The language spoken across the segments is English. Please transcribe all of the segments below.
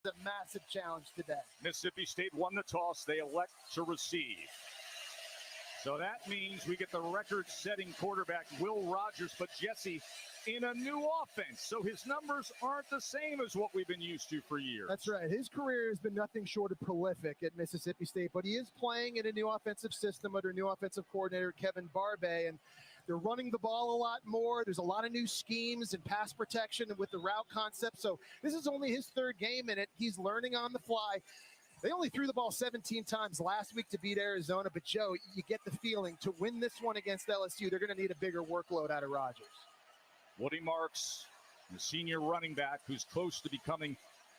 a massive challenge today. Mississippi State won the toss. They elect to receive. So that means we get the record-setting quarterback, Will Rogers, but Jesse in a new offense. So his numbers aren't the same as what we've been used to for years. That's right. His career has been nothing short of prolific at Mississippi State, but he is playing in a new offensive system under new offensive coordinator Kevin Barbay, and they're running the ball a lot more. There's a lot of new schemes and pass protection and with the route concept. So this is only his third game in it. He's learning on the fly. They only threw the ball 17 times last week to beat Arizona, but Joe, you get the feeling to win this one against LSU, they're going to need a bigger workload out of Rogers. Woody Marks, the senior running back who's close to becoming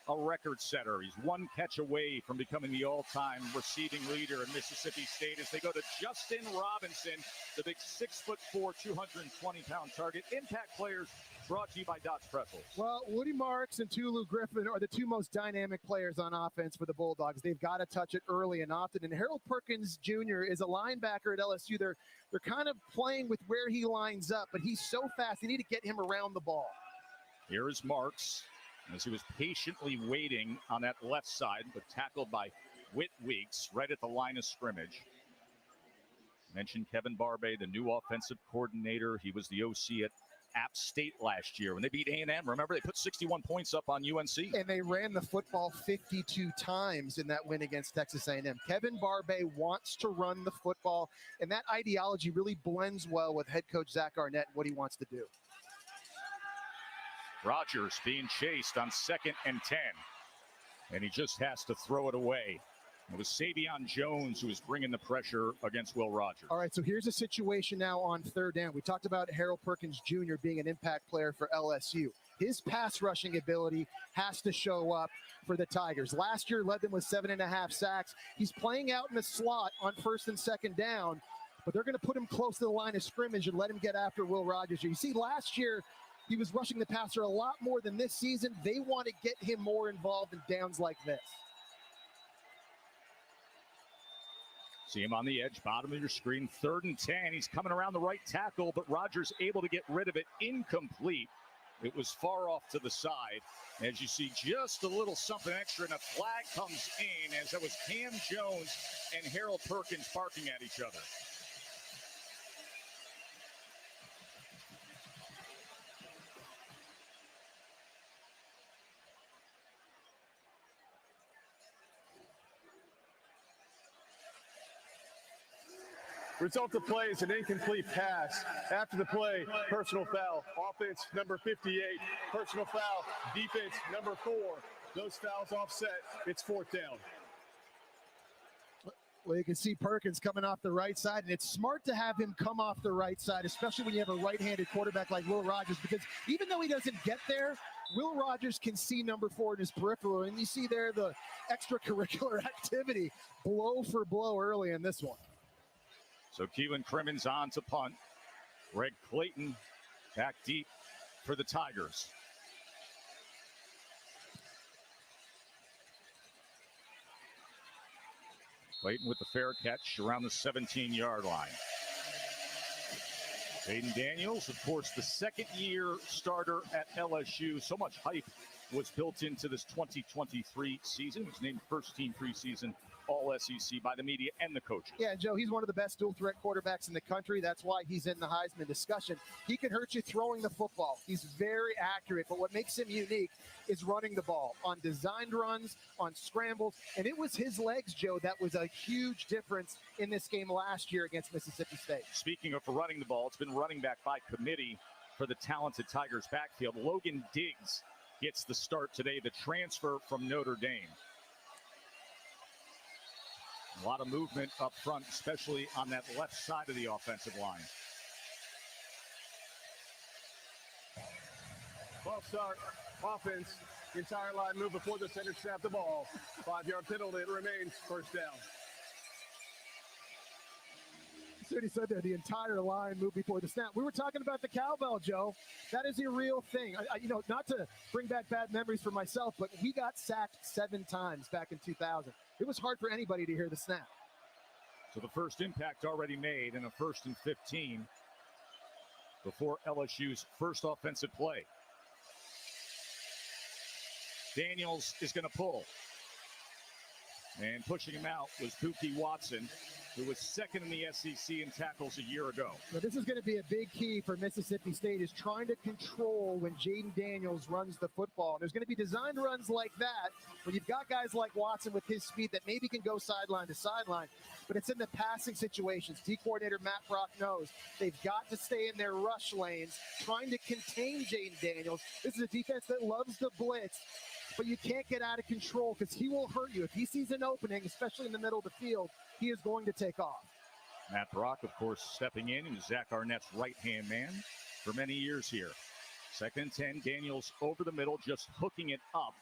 a record setter. He's one catch away from becoming the all-time receiving leader in Mississippi State as they go to Justin Robinson, the big 6'4", 220-pound target. Impact players brought to you by Dots Pretzels. Well, Woody Marks and Tulu Griffin are the two most dynamic players on offense for the Bulldogs. They've got to touch it early and often. And Harold Perkins Jr. is a linebacker at LSU. They're kind of playing with where he lines up, but he's so fast. They need to get him around the ball. Here is Marks as he was patiently waiting on that left side, but tackled by Whit Weeks right at the line of scrimmage. Mentioned Kevin Barbay, the new offensive coordinator. He was the OC at App State last year when they beat A&M. Remember, they put 61 points up on UNC. And they ran the football 52 times in that win against Texas A&M. Kevin Barbay wants to run the football, and that ideology really blends well with head coach Zach Arnett and what he wants to do. Rogers being chased on 2nd and 10. And he just has to throw it away. It was Savion Jones who was bringing the pressure against Will Rogers. All right, so here's a situation now on 3rd down. We talked about Harold Perkins Jr. being an impact player for LSU. His pass rushing ability has to show up for the Tigers. Last year led them with 7.5 sacks. He's playing out in the slot on 1st and 2nd down, but they're going to put him close to the line of scrimmage and let him get after Will Rogers. You see, last year, he was rushing the passer a lot more than this season. They want to get him more involved in downs like this. See him on the edge, bottom of your screen, 3rd and 10. He's coming around the right tackle, but Rogers able to get rid of it. Incomplete. It was far off to the side. As you see, just a little something extra, and a flag comes in as that was Cam Jones and Harold Perkins barking at each other. Result of play is an incomplete pass. After the play, personal foul. Offense, number 58. Personal foul. Defense, number 4. Those fouls offset. It's 4th down. Well, you can see Perkins coming off the right side, and it's smart to have him come off the right side, especially when you have a right-handed quarterback like Will Rogers, because even though he doesn't get there, Will Rogers can see number 4 in his peripheral, and you see there the extracurricular activity, blow for blow early in this one. So Keelan Crimmins on to punt. Greg Clayton back deep for the Tigers. Clayton with the fair catch around the 17-yard line. Jayden Daniels, of course, the 2nd-year starter at LSU. So much hype was built into this 2023 season. He was named first-team preseason All-SEC by the media and the coaches. Yeah, Joe, he's one of the best dual-threat quarterbacks in the country. That's why he's in the Heisman discussion. He can hurt you throwing the football. He's very accurate, but what makes him unique is running the ball on designed runs, on scrambles, and it was his legs, Joe, that was a huge difference in this game last year against Mississippi State. Speaking of running the ball, it's been running back by committee for the talented Tigers backfield. Logan Diggs gets the start today, the transfer from Notre Dame. A lot of movement up front, especially on that left side of the offensive line. Ball start, offense, entire line move before the center snap the ball. 5-yard penalty, it remains 1st down. See what he said there, the entire line moved before the snap. We were talking about the cowbell, Joe. That is a real thing. Not to bring back bad memories for myself, but we got sacked 7 times back in 2000. It was hard for anybody to hear the snap. So the first impact already made in a 1st and 15 before LSU's first offensive play. Daniels is going to pull. And pushing him out was Pookie Watson, who was second in the SEC in tackles a year ago. Now, this is going to be a big key for Mississippi State, is trying to control when Jayden Daniels runs the football. There's going to be designed runs like that when you've got guys like Watson with his speed that maybe can go sideline to sideline, but it's in the passing situations. D coordinator Matt Brock knows they've got to stay in their rush lanes, trying to contain Jayden Daniels. This is a defense that loves the blitz, but you can't get out of control because he will hurt you. If he sees an opening, especially in the middle of the field, he is going to take off. Matt Brock, of course, stepping in and Zach Arnett's right-hand man for many years here. 2nd and 10, Daniels over the middle, just hooking it up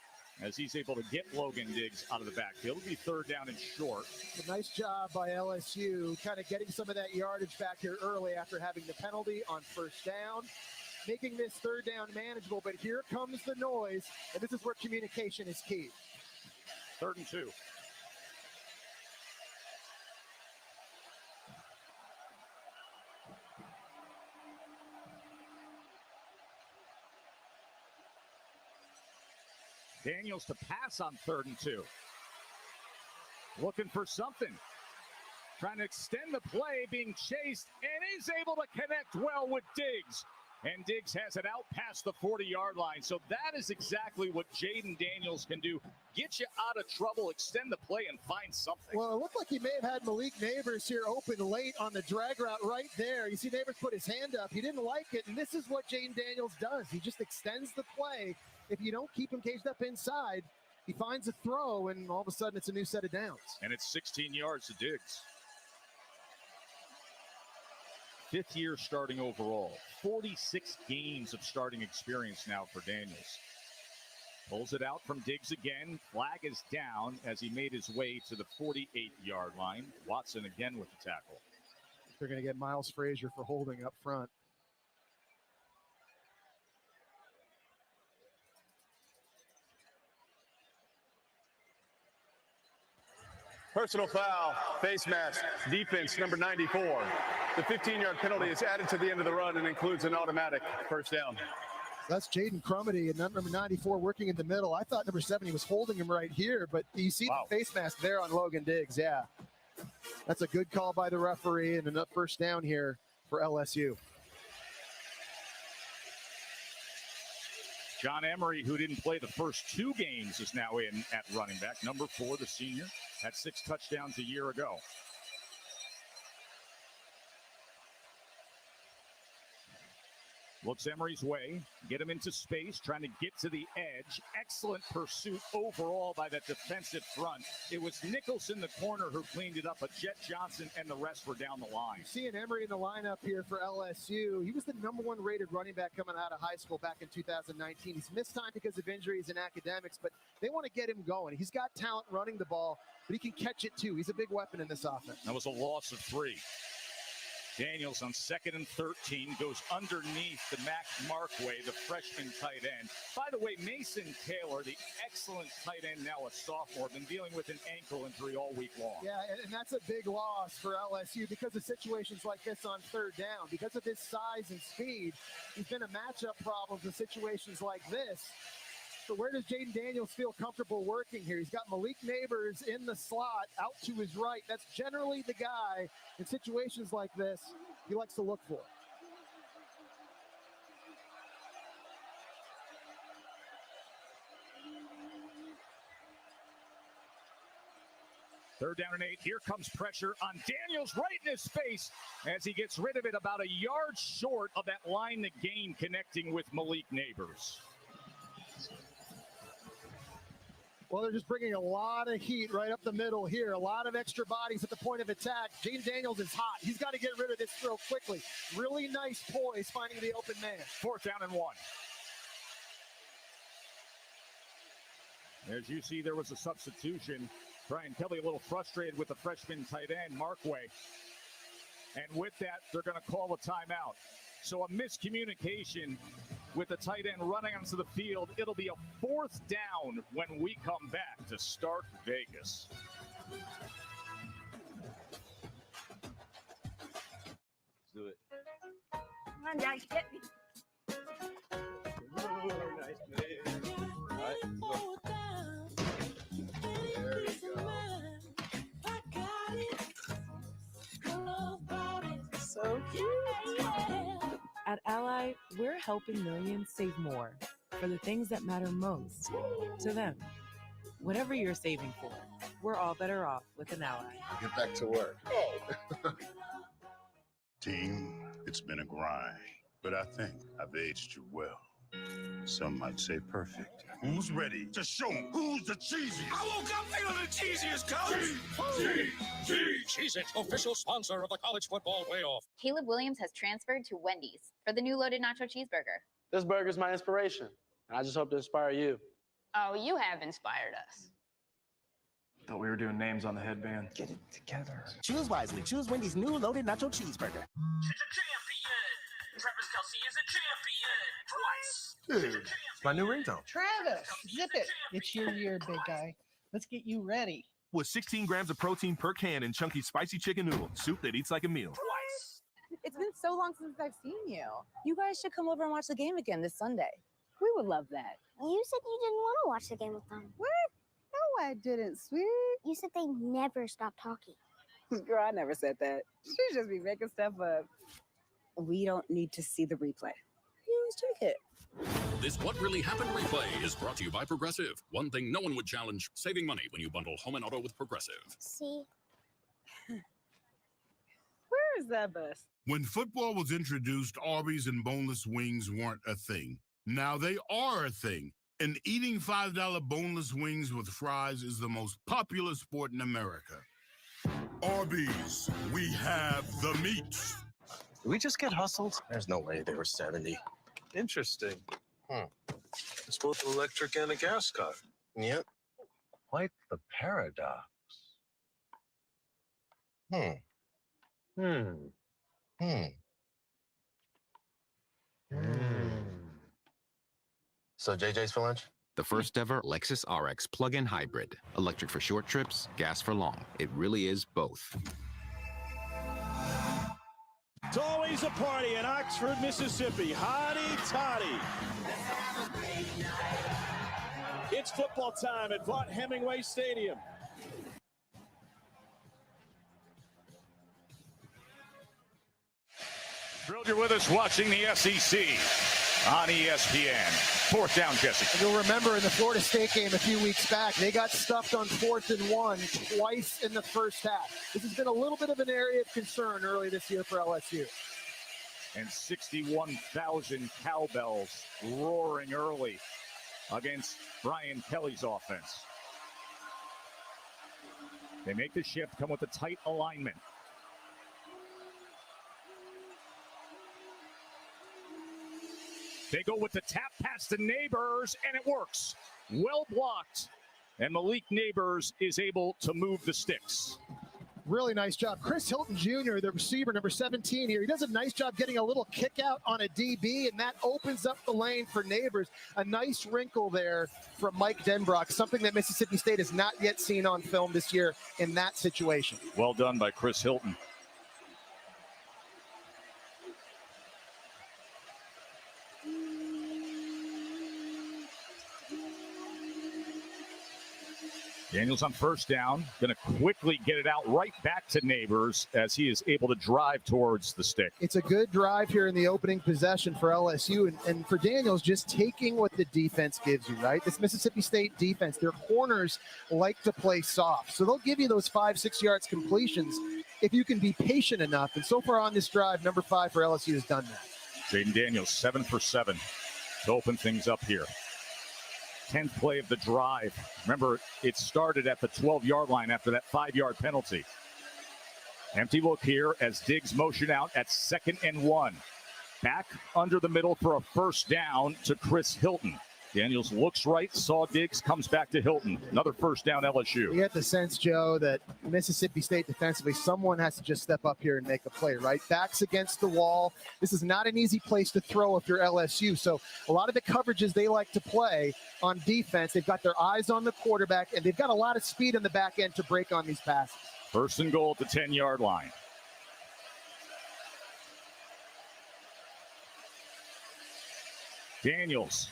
as he's able to get Logan Diggs out of the backfield. It'll be 3rd down and short. A nice job by LSU, kind of getting some of that yardage back here early after having the penalty on 1st down, making this 3rd down manageable. But here comes the noise, and this is where communication is key. 3rd and 2. Daniels to pass on 3rd and 2. Looking for something. Trying to extend the play, being chased, and is able to connect well with Diggs. And Diggs has it out past the 40-yard line. So that is exactly what Jayden Daniels can do. Get you out of trouble, extend the play, and find something. Well, it looked like he may have had Malik Neighbors here open late on the drag route right there. You see Neighbors put his hand up. He didn't like it, and this is what Jayden Daniels does. He just extends the play. If you don't keep him caged up inside, he finds a throw, and all of a sudden it's a new set of downs. And it's 16 yards to Diggs. 5th year starting overall. 46 games of starting experience now for Daniels. Pulls it out from Diggs again. Flag is down as he made his way to the 48-yard line. Watson again with the tackle. They're going to get Miles Frazier for holding up front. Personal foul, face mask, defense, number 94. The 15-yard penalty is added to the end of the run and includes an automatic 1st down. That's Jaden Crumity and number 94 working in the middle. I thought number 70 was holding him right here, but you see the face mask there on Logan Diggs. Yeah, that's a good call by the referee and a 1st down here for LSU. John Emery, who didn't play the first 2 games, is now in at running back. Number 4, the senior, had 6 touchdowns a year ago. Looks Emery's way, get him into space, trying to get to the edge. Excellent pursuit overall by that defensive front. It was Nichols in the corner who cleaned it up, but Jet Johnson and the rest were down the line. Seeing Emery in the lineup here for LSU. He was the number 1 rated running back coming out of high school back in 2019. He's missed time because of injuries and academics, but they want to get him going. He's got talent running the ball, but he can catch it too. He's a big weapon in this offense. That was a loss of 3. Daniels on 2nd and 13 goes underneath the Mac Markway, the freshman tight end. By the way, Mason Taylor, the excellent tight end, now a sophomore, been dealing with an ankle injury all week long. Yeah, and that's a big loss for LSU because of situations like this on 3rd down. Because of his size and speed, he's been a matchup problem in situations like this. So where does Jayden Daniels feel comfortable working here? He's got Malik Neighbors in the slot out to his right. That's generally the guy in situations like this he likes to look for. Third down and 8. Here comes pressure on Daniels right in his face as he gets rid of it about a yard short of that line to gain connecting with Malik Neighbors. Well, they're just bringing a lot of heat right up the middle here. A lot of extra bodies at the point of attack. Jayden Daniels is hot. He's got to get rid of this throw quickly. Really nice poise finding the open man. 4th down and 1. As you see, there was a substitution. Brian Kelly a little frustrated with the freshman tight end, Markway. And with that, they're going to call a timeout. So a miscommunication with the tight end running onto the field. It'll be a 4th down when we come back to Start Vegas. Let's do it. Come on, Jack, get me. Ooh, nice play. All right, let's go. helping millions save more for the things that matter most to them. Whatever you're saving for, we're all better off with an ally. Get back to work. Team, it's been a grind, but I think I've aged you well. Some might say perfect. Who's ready to show 'em who's the cheesiest? I woke up feeling the cheesiest, coach! Cheez-It, official sponsor of the college football playoff. Caleb Williams has transferred to Wendy's for the new loaded nacho cheeseburger. This burger's my inspiration, and I just hope to inspire you. Oh, you have inspired us. Thought we were doing names on the headband. Get it together. Choose wisely. Choose Wendy's new loaded nacho cheeseburger. She's a champion. Travis Kelce is a champion. Twice. Dude, it's my new ringtone. Travis, zip it. It's your year, big guy. Let's get you ready. With 16 grams of protein per can and chunky spicy chicken noodle, soup that eats like a meal. Twice. It's been so long since I've seen you. You guys should come over and watch the game again this Sunday. We would love that. You said you didn't want to watch the game with them. What? No, I didn't, sweet. You said they never stop talking. Girl, I never said that. She just be making stuff up. We don't need to see the replay. You just check it. This What Really Happened replay is brought to you by Progressive. One thing no one would challenge, saving money when you bundle home and auto with Progressive. See? Where is that bus? When football was introduced, Arby's and boneless wings weren't a thing. Now they are a thing. And eating $5 boneless wings with fries is the most popular sport in America. Arby's, we have the meat. Did we just get hustled? There's no way they were 70. Interesting. It's both electric and a gas car. Yep. Quite the paradox. So JJ's for lunch? The first ever Lexus RX plug-in hybrid. Electric for short trips, gas for long. It really is both. It's always a party in Oxford, Mississippi. Hotty toddy. It's football time at Vaught Hemingway Stadium. Thrilled you're with us watching the SEC on ESPN. Fourth down, Jesse. And you'll remember in the Florida State game a few weeks back, they got stuffed on 4th and 1 twice in the first half. This has been a little bit of an area of concern early this year for LSU. And 61,000 cowbells roaring early against Brian Kelly's offense. They make the shift, come with a tight alignment. They go with the tap pass to Neighbors, and it works. Well blocked. And Malik Neighbors is able to move the sticks. Really nice job. Chris Hilton Jr., the receiver, number 17 here. He does a nice job getting a little kick out on a DB, and that opens up the lane for Neighbors. A nice wrinkle there from Mike Denbrock, something that Mississippi State has not yet seen on film this year in that situation. Well done by Chris Hilton. Daniels on first down, going to quickly get it out right back to Neighbors as he is able to drive towards the stick. It's a good drive here in the opening possession for LSU, and for Daniels, just taking what the defense gives you, right? This Mississippi State defense, their corners like to play soft, so they'll give you those 5-6 yards completions if you can be patient enough, and so far on this drive, number 5 for LSU has done that. Jayden Daniels, 7 for 7 to open things up here. 10th play of the drive. Remember, it started at the 12-yard line after that 5-yard penalty. Empty look here as Diggs motion out at 2nd and 1. Back under the middle for a first down to Chris Hilton. Daniels looks right, saw Diggs, comes back to Hilton. Another first down LSU. You get the sense, Joe, that Mississippi State defensively, someone has to just step up here and make a play, right? Backs against the wall. This is not an easy place to throw if you're LSU. So a lot of the coverages they like to play on defense, they've got their eyes on the quarterback, and they've got a lot of speed on the back end to break on these passes. First and goal at the 10-yard line. Daniels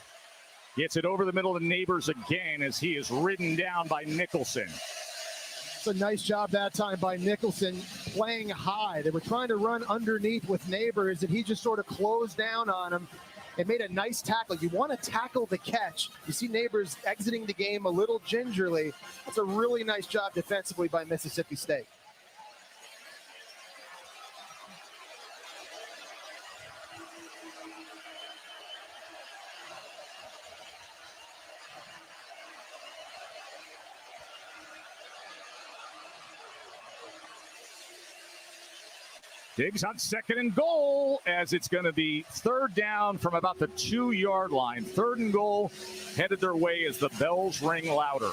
gets it over the middle of the Neighbors again as he is ridden down by Nicholson. It's a nice job that time by Nicholson playing high. They were trying to run underneath with Neighbors, and he just sort of closed down on him and made a nice tackle. You want to tackle the catch. You see Neighbors exiting the game a little gingerly. That's a really nice job defensively by Mississippi State. Diggs on 2nd and goal, as it's going to be 3rd down from about the 2-yard line. 3rd and goal headed their way as the bells ring louder.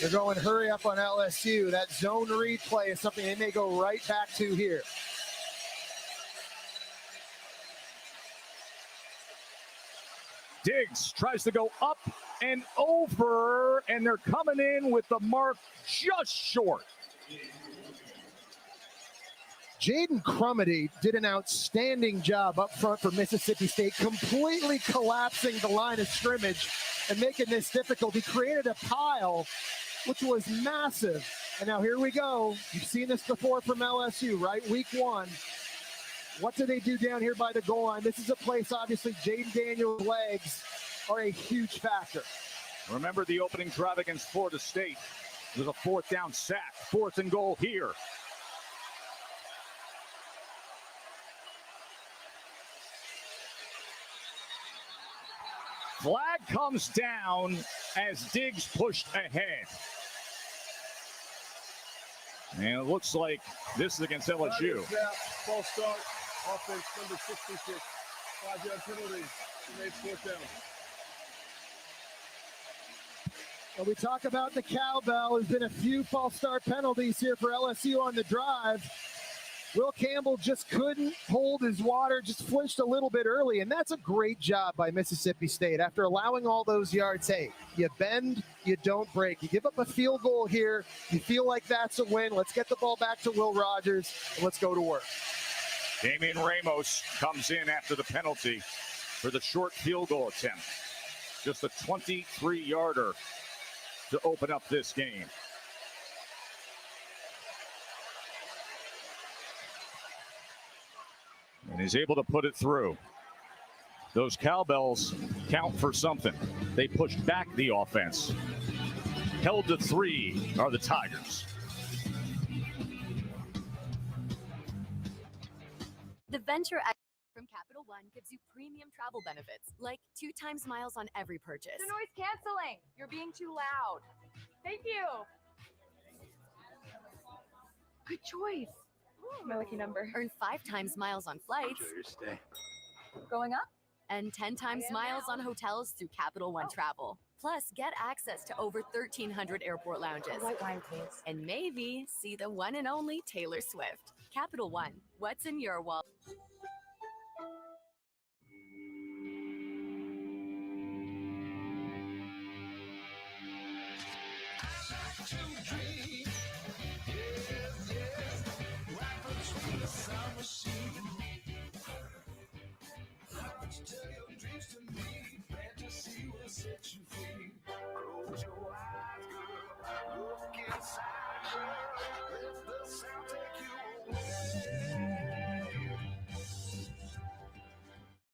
They're going hurry up on LSU. That zone replay is something they may go right back to here. Diggs tries to go up and over, and they're coming in with the mark just short. Jaden Crumedy did an outstanding job up front for Mississippi State, completely collapsing the line of scrimmage and making this difficult. He created a pile, which was massive. And now here we go. You've seen this before from LSU, right? Week 1. What do they do down here by the goal line? This is a place, obviously, Jaden Daniels' legs are a huge factor. Remember the opening drive against Florida State. There's a 4th down sack. 4th and goal here. Flag comes down as Diggs pushed ahead. And it looks like this is against LSU. False start. Offense number 66. 5-yard penalty. Made 4th down. When we talk about the cowbell, there's been a few false start penalties here for LSU on the drive. Will Campbell just couldn't hold his water, just flinched a little bit early, and that's a great job by Mississippi State. After allowing all those yards, hey, you bend, you don't break. You give up a field goal here, you feel like that's a win. Let's get the ball back to Will Rogers, and let's go to work. Damian Ramos comes in after the penalty for the short field goal attempt. Just a 23-yarder to open up this game. And he's able to put it through. Those cowbells count for something. They pushed back the offense. Held to 3 are the Tigers. The Venture X from Capital One gives you premium travel benefits, like 2 times miles on every purchase. The noise canceling. You're being too loud. Thank you. Good choice. Ooh, my lucky number. Earn 5 times miles on flights. Enjoy your stay. Going up? And 10 times miles on hotels through Capital One Travel. Plus, get access to over 1,300 airport lounges. White wine, please. And maybe see the one and only Taylor Swift. Capital One, what's in your wallet?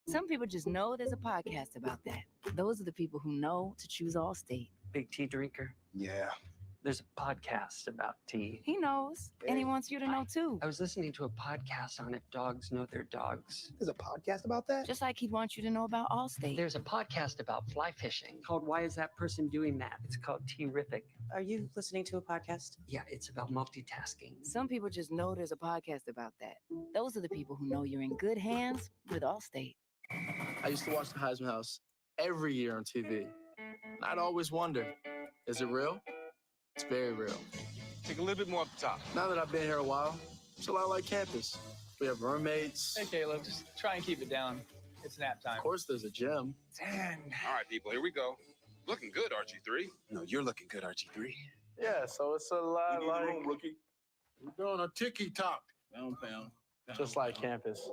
Some people just know there's a podcast about that. Those are the people who know to choose Allstate. Big tea drinker. Yeah. There's a podcast about tea. He knows, and he wants you to know too. I was listening to a podcast on if dogs know their dogs. There's a podcast about that? Just like he wants you to know about Allstate. There's a podcast about fly fishing called Why Is That Person Doing That? It's called Terrific. Are you listening to a podcast? Yeah, it's about multitasking. Some people just know there's a podcast about that. Those are the people who know you're in good hands with Allstate. I used to watch the Heisman House every year on TV. And I'd always wonder, is it real? It's very real. Take a little bit more up the top. Now that I've been here a while, it's a lot like campus. We have roommates. Hey, Caleb, just try and keep it down. It's nap time. Of course, there's a gym. 10. All right, people, here we go. Looking good, RG3. No, you're looking good, RG3. Yeah, so it's a lot like... room, rookie. We're doing a ticky-tock. Pound. Just like campus.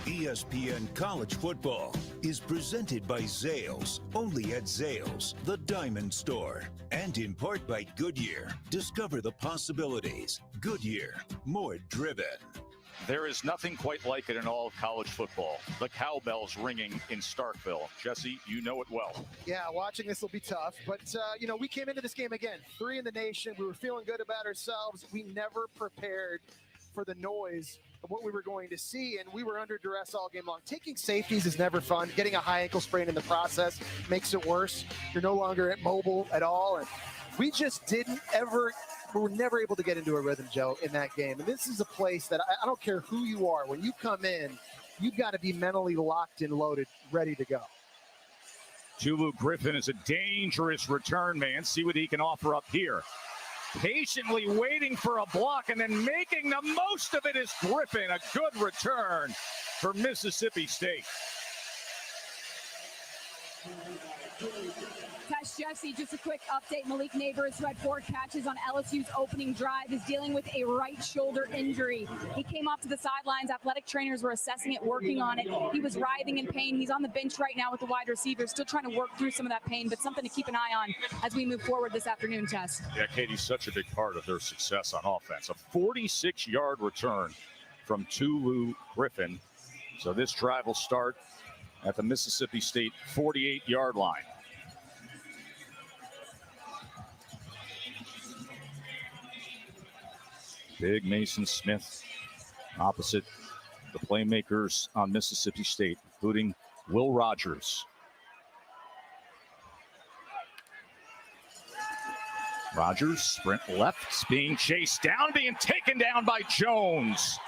ESPN College Football is presented by Zales, only at Zales, the Diamond Store, and in part by Goodyear. Discover the possibilities. Goodyear, more driven. There is nothing quite like it in all of college football. The cowbells ringing in Starkville. Jesse, you know it well. Yeah, watching this will be tough. But, we came into this game again, 3 in the nation. We were feeling good about ourselves. We never prepared for the noise of what we were going to see, and we were under duress all game long. Taking safeties is never fun. Getting a high ankle sprain in the process makes it worse. You're no longer mobile at all, and we just we were never able to get into a rhythm, Joe, in that game. And this is a place that I don't care who you are. When you come in, you've got to be mentally locked and loaded, ready to go. Tulu Griffin is a dangerous return man. See what he can offer up here. Patiently waiting for a block and then making the most of it is Griffin. A good return for Mississippi State. Jesse, just a quick update. Malik Neighbors, who had 4 catches on LSU's opening drive, is dealing with a right shoulder injury. He came off to the sidelines. Athletic trainers were assessing it, working on it. He was writhing in pain. He's on the bench right now with the wide receivers, still trying to work through some of that pain, but something to keep an eye on as we move forward this afternoon, Tess. Yeah, Katie's such a big part of their success on offense. A 46-yard return from Tulu Griffin. So this drive will start at the Mississippi State 48-yard line. Big Mason Smith opposite the playmakers on Mississippi State, including Will Rogers. Rogers sprint left, being chased down, being taken down by Jones.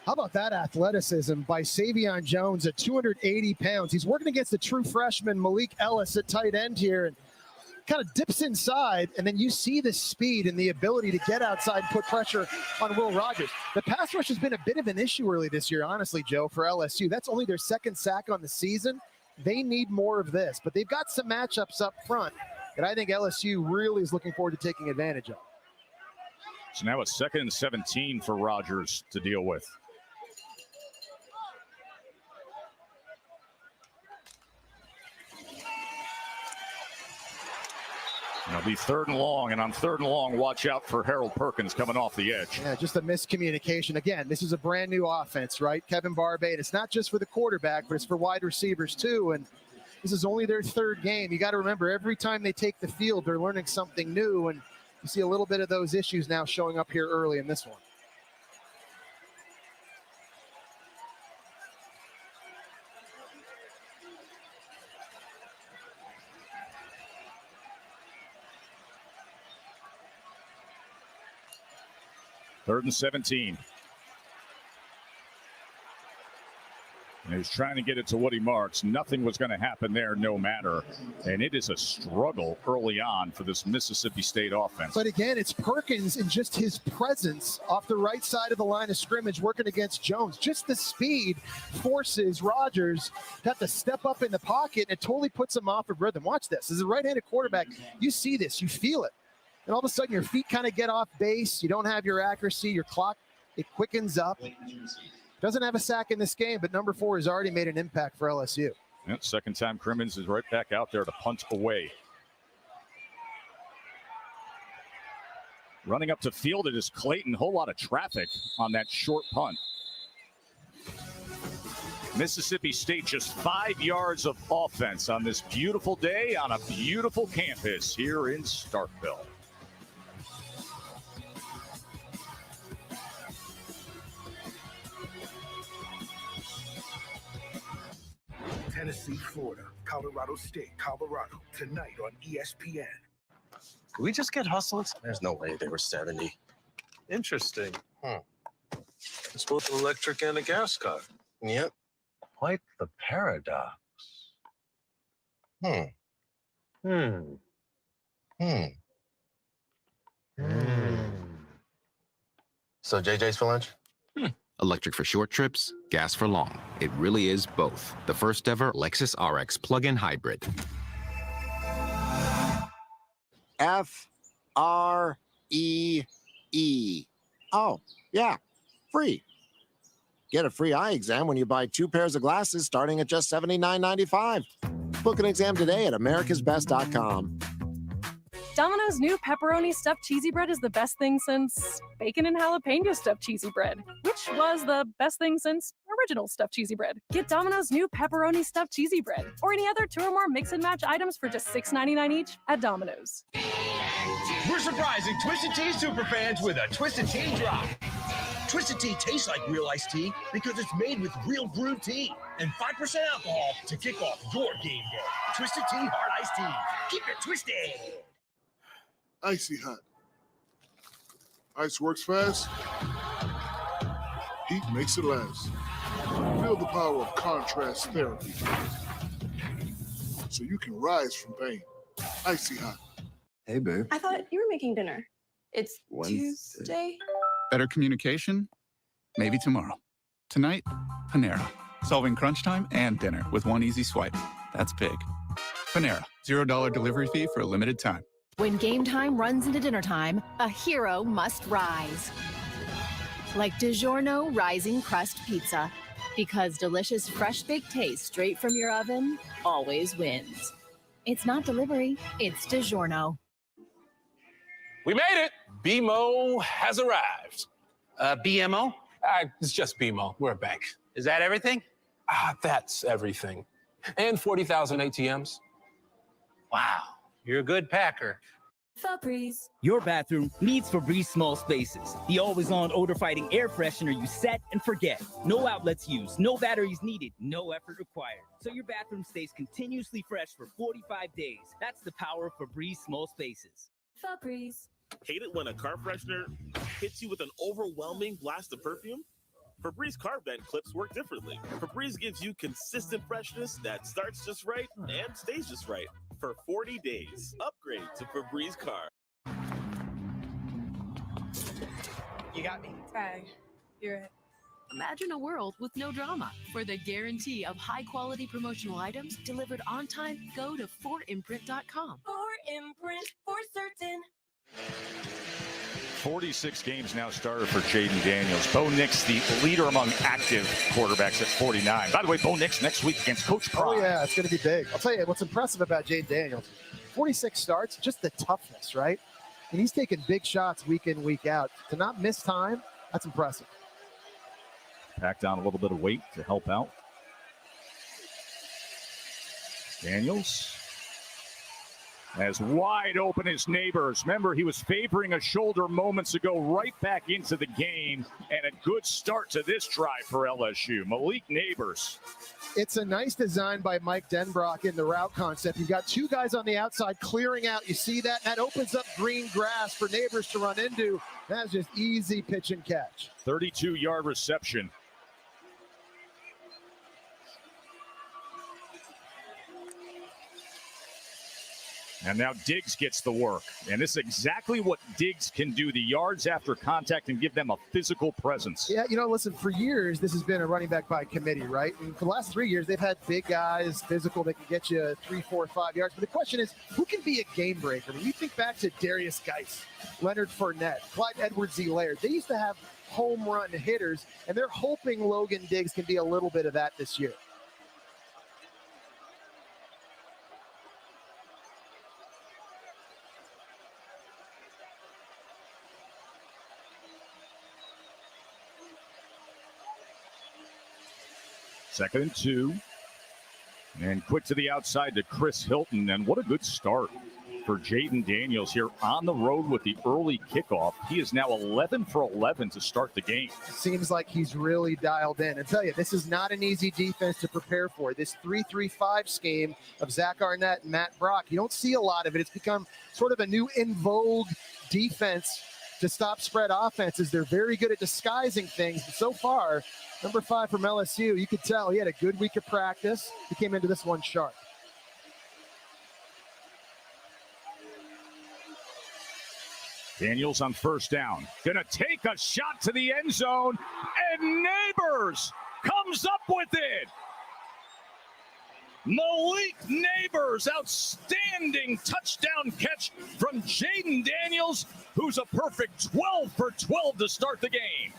How about that athleticism by Savion Jones at 280 pounds? He's working against the true freshman Malik Ellis at tight end here, and kind of dips inside, and then you see the speed and the ability to get outside and put pressure on Will Rogers. The pass rush has been a bit of an issue early this year, honestly, Joe, for LSU. That's only their 2nd sack on the season. They need more of this, but they've got some matchups up front that I think LSU really is looking forward to taking advantage of. So now it's 2nd and 17 for Rogers to deal with. It'll be 3rd and long, and on 3rd and long, watch out for Harold Perkins coming off the edge. Yeah, just a miscommunication. Again, this is a brand new offense, right? Kevin Barbay, and it's not just for the quarterback, but it's for wide receivers too, and this is only their 3rd game. You got to remember, every time they take the field, they're learning something new, and you see a little bit of those issues now showing up here early in this one. Third and 17. And he was trying to get it to Woody Marks. Nothing was going to happen there, no matter. And it is a struggle early on for this Mississippi State offense. But again, it's Perkins and just his presence off the right side of the line of scrimmage working against Jones. Just the speed forces Rogers to have to step up in the pocket, and it totally puts him off of rhythm. Watch this. As a right-handed quarterback, you see this, you feel it. And all of a sudden, your feet kind of get off base. You don't have your accuracy. Your clock, it quickens up. Doesn't have a sack in this game, but number 4 has already made an impact for LSU. Yep, 2nd time Crimmins is right back out there to punt away. Running up to field, it is Clayton. Whole lot of traffic on that short punt. Mississippi State just 5 yards of offense on this beautiful day on a beautiful campus here in Starkville. Tennessee, Florida, Colorado State, Colorado, tonight on ESPN. Did we just get hustled? There's no way they were 70. Interesting. It's both an electric and a gas car. Yep. Quite the paradox. So JJ's for lunch? Electric for short trips, gas for long. It really is both. The first ever Lexus RX plug-in hybrid. F-R-E-E. Oh, yeah, free. Get a free eye exam when you buy 2 pairs of glasses starting at just $79.95. Book an exam today at americasbest.com. Domino's new pepperoni stuffed cheesy bread is the best thing since bacon and jalapeno stuffed cheesy bread, which was the best thing since original stuffed cheesy bread. Get Domino's new pepperoni stuffed cheesy bread or any other 2 or more mix and match items for just $6.99 each at Domino's. We're surprising Twisted Tea superfans with a Twisted Tea drop. Twisted Tea tastes like real iced tea because it's made with real brewed tea and 5% alcohol to kick off your game day. Twisted Tea hard iced tea. Keep it twisted. Icy hot. Ice works fast. Heat makes it last. Feel the power of contrast therapy so you can rise from pain. Icy hot. Hey, babe. I thought you were making dinner. It's Wednesday. Tuesday. Better communication? Maybe tomorrow. Tonight, Panera. Solving crunch time and dinner with one easy swipe. That's big. Panera. $0 delivery fee for a limited time. When game time runs into dinner time, a hero must rise. Like DiGiorno Rising Crust Pizza. Because delicious fresh baked taste straight from your oven always wins. It's not delivery, it's DiGiorno. We made it. BMO has arrived. BMO? It's just BMO. We're a bank. Is that everything? That's everything. And 40,000 ATMs. Wow, you're a good packer. Febreze. Your bathroom needs Febreze small spaces. The always-on odor-fighting air freshener you set and forget. No outlets used, no batteries needed, no effort required. So your bathroom stays continuously fresh for 45 days. That's the power of Febreze small spaces. Febreze. Hate it when a car freshener hits you with an overwhelming blast of perfume? Febreze car vent clips work differently. Febreze gives you consistent freshness that starts just right and stays just right for 40 days. Upgrade to Febreze car. You got me. Tag. You're it. Imagine a world with no drama. For the guarantee of high-quality promotional items delivered on time, go to 4imprint.com. 4imprint for certain. 46 games now started for Jayden Daniels. Bo Nix, the leader among active quarterbacks at 49. By the way, Bo Nix next week against Coach Prime. Oh, yeah, it's going to be big. I'll tell you what's impressive about Jayden Daniels. 46 starts, just the toughness, right? And he's taking big shots week in, week out. To not miss time, that's impressive. Packed on a little bit of weight to help out. Daniels as wide open as Neighbors. Remember, he was favoring a shoulder moments ago, right back into the game, and a good start to this drive for LSU. Malik Neighbors. It's a nice design by Mike Denbrock in the route concept. You've got two guys on the outside clearing out. You see that? That opens up green grass for Neighbors to run into. That's just easy pitch and catch. 32-yard reception. And now Diggs gets the work. And this is exactly what Diggs can do, the yards after contact, and give them a physical presence. Yeah, you know, listen, for years, this has been a running back by committee, right? And for the last 3 years, they've had big guys, physical, that can get you 3, 4, 5 yards. But the question is, who can be a game breaker? When you think back to Darius Geis, Leonard Fournette, Clyde Edwards-Helaire, they used to have home run hitters, and they're hoping Logan Diggs can be a little bit of that this year. Second and 2. And quick to the outside to Chris Hilton. And what a good start for Jayden Daniels here on the road with the early kickoff. He is now 11 for 11 to start the game. Seems like he's really dialed in. And tell you, this is not an easy defense to prepare for. This 3-3-5 scheme of Zach Arnett and Matt Brock, you don't see a lot of it. It's become sort of a new in vogue defense to stop spread offenses. They're very good at disguising things. But so far, number 5 from LSU, you could tell he had a good week of practice. He came into this one sharp. Daniels on first down. Gonna take a shot to the end zone, and Neighbors comes up with it. Malik Neighbors, outstanding touchdown catch from Jayden Daniels, who's a perfect 12 for 12 to start the game.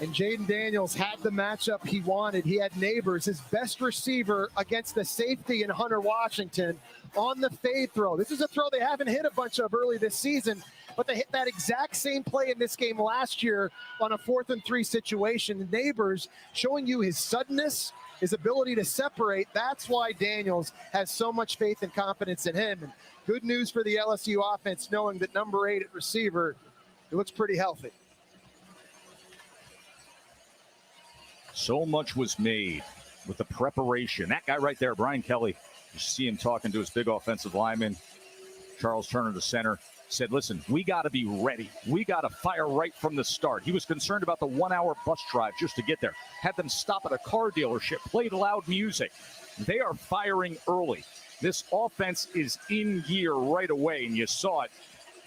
And Jayden Daniels had the matchup he wanted. He had Neighbors, his best receiver, against the safety in Hunter Washington on the fade throw. This is a throw they haven't hit a bunch of early this season, but they hit that exact same play in this game last year on a 4th and 3 situation. Neighbors showing you his suddenness, his ability to separate. That's why Daniels has so much faith and confidence in him. And good news for the LSU offense, knowing that number 8 at receiver, he looks pretty healthy. So much was made with the preparation. That guy right there, Brian Kelly, you see him talking to his big offensive lineman, Charles Turner, the center, said, listen, we got to be ready. We got to fire right from the start. He was concerned about the 1-hour bus drive just to get there. Had them stop at a car dealership, played loud music. They are firing early. This offense is in gear right away, and you saw it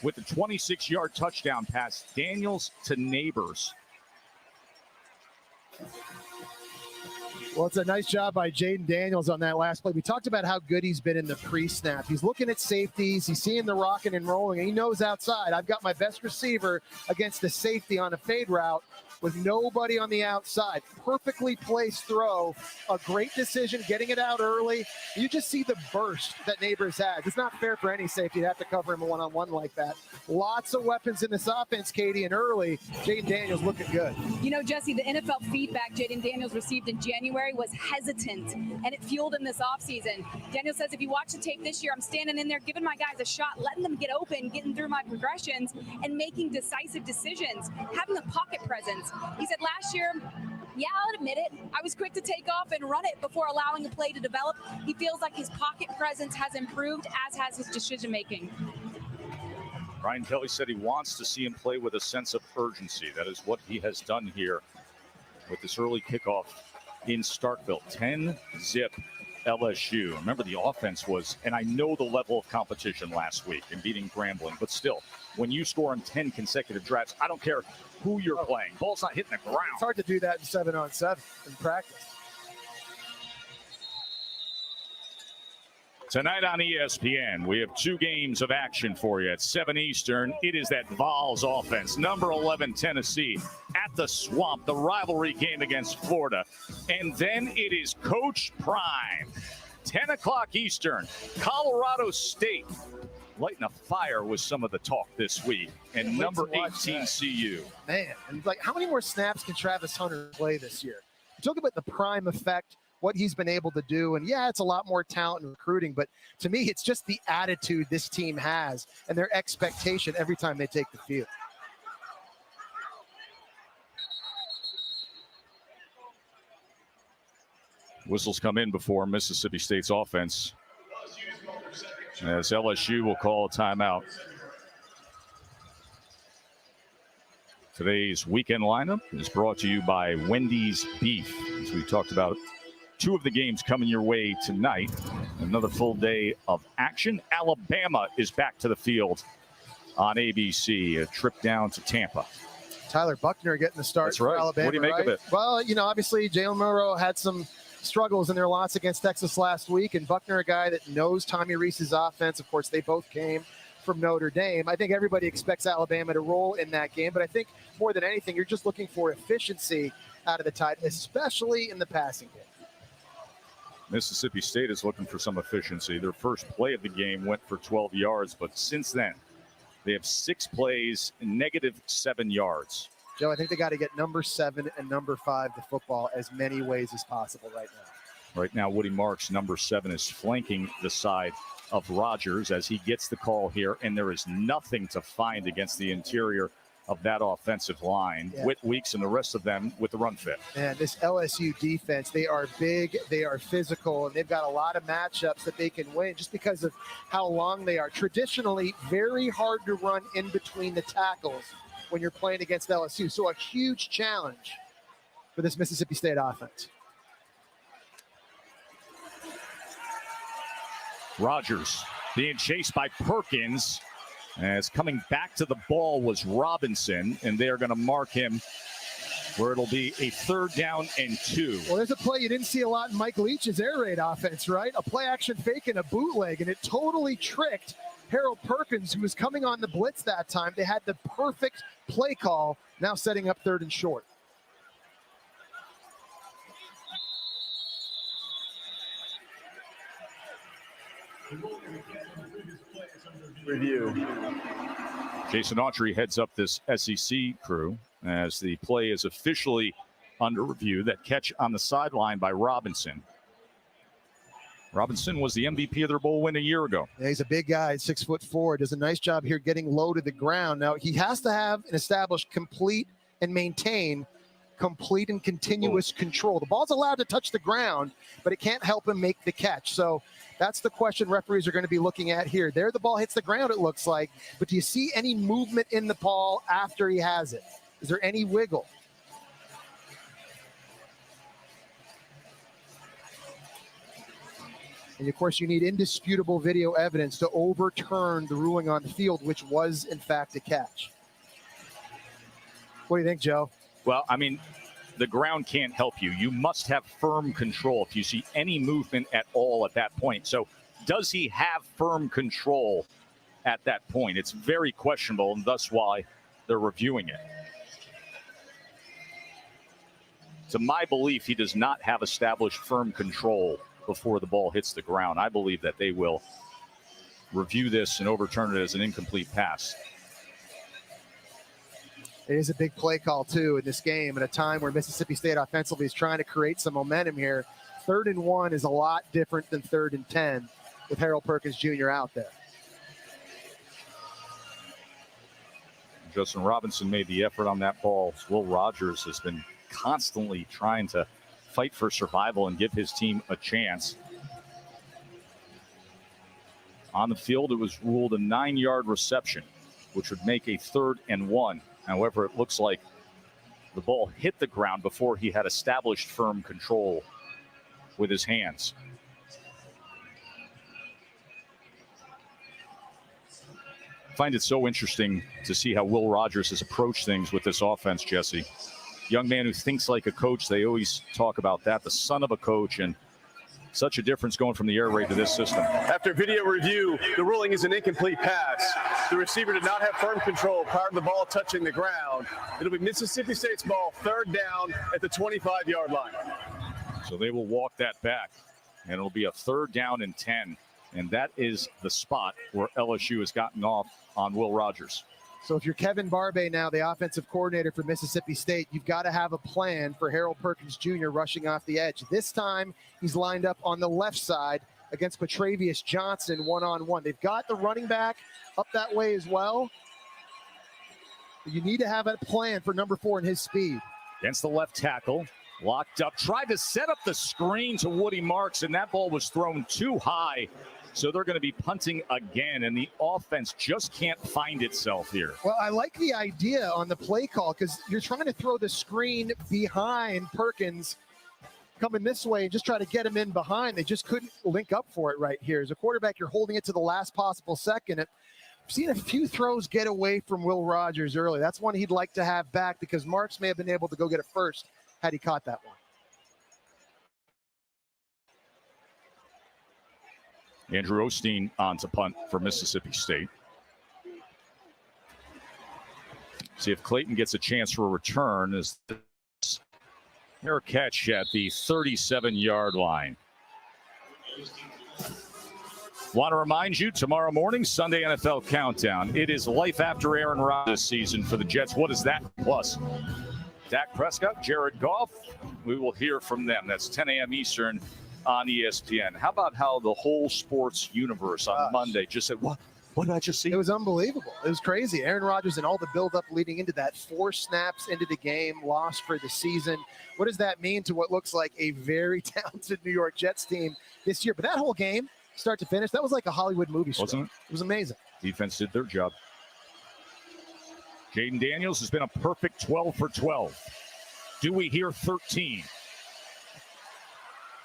with the 26-yard touchdown pass. Daniels to Neighbors. Well, it's a nice job by Jayden Daniels on that last play. We talked about how good he's been in the pre-snap. He's looking at safeties. He's seeing the rocking and rolling, and he knows outside, I've got my best receiver against the safety on a fade route with nobody on the outside. Perfectly placed throw, a great decision, getting it out early. You just see the burst that Neighbors has. It's not fair for any safety to have to cover him one-on-one like that. Lots of weapons in this offense, Katie, and early, Jayden Daniels looking good. You know, Jesse, the NFL feedback Jayden Daniels received in January was hesitant, and it fueled him this offseason. Daniels says, if you watch the tape this year, I'm standing in there giving my guys a shot, letting them get open, getting through my progressions, and making decisive decisions, having the pocket presence. He said last year, yeah, I'll admit it, I was quick to take off and run it before allowing the play to develop. He feels like his pocket presence has improved, as has his decision-making. Brian Kelly said he wants to see him play with a sense of urgency. That is what he has done here with this early kickoff in Starkville. 10-zip LSU. Remember, the offense was, and I know the level of competition last week in beating Grambling, but still, when you score on 10 consecutive drives, I don't care who you're playing. Ball's not hitting the ground. It's hard to do that in 7-on-7 in practice. Tonight on ESPN, we have 2 games of action for you at 7 Eastern. It is that Vols offense, number 11 Tennessee at the Swamp, the rivalry game against Florida. And then it is Coach Prime, 10 o'clock Eastern, Colorado State. Lighting a fire with some of the talk this week. And number 18 CU. Man, and like, how many more snaps can Travis Hunter play this year? Talk about the Prime effect, what he's been able to do. And yeah, it's a lot more talent and recruiting, but to me, it's just the attitude this team has and their expectation every time they take the field. Whistles come in before Mississippi State's offense, as LSU will call a timeout. Today's weekend lineup is brought to you by Wendy's Beef. As we talked about, 2 of the games coming your way tonight. Another full day of action. Alabama is back to the field on ABC. A trip down to Tampa. Tyler Buckner getting the start for Alabama. What do you make of it? Well, you know, obviously Jalen Monroe had some struggles in their loss against Texas last week, and Buckner, a guy that knows Tommy Rees's offense. Of course, they both came from Notre Dame. I think everybody expects Alabama to roll in that game, but I think more than anything, you're just looking for efficiency out of the Tide, especially in the passing game. Mississippi State is looking for some efficiency. Their first play of the game went for 12 yards, but since then, they have 6 plays, -7 yards. Joe, I think they got to get number 7 and number 5 to football as many ways as possible right now. Right now, Woody Marks, number 7, is flanking the side of Rogers as he gets the call here, and there is nothing to find against the interior of that offensive line. Yeah. Whit Weeks and the rest of them with the run fit. And this LSU defense, they are big, they are physical, and they've got a lot of matchups that they can win just because of how long they are. Traditionally, very hard to run in between the tackles when you're playing against LSU. So a huge challenge for this Mississippi State offense. Rogers being chased by Perkins. As coming back to the ball was Robinson, and they are going to mark him where it'll be a 3rd down and 2. Well, there's a play you didn't see a lot in Mike Leach's air raid offense, right? A play action fake and a bootleg, and it totally tricked Harold Perkins, who was coming on the blitz that time. They had the perfect play call, now setting up 3rd and short. Review. Jason Autry heads up this SEC crew as the play is officially under review. That catch on the sideline by Robinson. Robinson was the MVP of their bowl win a year ago. Yeah, he's a big guy, 6'4", does a nice job here getting low to the ground. Now, he has to have an established complete and maintain complete and continuous control. The ball's allowed to touch the ground, but it can't help him make the catch. So that's the question referees are going to be looking at here. There, the ball hits the ground, it looks like, but do you see any movement in the ball after he has it? Is there any wiggle? And, of course, you need indisputable video evidence to overturn the ruling on the field, which was, in fact, a catch. What do you think, Joe? Well, I mean, the ground can't help you. You must have firm control if you see any movement at all at that point. So does he have firm control at that point? It's very questionable, and thus why they're reviewing it. To my belief, he does not have established firm control before the ball hits the ground. I believe that they will review this and overturn it as an incomplete pass. It is a big play call, too, in this game at a time where Mississippi State offensively is trying to create some momentum here. 3rd and 1 is a lot different than 3rd and 10 with Harold Perkins Jr. out there. Justin Robinson made the effort on that ball. Will Rogers has been constantly trying to fight for survival and give his team a chance. On the field, it was ruled a 9-yard reception, which would make a 3rd and 1. However, it looks like the ball hit the ground before he had established firm control with his hands. I find it so interesting to see how Will Rogers has approached things with this offense, Jesse. Young man who thinks like a coach. They always talk about that, the son of a coach, and such a difference going from the air raid to this system. After video review, the ruling is an incomplete pass. The receiver did not have firm control prior to the ball touching the ground. It'll be Mississippi State's ball, 3rd down at the 25-yard line. So they will walk that back, and it'll be a 3rd down and 10. And that is the spot where LSU has gotten off on Will Rogers. So if you're Kevin Barbay now, the offensive coordinator for Mississippi State, you've got to have a plan for Harold Perkins Jr. rushing off the edge. This time, he's lined up on the left side against Petravius Johnson one-on-one. They've got the running back up that way as well. You need to have a plan for number 4 and his speed. Against the left tackle, locked up, tried to set up the screen to Woody Marks, and that ball was thrown too high. So they're going to be punting again, and the offense just can't find itself here. Well, I like the idea on the play call because you're trying to throw the screen behind Perkins coming this way and just try to get him in behind. They just couldn't link up for it right here. As a quarterback, you're holding it to the last possible second. I've seen a few throws get away from Will Rogers early. That's one he'd like to have back because Marks may have been able to go get it first had he caught that one. Andrew Osteen on to punt for Mississippi State. See if Clayton gets a chance for a return as this air catch at the 37-yard line. Want to remind you, tomorrow morning, Sunday NFL Countdown. It is life after Aaron Rodgers this season for the Jets. What is that? Plus, Dak Prescott, Jared Goff. We will hear from them. That's 10 a.m. Eastern on ESPN. How about how the whole sports universe on Monday just said, what did I just see? It was unbelievable. It was crazy. Aaron Rodgers and all the buildup leading into that, 4 snaps into the game, lost for the season. What does that mean to what looks like a very talented New York Jets team this year? But that whole game, start to finish, that was like a Hollywood movie star. Wasn't it? It was amazing. Defense did their job. Jayden Daniels has been a perfect 12 for 12. Do we hear 13?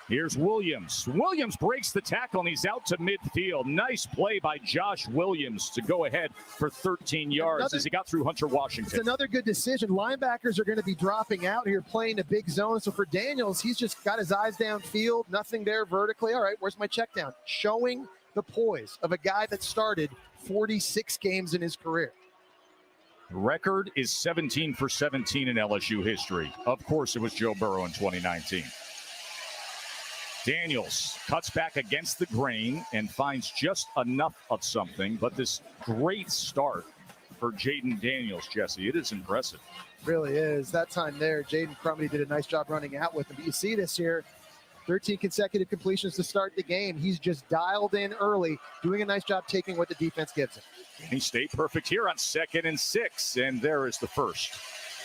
Here's Williams. Williams breaks the tackle, and he's out to midfield. Nice play by Josh Williams to go ahead for 13 yards as he got through Hunter Washington. It's another good decision. Linebackers are going to be dropping out here, playing a big zone. So for Daniels, he's just got his eyes downfield, nothing there vertically. All right, where's my check down? Showing the poise of a guy that started 46 games in his career. Record is 17 for 17 in LSU history. Of course, it was Joe Burrow in 2019. Daniels cuts back against the grain and finds just enough of something, but this great start for Jayden Daniels, Jesse. It is impressive. Really is. That time there, Jaden Crumedy did a nice job running out with him. But you see this here, 13 consecutive completions to start the game. He's just dialed in early, doing a nice job taking what the defense gives him. He stayed perfect here on 2nd and 6, and there is the first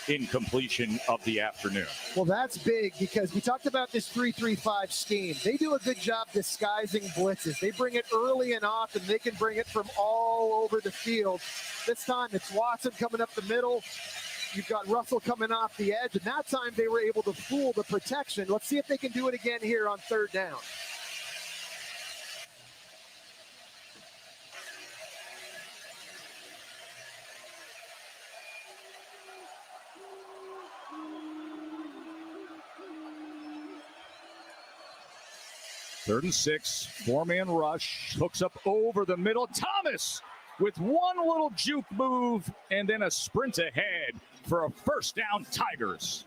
incompletion of the afternoon. Well, that's big because we talked about this 3-3-5 scheme. They do a good job disguising blitzes. They bring it early and often. They can bring it from all over the field. This time it's Watson coming up the middle. You've got Russell coming off the edge, and that time they were able to fool the protection. Let's see if they can do it again here on 3rd down. Third and 6, 4-man rush, hooks up over the middle. Thomas with one little juke move and then a sprint ahead for a first down, Tigers.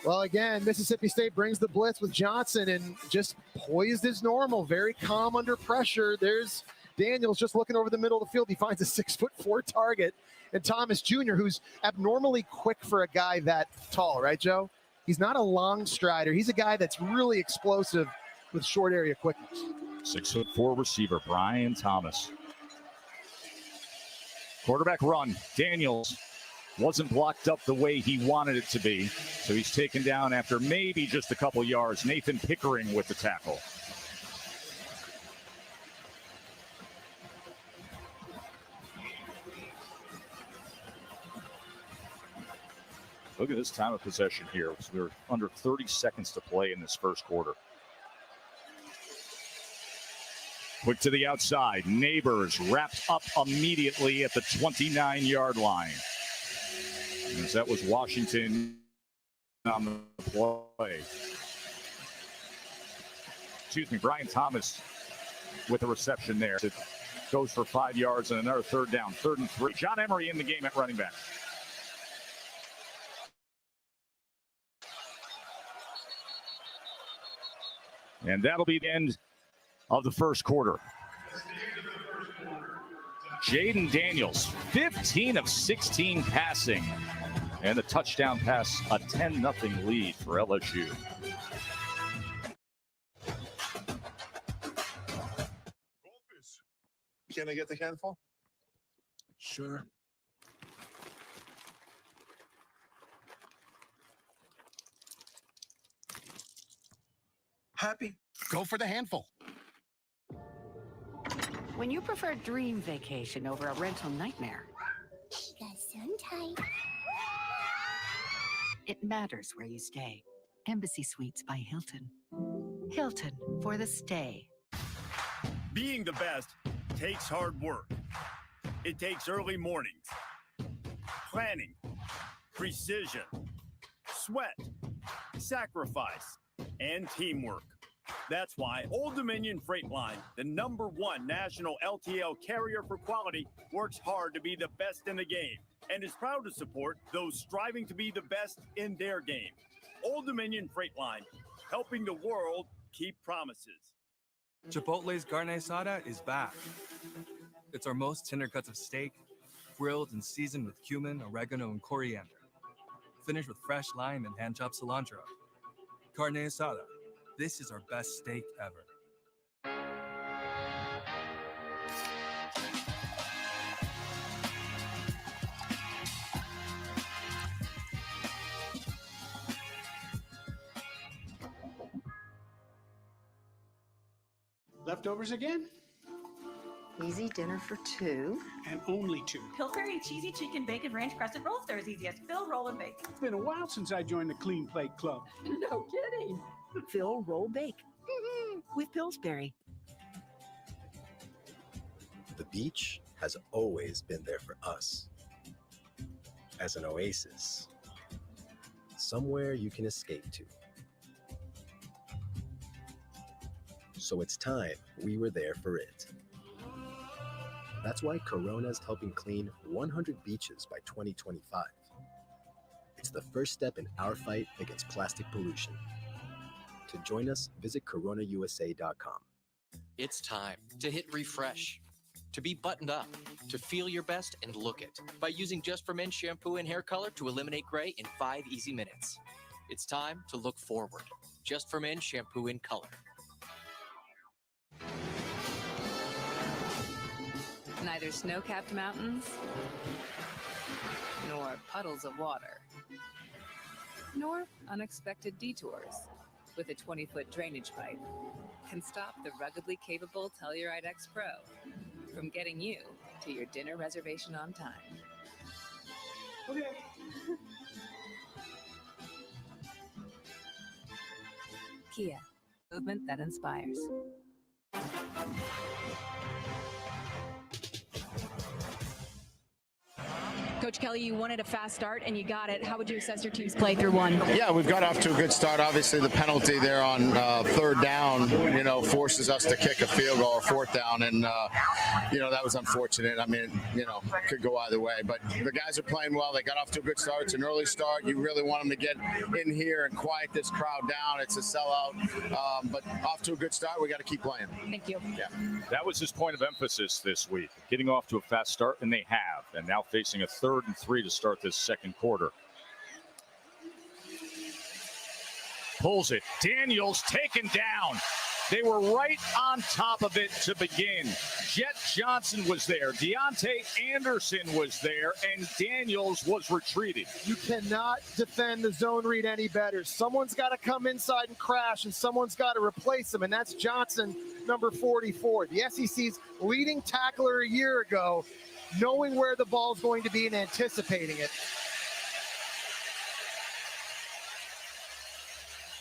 Well, again, Mississippi State brings the blitz with Johnson and just poised as normal, very calm under pressure. There's Daniels just looking over the middle of the field. He finds a 6'4" target. And Thomas Jr., who's abnormally quick for a guy that tall, right, Joe? He's not a long strider. He's a guy that's really explosive with short area quickness. 6'4" receiver, Brian Thomas. Quarterback run. Daniels wasn't blocked up the way he wanted it to be, so he's taken down after maybe just a couple yards. Nathan Pickering with the tackle. Look at this time of possession here. We're under 30 seconds to play in this first quarter. Quick to the outside. Neighbors wrapped up immediately at the 29-yard line. As that was Washington on the play. Excuse me, Brian Thomas with a reception there. It goes for 5 yards and another 3rd down. 3rd and 3. John Emery in the game at running back. And that'll be the end of the first quarter. Jayden Daniels, 15 of 16 passing, and a touchdown pass, a 10-0 lead for LSU. Can I get the handful? Sure. Happy? Go for the handful. When you prefer dream vacation over a rental nightmare, it matters where you stay. Embassy Suites by Hilton. Hilton for the stay. Being the best takes hard work. It takes early mornings, planning, precision, sweat, sacrifice, and teamwork. That's why Old Dominion Freight Line, the #1 national LTL carrier for quality, works hard to be the best in the game and is proud to support those striving to be the best in their game. Old Dominion Freight Line, helping the world keep promises. Chipotle's carne asada is back. It's our most tender cuts of steak, grilled and seasoned with cumin, oregano, and coriander. Finished with fresh lime and hand-chopped cilantro. Carne asada. This is our best steak ever. Leftovers again? Easy dinner for 2. And only 2. Pillsbury Cheesy Chicken Bacon Ranch Crescent Rolls. They're as easy as fill, roll, and bake. It's been a while since I joined the Clean Plate Club. No kidding. Fill, roll, bake. With Pillsbury. The beach has always been there for us. As an oasis. Somewhere you can escape to. So it's time we were there for it. That's why Corona's helping clean 100 beaches by 2025. It's the first step in our fight against plastic pollution. To join us, visit coronausa.com. It's time to hit refresh, to be buttoned up, to feel your best and look it by using Just for Men shampoo and hair color to eliminate gray in 5 easy minutes. It's time to look forward. Just for Men shampoo in color. Neither snow-capped mountains nor puddles of water, nor unexpected detours with a 20-foot drainage pipe can stop the ruggedly capable Telluride X Pro from getting you to your dinner reservation on time. Okay. Kia, movement that inspires. Coach Kelly, you wanted a fast start and you got it. How would you assess your team's play through one? Yeah, we've got off to a good start. Obviously, the penalty there on third down, forces us to kick a field goal or fourth down, and that was unfortunate. I mean, could go either way. But the guys are playing well. They got off to a good start. It's an early start. You really want them to get in here and quiet this crowd down. It's a sellout, but off to a good start. We got to keep playing. Thank you. Yeah. That was his point of emphasis this week, getting off to a fast start, and they have. And now facing a 3rd and 3 to start this second quarter. Pulls it. Daniels taken down. They were right on top of it to begin. Jet Johnson was there. Deontay Anderson was there, and Daniels was retreating. You cannot defend the zone read any better. Someone's got to come inside and crash, and someone's got to replace him, and that's Johnson, number 44. The SEC's leading tackler a year ago, knowing where the ball's going to be and anticipating it.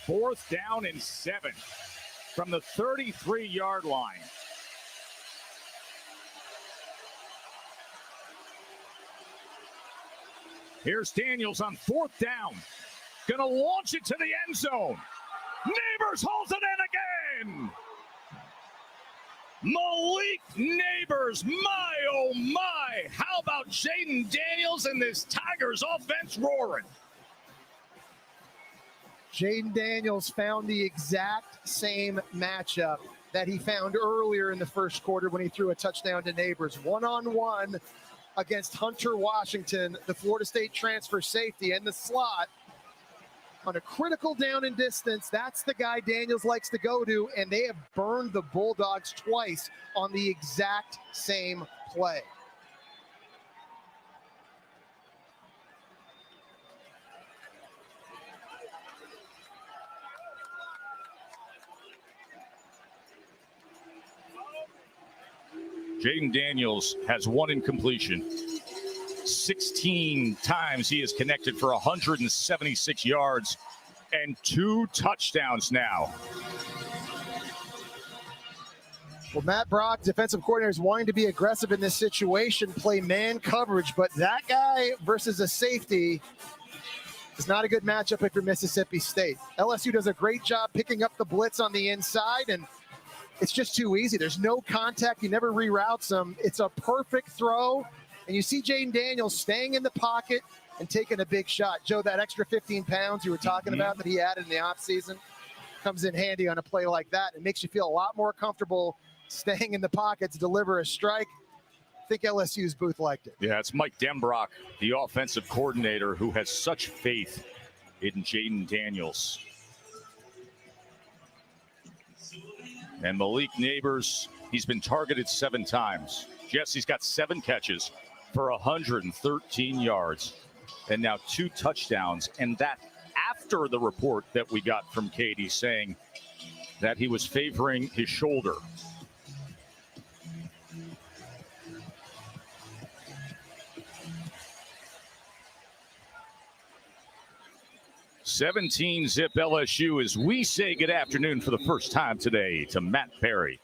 4th down and 7 from the 33-yard line. Here's Daniels on 4th down. Gonna launch it to the end zone. Neighbors holds it in again. Malik Neighbors, my oh my. How about Jayden Daniels and this Tigers offense roaring? Jayden Daniels found the exact same matchup that he found earlier in the first quarter when he threw a touchdown to Neighbors. One-on-one against Hunter Washington, the Florida State transfer safety in the slot. On a critical down and distance, that's the guy Daniels likes to go to, and they have burned the Bulldogs twice on the exact same play. Jayden Daniels has 1 incompletion. 16 times he is connected for 176 yards and 2 touchdowns now. Well, Matt Brock, defensive coordinator, is wanting to be aggressive in this situation, play man coverage, but that guy versus a safety is not a good matchup if you're Mississippi State. LSU does a great job picking up the blitz on the inside, and it's just too easy. There's no contact. He never reroutes them. It's a perfect throw. And you see Jayden Daniels staying in the pocket and taking a big shot. Joe, that extra 15 pounds you were talking about that he added in the offseason comes in handy on a play like that. It makes you feel a lot more comfortable staying in the pocket to deliver a strike. I think LSU's booth liked it. Yeah, it's Mike Denbrock, the offensive coordinator, who has such faith in Jayden Daniels. And Malik Neighbors, he's been targeted 7 times. Jesse's got 7 catches for 113 yards and now 2 touchdowns. And that after the report that we got from Katie saying that he was favoring his shoulder. (17-zip) LSU as we say good afternoon for the first time today to Matt Perry.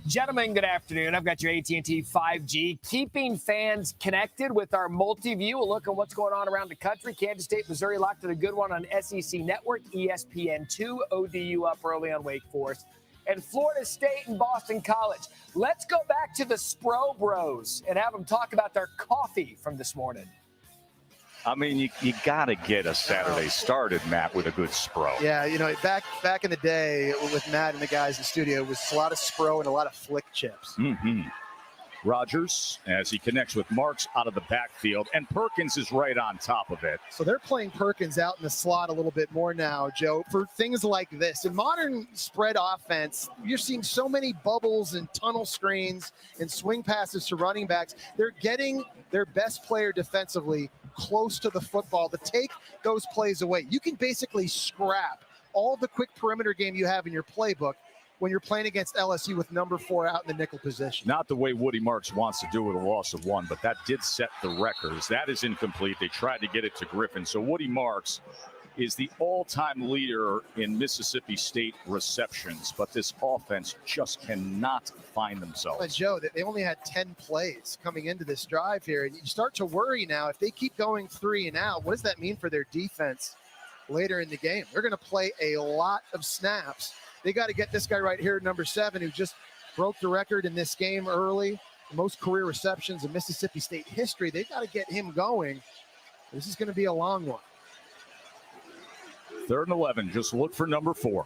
Gentlemen, good afternoon. I've got your AT&T 5G, keeping fans connected with our multi-view. A look at what's going on around the country. Kansas State, Missouri locked in a good one on SEC Network, ESPN2, ODU up early on Wake Forest, and Florida State and Boston College. Let's go back to the Spro Bros and have them talk about their coffee from this morning. I mean, you got to get a Saturday started, Matt, with a good Spro. Yeah, back in the day with Matt and the guys in the studio, it was a lot of Spro and a lot of flick chips. Mm-hmm. Rogers, as he connects with Marks out of the backfield, and Perkins is right on top of it. So they're playing Perkins out in the slot a little bit more now, Joe, for things like this. In modern spread offense, you're seeing so many bubbles and tunnel screens and swing passes to running backs. They're getting their best player defensively close to the football to take those plays away. You can basically scrap all the quick perimeter game you have in your playbook when you're playing against LSU with number 4 out in the nickel position. Not the way Woody Marks wants to do with a loss of 1, but that did set the records. That is incomplete. They tried to get it to Griffin. So Woody Marks is the all-time leader in Mississippi State receptions, but this offense just cannot find themselves. But Joe, they only had 10 plays coming into this drive here, and you start to worry now if they keep going 3 and out. What does that mean for their defense later in the game? They're going to play a lot of snaps. They got to get this guy right here, number 7, who just broke the record in this game early. The most career receptions in Mississippi State history. They got to get him going. This is going to be a long one. 3rd and 11. Just look for number 4.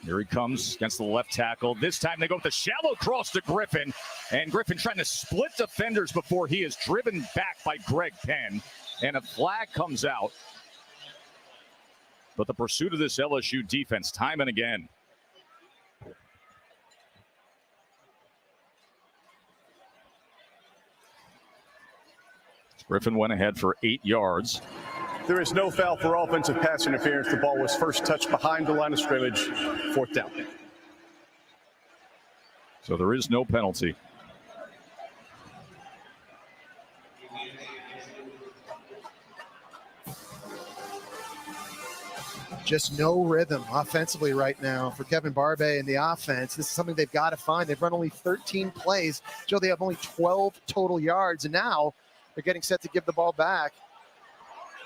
Here he comes against the left tackle. This time they go with the shallow cross to Griffin. And Griffin trying to split defenders before he is driven back by Greg Penn. And a flag comes out. But the pursuit of this LSU defense, time and again. Griffin went ahead for 8 yards. There is no foul for offensive pass interference. The ball was first touched behind the line of scrimmage. 4th down. So there is no penalty. Just no rhythm offensively right now for Kevin Barbay and the offense. This is something they've got to find. They've run only 13 plays. Joe, they have only 12 total yards, and now they're getting set to give the ball back.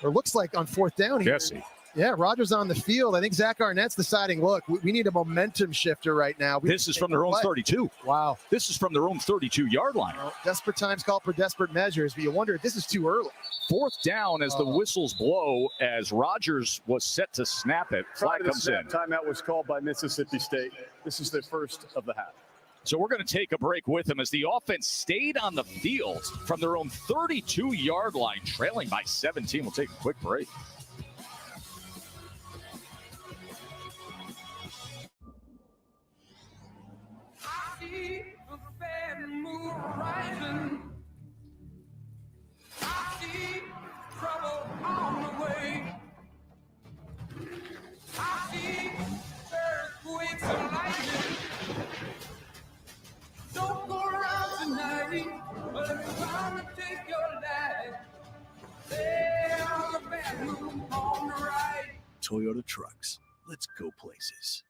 Or looks like on 4th down here. Jesse. Yeah, Rogers on the field. I think Zach Arnett's deciding, look, we need a momentum shifter right now. This is from their own 32. Wow. This is from their own 32-yard line. Well, desperate times call for desperate measures, but you wonder if this is too early. 4th down as the whistles blow as Rogers was set to snap it. Flag comes in. Timeout was called by Mississippi State. This is the first of the half. So we're going to take a break with them as the offense stayed on the field from their own 32-yard line, trailing by 17. We'll take a quick break. Don't go around tonight, but if you want to take your life, stay on the bedroom on the right. Toyota Trucks. Let's go places.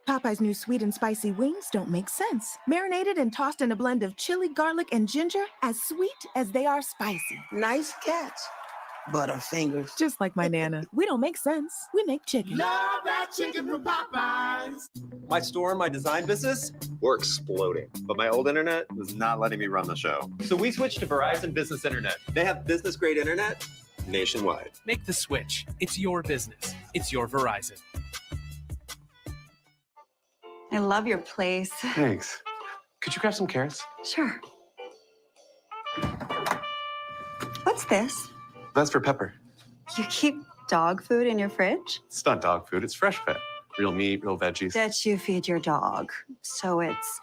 Popeye's new sweet and spicy wings don't make sense. Marinated and tossed in a blend of chili, garlic, and ginger, as sweet as they are spicy. Nice catch. Butterfingers. Just like my Nana. We don't make sense. We make chicken. Love that chicken from Popeyes. My store, my design business, we're exploding. But my old internet was not letting me run the show. So we switched to Verizon Business Internet. They have business grade internet nationwide. Make the switch. It's your business. It's your Verizon. I love your place. Thanks. Could you grab some carrots? Sure. What's this? That's for Pepper. You keep dog food in your fridge? It's not dog food, it's fresh pet. Real meat, real veggies. That you feed your dog. So it's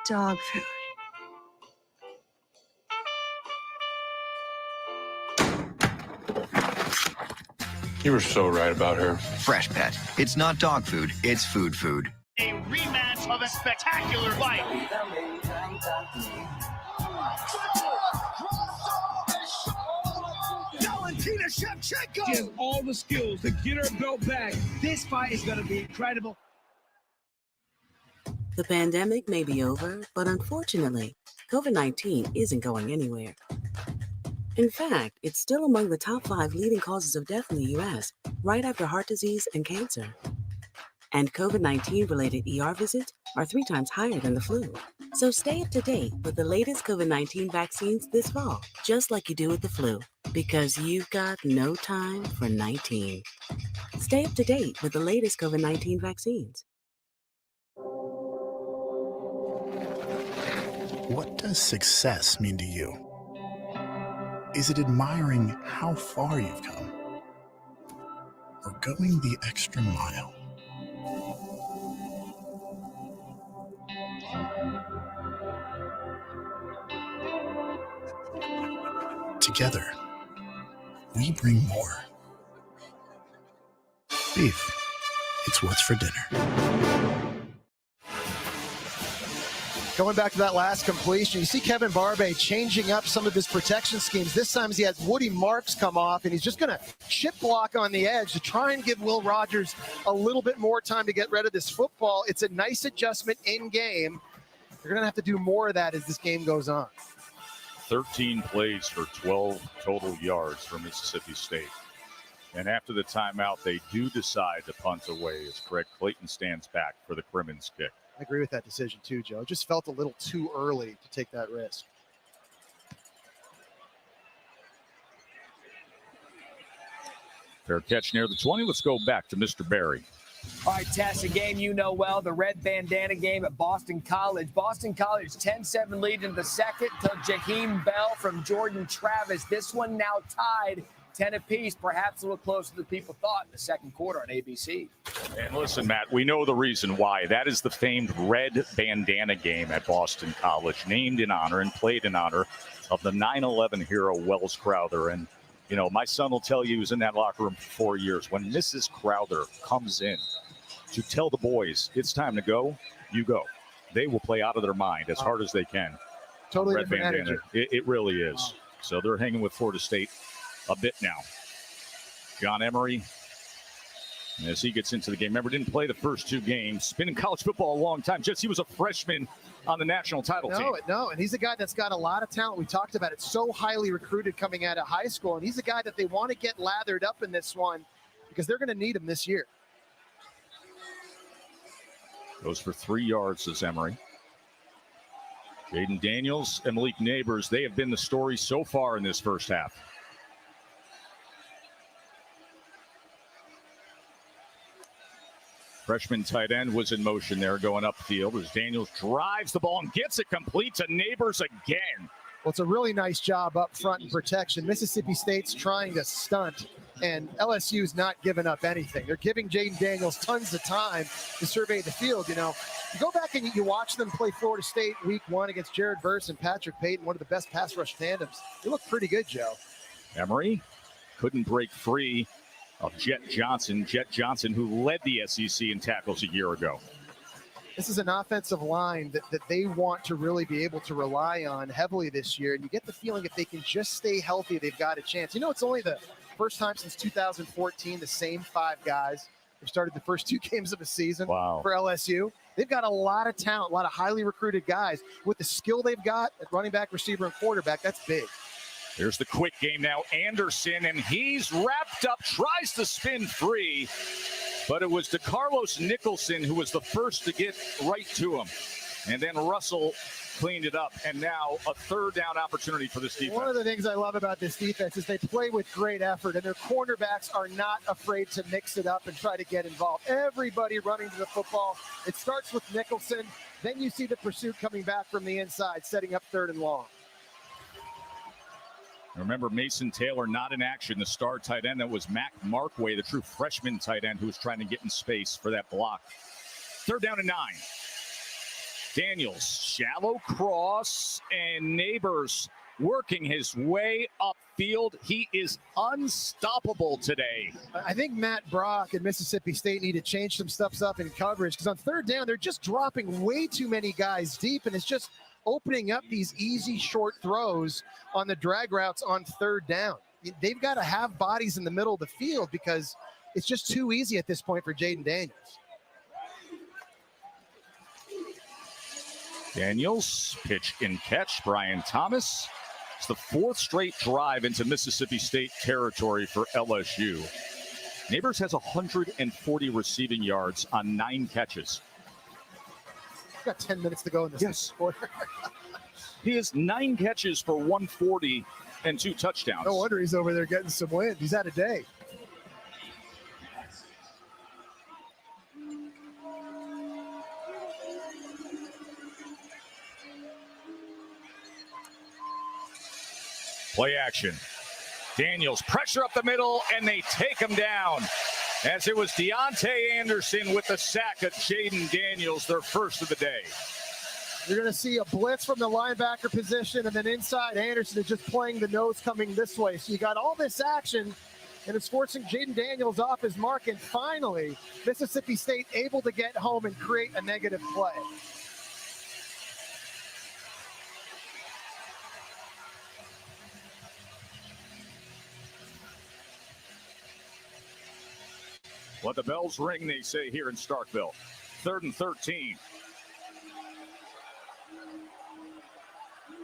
dog food. You were so right about her. Fresh Pet. It's not dog food, it's food food. A rematch of a spectacular fight. Valentina Shevchenko! She has all the skills to get her belt back. This fight is going to be incredible. The pandemic may be over, but unfortunately, COVID-19 isn't going anywhere. In fact, it's still among the top 5 leading causes of death in the U.S., right after heart disease and cancer. And COVID-19 related ER visits are 3 times higher than the flu. So stay up to date with the latest COVID-19 vaccines this fall, just like you do with the flu, because you've got no time for 19. Stay up to date with the latest COVID-19 vaccines. What does success mean to you? Is it admiring how far you've come? Or going the extra mile? Together, we bring more. Beef, it's what's for dinner. Going back to that last completion, you see Kevin Barbe changing up some of his protection schemes. This time he has Woody Marks come off, and he's just going to chip block on the edge to try and give Will Rogers a little bit more time to get rid of this football. It's a nice adjustment in game. You're going to have to do more of that as this game goes on. 13 plays for 12 total yards for Mississippi State. And after the timeout, they do decide to punt away as Greg Clayton stands back for the Crimmins kick. I agree with that decision too, Joe. It just felt a little too early to take that risk. Fair catch near the 20. Let's go back to Mr. Barry. All right, Tess, a game you know well, the red bandana game at Boston College. Boston College 10-7 lead in the second to Jaheim Bell from Jordan Travis. This one now tied 10 apiece, perhaps a little closer than people thought in the second quarter on ABC. And listen, Matt, we know the reason why. That is the famed red bandana game at Boston College, named in honor and played in honor of the 9/11 hero Wells Crowther. And, you know, my son will tell you he was in that locker room for 4 years. When Mrs. Crowther comes in to tell the boys it's time to go, you go. They will play out of their mind as hard as they can. Totally red different bandana. energy. It really is. So they're hanging with Florida State a bit now. John Emery, as he gets into the game. Remember, didn't play the first two games. Been in college football a long time. Just he was a freshman on the national title team. No, and he's a guy that's got a lot of talent. We talked about it. So highly recruited coming out of high school, and he's a guy that they want to get lathered up in this one because they're going to need him this year. Goes for 3 yards, says Emery. Jayden Daniels and Malik Neighbors, they have been the story so far in this first half. Freshman tight end was in motion there going upfield as Daniels drives the ball and gets it complete to Neighbors again. Well, it's a really nice job up front in protection. Mississippi State's trying to stunt, and LSU's not giving up anything. They're giving Jayden Daniels tons of time to survey the field. You know, you go back and you watch them play Florida State week one against Jared Verse and Patrick Payton, one of the best pass rush tandems. They look pretty good, Joe. Emery couldn't break free of Jet Johnson, who led the SEC in tackles a year ago. This is an offensive line that they want to really be able to rely on heavily this year. And you get the feeling if they can just stay healthy, they've got a chance. You know, it's only the first time since 2014, the same five guys have started the first two games of a season for LSU. They've got a lot of talent, a lot of highly recruited guys. With the skill they've got at running back, receiver, and quarterback, that's big. Here's the quick game now. Anderson, and he's wrapped up, tries to spin free, but it was DeCarlos Nicholson who was the first to get right to him. And then Russell cleaned it up, and now a third down opportunity for this defense. One of the things I love about this defense is they play with great effort, and their cornerbacks are not afraid to mix it up and try to get involved. Everybody running to the football. It starts with Nicholson. Then you see the pursuit coming back from the inside, setting up third and long. Remember, Mason Taylor not in action. The star tight end, that was Mac Markway, the true freshman tight end who was trying to get in space for that block. Third down and 9. Daniels, shallow cross, and Neighbors working his way upfield. He is unstoppable today. I think Matt Brock and Mississippi State need to change some stuff up in coverage because on third down, they're just dropping way too many guys deep, and it's just opening up these easy short throws on the drag routes on third down. They've got to have bodies in the middle of the field because it's just too easy at this point for Jayden Daniels. Daniels, pitch and catch. Brian Thomas. It's the fourth straight drive into Mississippi State territory for LSU. Neighbors has 140 receiving yards on 9 catches. got 10 minutes to go in this quarter. He has 9 catches for 140 and 2 touchdowns. No wonder he's over there getting some wins. He's had a day. Play action. Daniels pressure up the middle, and they take him down. As it was Deontay Anderson with the sack of Jayden Daniels, their first of the day. You're going to see a blitz from the linebacker position, and then inside Anderson is just playing the nose coming this way. So you got all this action, and it's forcing Jayden Daniels off his mark, and finally, Mississippi State able to get home and create a negative play. Let the bells ring, they say here in Starkville. 3rd and 13.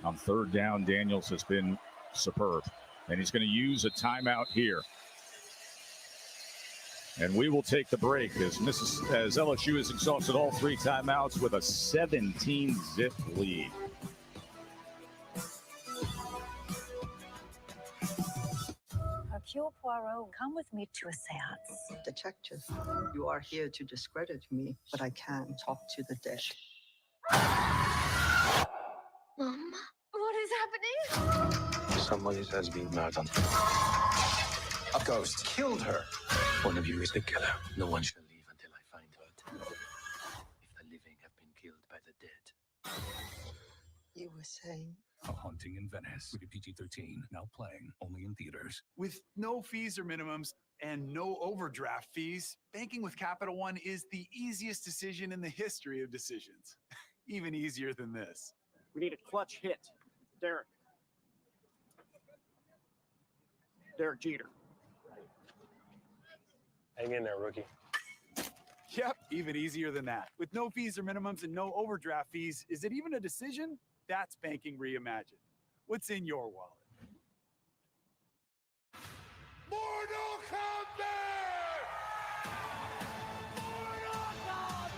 On 3rd down, Daniels has been superb, and he's going to use a timeout here. And we will take the break as LSU has exhausted all 3 timeouts with a 17-zip lead. Hercule Poirot, come with me to a seance. Detective, you are here to discredit me, but I can talk to the dead. Mom, what is happening? Somebody has been murdered. A ghost killed her. One of you is the killer. No one shall leave until I find her. If the living have been killed by the dead. You were saying? A Haunting in Venice. Rated PG-13. Now playing. Only in theaters. With no fees or minimums and no overdraft fees, banking with Capital One is the easiest decision in the history of decisions. Even easier than this. We need a clutch hit. Derek Jeter. Hang in there, rookie. Yep, even easier than that. With no fees or minimums and no overdraft fees, is it even a decision? That's banking reimagined. What's in your wallet? Mortal Kombat! Mortal Kombat!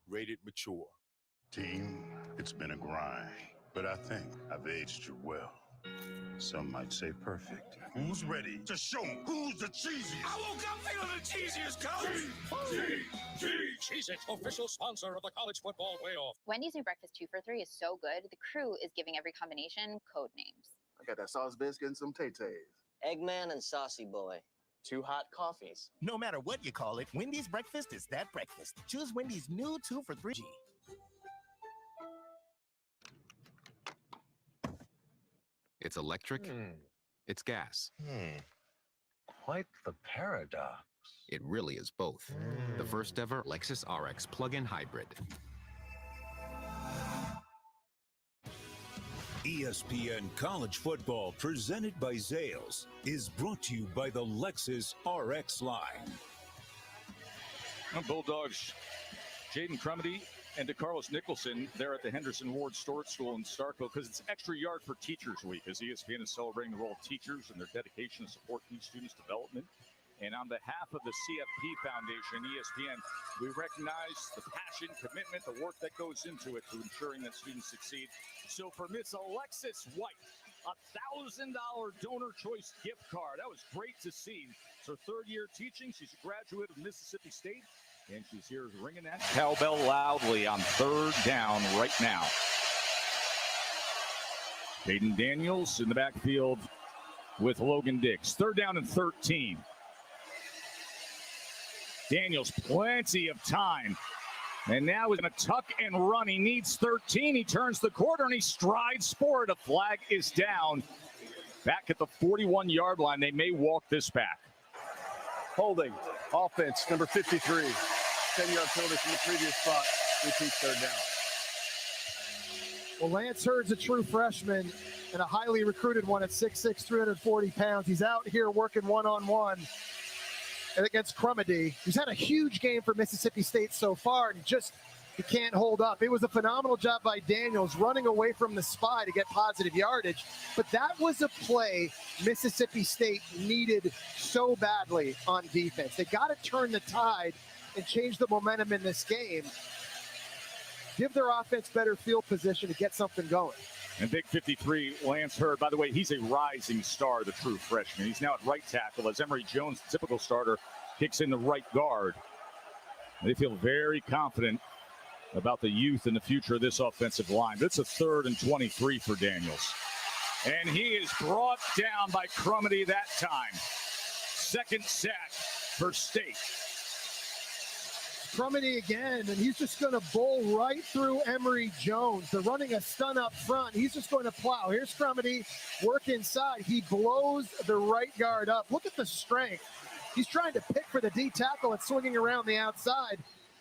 Rated mature. Team, it's been a grind, but I think I've aged you well. Some might say perfect. Who's ready to show 'em who's the cheesiest? I woke up feeling the cheesiest, coach. Cheez-It, official sponsor of the college football playoff. Wendy's new breakfast 2 for $3 is so good, the crew is giving every combination code names. I got that sauce biscuit and some Tay-Tays. Eggman and Saucy Boy. 2 hot coffees. No matter what you call it, Wendy's breakfast is that breakfast. Choose Wendy's new 2 for $3. It's electric. It's gas. Quite the paradox. It really is both. The first ever Lexus RX plug-in hybrid. ESPN College Football, presented by Zales, is brought to you by the Lexus RX line. Bulldogs, Jaden Crumedy and DeCarlos Nicholson there at the Henderson Ward Storage School in Starkville because it's Extra Yard for Teachers Week as ESPN is celebrating the role of teachers and their dedication to support each student's development. And on behalf of the CFP Foundation, ESPN, we recognize the passion, commitment, the work that goes into it to ensuring that students succeed. So for Miss Alexis White, $1,000 donor choice gift card. That was great to see. It's her 3rd year teaching. She's a graduate of Mississippi State. And she's here ringing that cowbell loudly on 3rd down right now. Jayden Daniels in the backfield with Logan Dix. 3rd down and 13. Daniels, plenty of time. And now he's going to tuck and run. He needs 13. He turns the corner and he strides forward. A flag is down. Back at the 41-yard line. They may walk this back. Holding. Offense, number 53. 10-yard penalty from the previous spot. Repeat 3rd down. Well, Lance Hurd's a true freshman and a highly recruited one at 6'6", 340 pounds. He's out here working one-on-one against Crumedy. He's had a huge game for Mississippi State so far, and just He can't hold up. It was a phenomenal job by Daniels running away from the spy to get positive yardage. But that was a play Mississippi State needed so badly on defense. They got to turn the tide and change the momentum in this game. Give their offense better field position to get something going. And big 53, Lance Hurd. By the way, he's a rising star, the true freshman. He's now at right tackle as Emory Jones, the typical starter, kicks in the right guard. They feel very confident about the youth and the future of this offensive line. It's a 3rd and 23 for Daniels. And he is brought down by Crumity that time. 2nd sack for State. Crumity again, and he's just going to bowl right through Emory Jones. They're running a stun up front. He's just going to plow. Here's Crumity, work inside. He blows the right guard up. Look at the strength. He's trying to pick for the D tackle and swinging around the outside.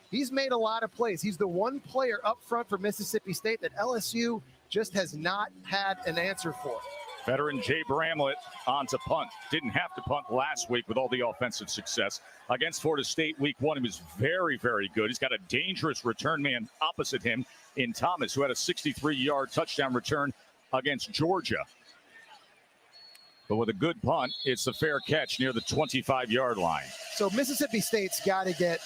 He's made a lot of plays. He's the one player up front for Mississippi State that LSU just has not had an answer for. Veteran Jay Bramlett on to punt. Didn't have to punt last week with all the offensive success. Against Florida State week 1, he was very, very good. He's got a dangerous return man opposite him in Thomas, who had a 63-yard touchdown return against Georgia. But with a good punt, it's a fair catch near the 25-yard line. So Mississippi State's got to get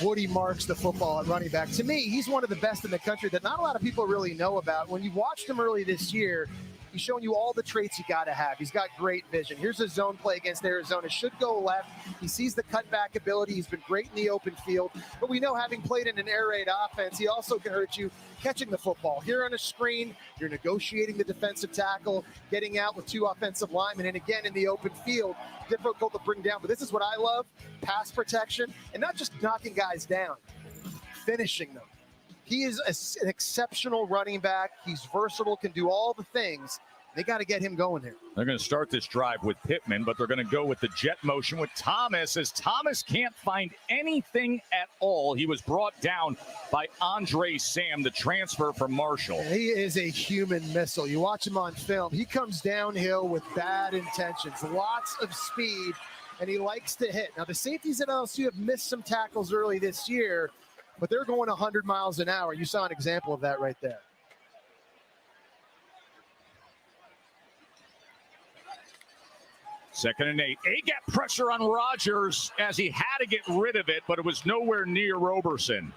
Woody Marks the football at running back. To me, he's one of the best in the country that not a lot of people really know about. When you watched him early this year, he's showing you all the traits you got to have. He's got great vision. Here's a zone play against Arizona. Should go left. He sees the cutback ability. He's been great in the open field. But we know, having played in an air raid offense, he also can hurt you catching the football. Here on a screen, you're negotiating the defensive tackle, getting out with 2 offensive linemen, and again in the open field, difficult to bring down. But this is what I love, pass protection, and not just knocking guys down, finishing them. He is an exceptional running back. He's versatile, can do all the things. They got to get him going here. They're going to start this drive with Pittman, but they're going to go with the jet motion with Thomas, as Thomas can't find anything at all. He was brought down by Andre Sam, the transfer from Marshall. And he is a human missile. You watch him on film. He comes downhill with bad intentions, lots of speed, and he likes to hit. Now, the safeties at LSU have missed some tackles early this year, but they're going 100 miles an hour. You saw an example of that right there. Second and 8. A-gap pressure on Rogers as he had to get rid of it, but it was nowhere near Roberson.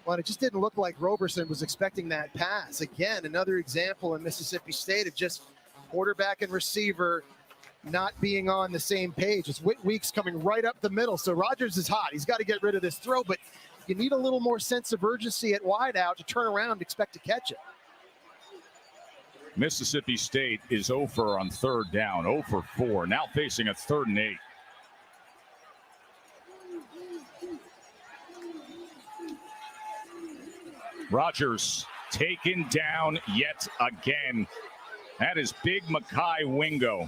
Well, it just didn't look like Roberson was expecting that pass. Again, another example in Mississippi State of just quarterback and receiver not being on the same page. It's Weeks coming right up the middle, so Rogers is hot. He's got to get rid of this throw, but you need a little more sense of urgency at wideout to turn around and expect to catch it. Mississippi State is 0 for on 3rd down, 0 for 4, now facing a 3rd and 8. Rogers taken down yet again. That is Big Makai Wingo.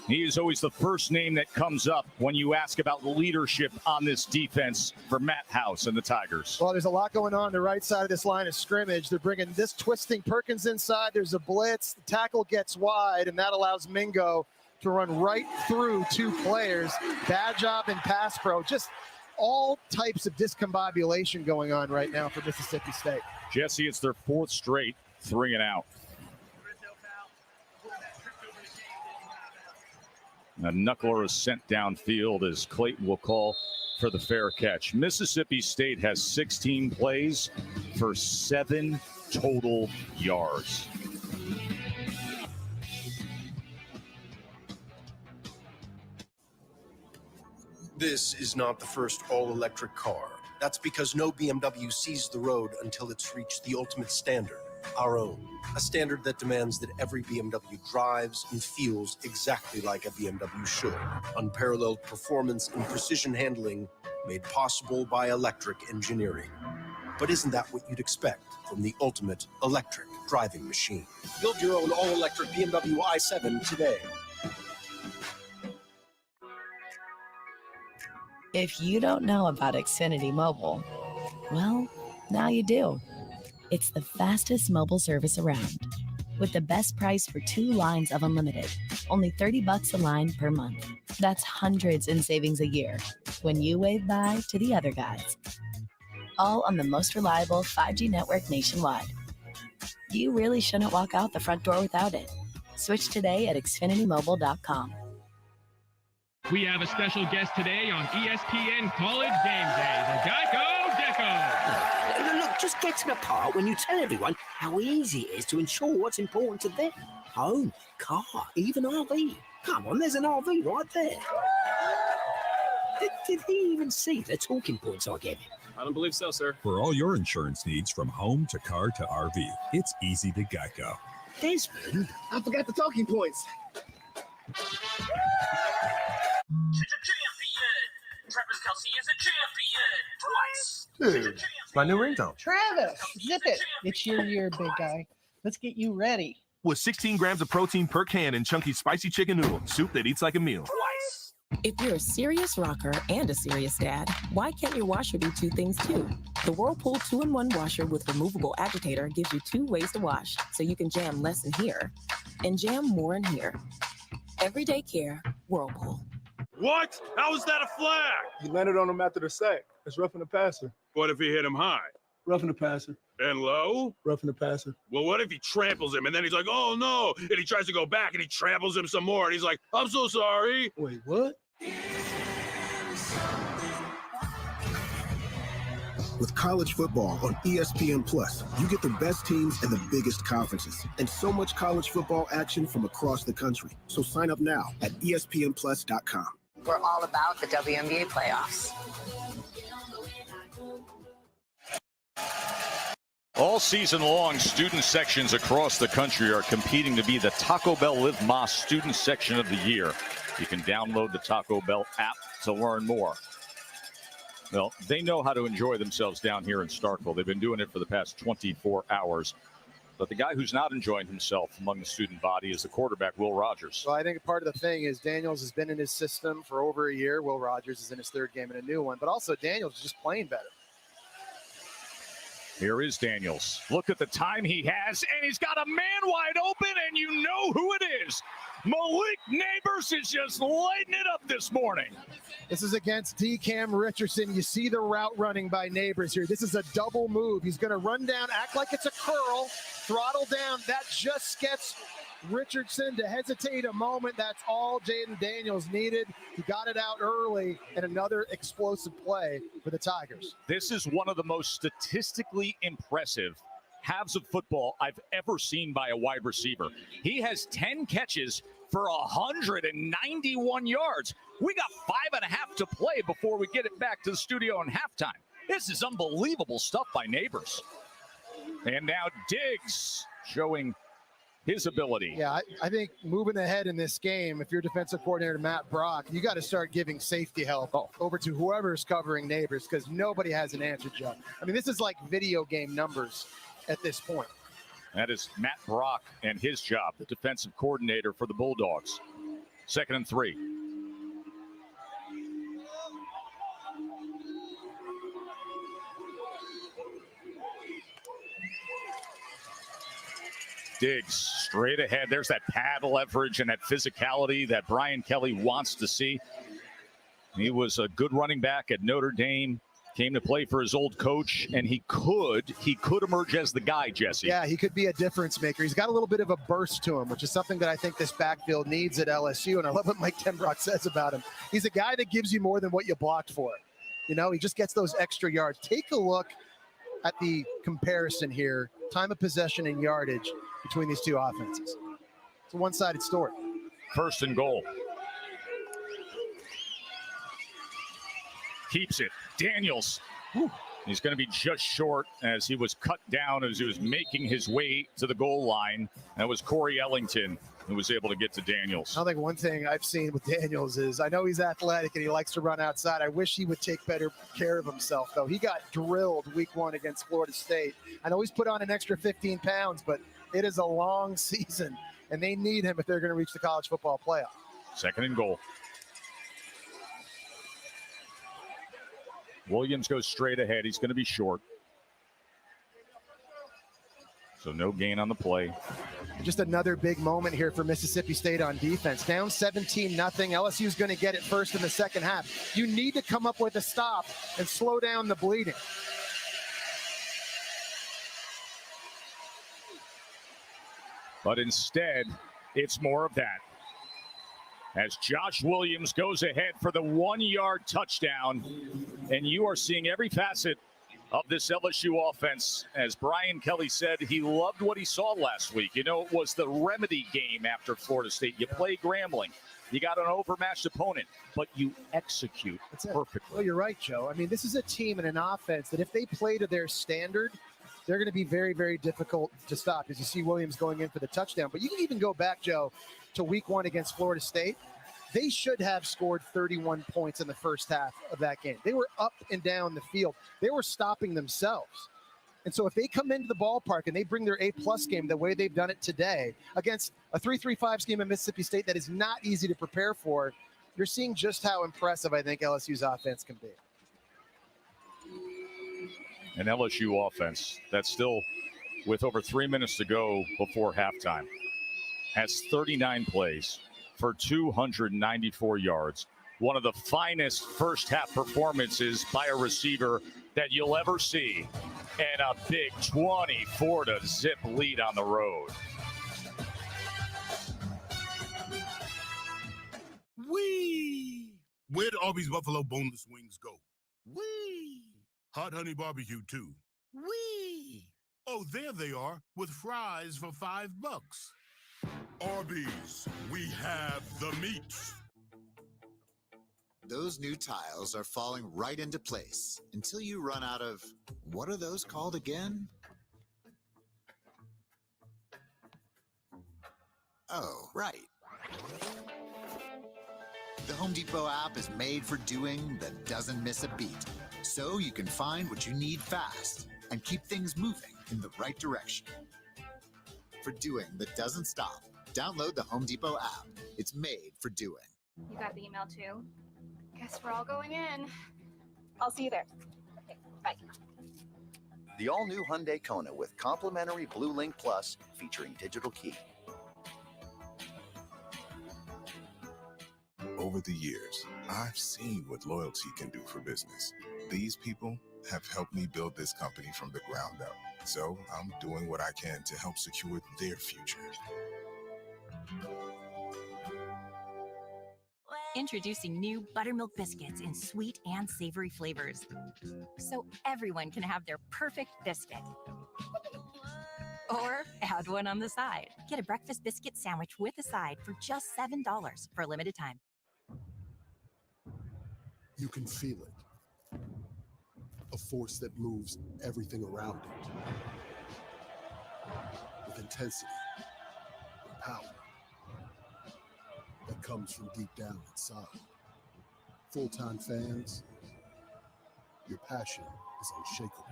He is always the first name that comes up when you ask about leadership on this defense for Matt House and the Tigers. Well, there's a lot going on the right side of this line of scrimmage. They're bringing this twisting Perkins inside. There's a blitz. The tackle gets wide, and that allows Mingo to run right through 2 players. Bad job in pass pro. Just all types of discombobulation going on right now for Mississippi State. Jesse, it's their 4th straight 3 and out. A knuckler is sent downfield as Clayton will call for the fair catch. Mississippi State has 16 plays for 7 total yards. This is not the first all-electric car. That's because no BMW sees the road until it's reached the ultimate standard, our own. A standard that demands that every BMW drives and feels exactly like a BMW should. Unparalleled performance and precision handling made possible by electric engineering. But isn't that what you'd expect from the ultimate electric driving machine? Build your own all-electric BMW i7 today. If you don't know about Xfinity Mobile, well, now you do. It's the fastest mobile service around, with the best price for 2 lines of unlimited, only $30 a line per month. That's hundreds in savings a year when you wave bye to the other guys. all on the most reliable 5G network nationwide. You really shouldn't walk out the front door without it. Switch today at xfinitymobile.com. We have a special guest today on ESPN College Game Day, the Geico Deco. Look, just get to the part when you tell everyone how easy it is to ensure what's important to them. Home, car, even RV. Come on, there's an RV right there. Did he even see the talking points I gave him? I don't believe so, sir. For all your insurance needs from home to car to RV, it's easy to Geico. Desmond, I forgot the talking points. Travis Kelce is a champion twice. Dude, it's my new ringtone. Travis, zip it. It's your year, big guy. Let's get you ready. With 16 grams of protein per can and chunky spicy chicken noodle, soup that eats like a meal. Twice. If you're a serious rocker and a serious dad, why can't your washer do two things too? The Whirlpool 2-in-1 washer with removable agitator gives you 2 ways to wash, so you can jam less in here and jam more in here. Everyday care, Whirlpool. What? How is that a flag? He landed on him after the sack. It's roughing the passer. What if he hit him high? Roughing the passer. And low? Roughing the passer. Well, what if he tramples him and then he's like, oh no, and he tries to go back and he tramples him some more and he's like, I'm so sorry. Wait, what? With college football on ESPN Plus, you get the best teams and the biggest conferences, and so much college football action from across the country. So sign up now at ESPNplus.com. We're all about the WNBA playoffs. All season long, student sections across the country are competing to be the Taco Bell Live Más Student Section of the Year. You can download the Taco Bell app to learn more. Well, they know how to enjoy themselves down here in Starkville. They've been doing it for the past 24 hours. But the guy who's not enjoying himself among the student body is the quarterback, Will Rogers. Well, I think part of the thing is Daniels has been in his system for over a year. Will Rogers is in his 3rd game in a new one. But also Daniels is just playing better. Here is Daniels. Look at the time he has, and he's got a man wide open, and you know who it is. Malik Neighbors is just lighting it up this morning. This is against D-Cam Richardson. You see the route running by Neighbors here. This is a double move. He's going to run down, act like it's a curl, throttle down. That just gets Richardson to hesitate a moment. That's all Jayden Daniels needed. He got it out early, and another explosive play for the Tigers. This is one of the most statistically impressive halves of football I've ever seen by a wide receiver. He has 10 catches for 191 yards. We got 5.5 to play before we get it back to the studio in halftime. This is unbelievable stuff by Neighbors. And now Diggs showing his ability. Yeah, I think moving ahead in this game, if you're defensive coordinator Matt Brock, you got to start giving safety help over to whoever's covering Neighbors, because nobody has an answer, Joe. I mean, this is like video game numbers at this point. That is Matt Brock and his job, the defensive coordinator for the Bulldogs. 2nd and 3. Diggs straight ahead. There's that pad leverage and that physicality that Brian Kelly wants to see. He was a good running back at Notre Dame. Came to play for his old coach, and he could emerge as the guy, Jesse. Yeah, he could be a difference maker. He's got a little bit of a burst to him, which is something that I think this backfield needs at LSU, and I love what Mike Tenbrock says about him. He's a guy that gives you more than what you blocked for. You know, he just gets those extra yards. Take a look at the comparison here, time of possession and yardage between these two offenses. It's a one-sided story. 1st and goal. Keeps it. Daniels. Whew. He's going to be just short as he was cut down as he was making his way to the goal line. That was Corey Ellington who was able to get to Daniels. I think one thing I've seen with Daniels is, I know he's athletic and he likes to run outside. I wish he would take better care of himself, though. He got drilled week 1 against Florida State. I know he's put on an extra 15 pounds, but it is a long season, and they need him if they're going to reach the college football playoff. 2nd and goal. Williams goes straight ahead. He's going to be short. So no gain on the play. Just another big moment here for Mississippi State on defense. Down 17-0. LSU is going to get it first in the second half. You need to come up with a stop and slow down the bleeding. But instead, it's more of that. As Josh Williams goes ahead for the 1-yard touchdown. And you are seeing every facet of this LSU offense. As Brian Kelly said, he loved what he saw last week. You know, it was the remedy game after Florida State. You play Grambling. You got an overmatched opponent, but you execute perfectly. Well, you're right, Joe. I mean, this is a team and an offense that if they play to their standard, they're going to be very, very difficult to stop. As you see Williams going in for the touchdown. But you can even go back, Joe, to week 1 against Florida State. They should have scored 31 points in the first half of that game. They were up and down the field. They were stopping themselves. And so if they come into the ballpark and they bring their A-plus game the way they've done it today against a 3-3-5 scheme in Mississippi State that is not easy to prepare for, you're seeing just how impressive I think LSU's offense can be. An LSU offense that's still, with over 3 minutes to go before halftime, has 39 plays for 294 yards. One of the finest first half performances by a receiver that you'll ever see. And a big 24-0 lead on the road. Whee! Where'd Arby's Buffalo boneless wings go? Whee! Hot honey barbecue too. Whee! Oh, there they are with fries for $5. Arby's, we have the meat. Those new tiles are falling right into place until you run out of, what are those called again? Oh, right. The Home Depot app is made for doing that doesn't miss a beat. So you can find what you need fast and keep things moving in the right direction. For doing that doesn't stop, download the Home Depot app. It's made for doing. You got the email too? Guess we're all going in. I'll see you there. Okay, bye. The all-new Hyundai Kona with complimentary Blue Link Plus featuring digital key. Over the years, I've seen what loyalty can do for business. These people have helped me build this company from the ground up. So I'm doing what I can to help secure their future. Introducing new buttermilk biscuits in sweet and savory flavors, so everyone can have their perfect biscuit. Or add one on the side. Get a breakfast biscuit sandwich with a side for just $7 for a limited time. You can feel it. A force that moves everything around it. With intensity and power that comes from deep down inside. Full-time fans, your passion is unshakable,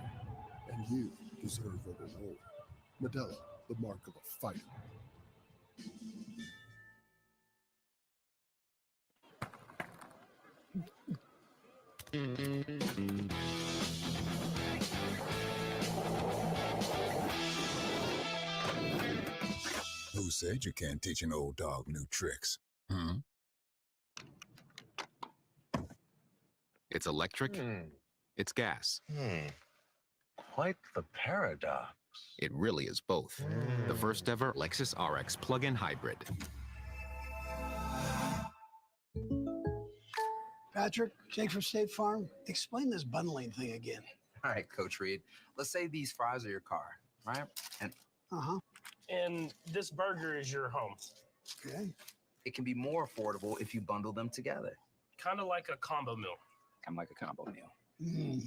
and you deserve a reward. Modelo, the mark of a fighter. Who said you can't teach an old dog new tricks? It's electric. It's gas. Quite the paradox. It really is both. The first ever Lexus RX plug-in hybrid. Patrick, Jake from State Farm, explain this bundling thing again. All right, Coach Reed. Let's say these fries are your car, right? And And this burger is your home. Okay. it can be more affordable if you bundle them together. Kind of like a combo meal. Kind of like a combo meal.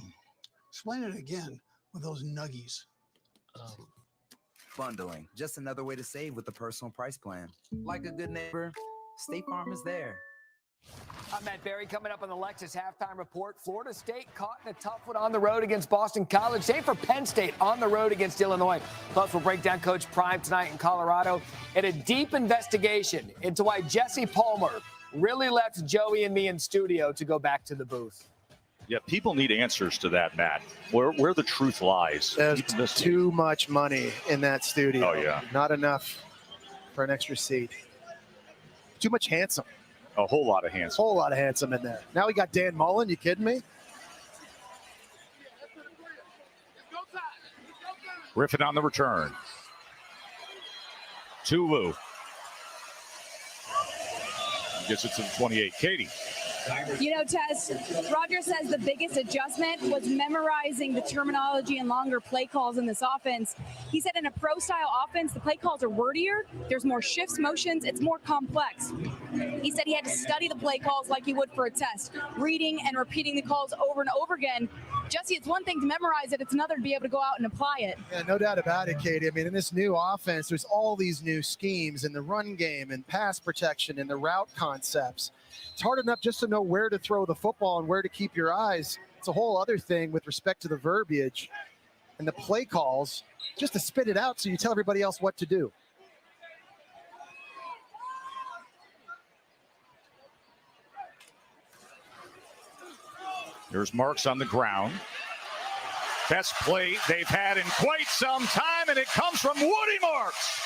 Explain it again with those nuggies. Bundling, just another way to save with the personal price plan. Like a good neighbor, State Farm is there. I'm Matt Berry. Coming up on the Lexus halftime report, Florida State caught in a tough one on the road against Boston College. Same for Penn State on the road against Illinois. Plus, we'll break down Coach Prime tonight in Colorado and a deep investigation into why Jesse Palmer really left Joey and me in studio to go back to the booth. Yeah, people need answers to that, Matt. Where the truth lies. There's too much money in that studio. Oh, yeah. Not enough for an extra seat. Too much handsome. A whole lot of handsome. Whole lot of handsome in there. Now we got Dan Mullen. You kidding me? Griffin on the return. to Lou. Gets it to the 28. Katie. You know, Tess, Roger says the biggest adjustment was memorizing the terminology and longer play calls in this offense. He said in a pro-style offense, the play calls are wordier. There's more shifts, motions. It's more complex. He said he had to study the play calls like he would for a test, reading and repeating the calls over and over again. Jesse, it's one thing to memorize it. It's another to be able to go out and apply it. Yeah, no doubt about it, Katie. I mean, in this new offense, there's all these new schemes in the run game and pass protection and the route concepts. It's hard enough just to know where to throw the football and where to keep your eyes. It's a whole other thing with respect to the verbiage and the play calls, just to spit it out so you tell everybody else what to do. There's Marks on the ground. Best play they've had in quite some time, and it comes from Woody Marks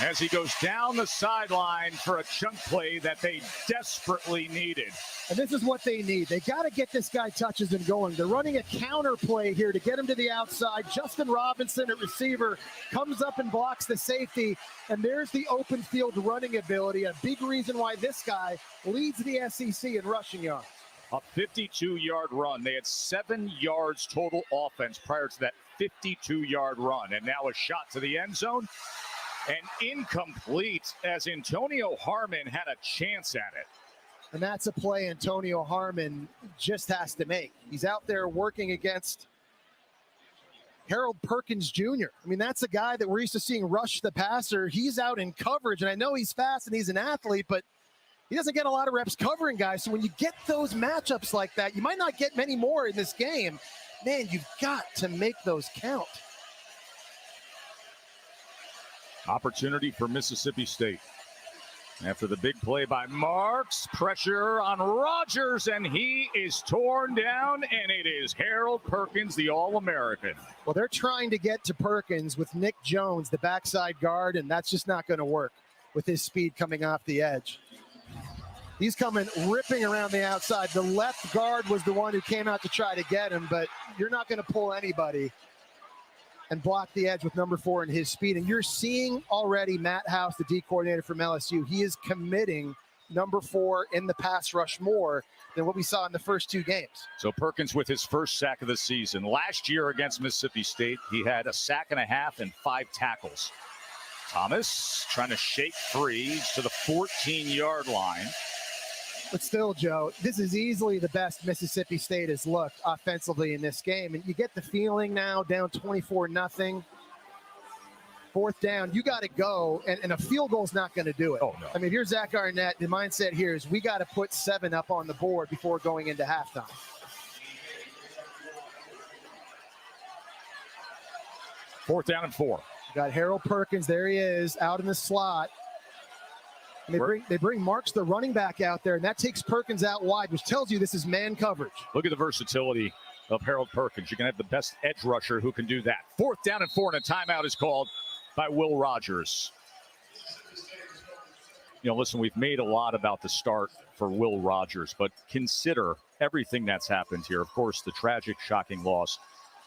as he goes down the sideline for a chunk play that they desperately needed. And this is what they need. They got to get this guy touches and going. They're running a counter play here to get him to the outside. Justin Robinson at receiver comes up and blocks the safety, and there's the open field running ability, a big reason why this guy leads the SEC in rushing yards. A 52-yard run. They had 7 yards total offense prior to that 52-yard run. And now a shot to the end zone. And incomplete as Antonio Harmon had a chance at it. And that's a play Antonio Harmon just has to make. He's out there working against Harold Perkins Jr. I mean, that's a guy that we're used to seeing rush the passer. He's out in coverage, and I know he's fast and he's an athlete, but he doesn't get a lot of reps covering guys. So when you get those matchups like that, you might not get many more in this game. Man, you've got to make those count. Opportunity for Mississippi State. After the big play by Marks, pressure on Rogers, and he is torn down, and it is Harold Perkins, the All-American. Well, they're trying to get to Perkins with Nick Jones, the backside guard, and that's just not going to work with his speed coming off the edge. He's coming ripping around the outside. The left guard was the one who came out to try to get him, but you're not going to pull anybody and block the edge with number 4 in his speed. And you're seeing already Matt House, the D coordinator from LSU, he is committing number 4 in the pass rush more than what we saw in the first 2 games. So Perkins with his first sack of the season. Last year against Mississippi State, he had a sack and a half and 5 tackles. Thomas trying to shake free to the 14-yard line. But still, Joe, this is easily the best Mississippi State has looked offensively in this game. And you get the feeling now, down 24-0. 4th down, you got to go, and a field goal is not going to do it. Oh, no. I mean, here's Zach Arnett. The mindset here is we got to put 7 up on the board before going into halftime. Fourth down and 4. Got Harold Perkins. There he is, out in the slot. And they bring Marks, the running back, out there, and that takes Perkins out wide, which tells you this is man coverage. Look at the versatility of Harold Perkins. You can have the best edge rusher who can do that. 4th down and 4, and a timeout is called by Will Rogers. You know, listen, we've made a lot about the start for Will Rogers, but consider everything that's happened here. Of course, the tragic, shocking loss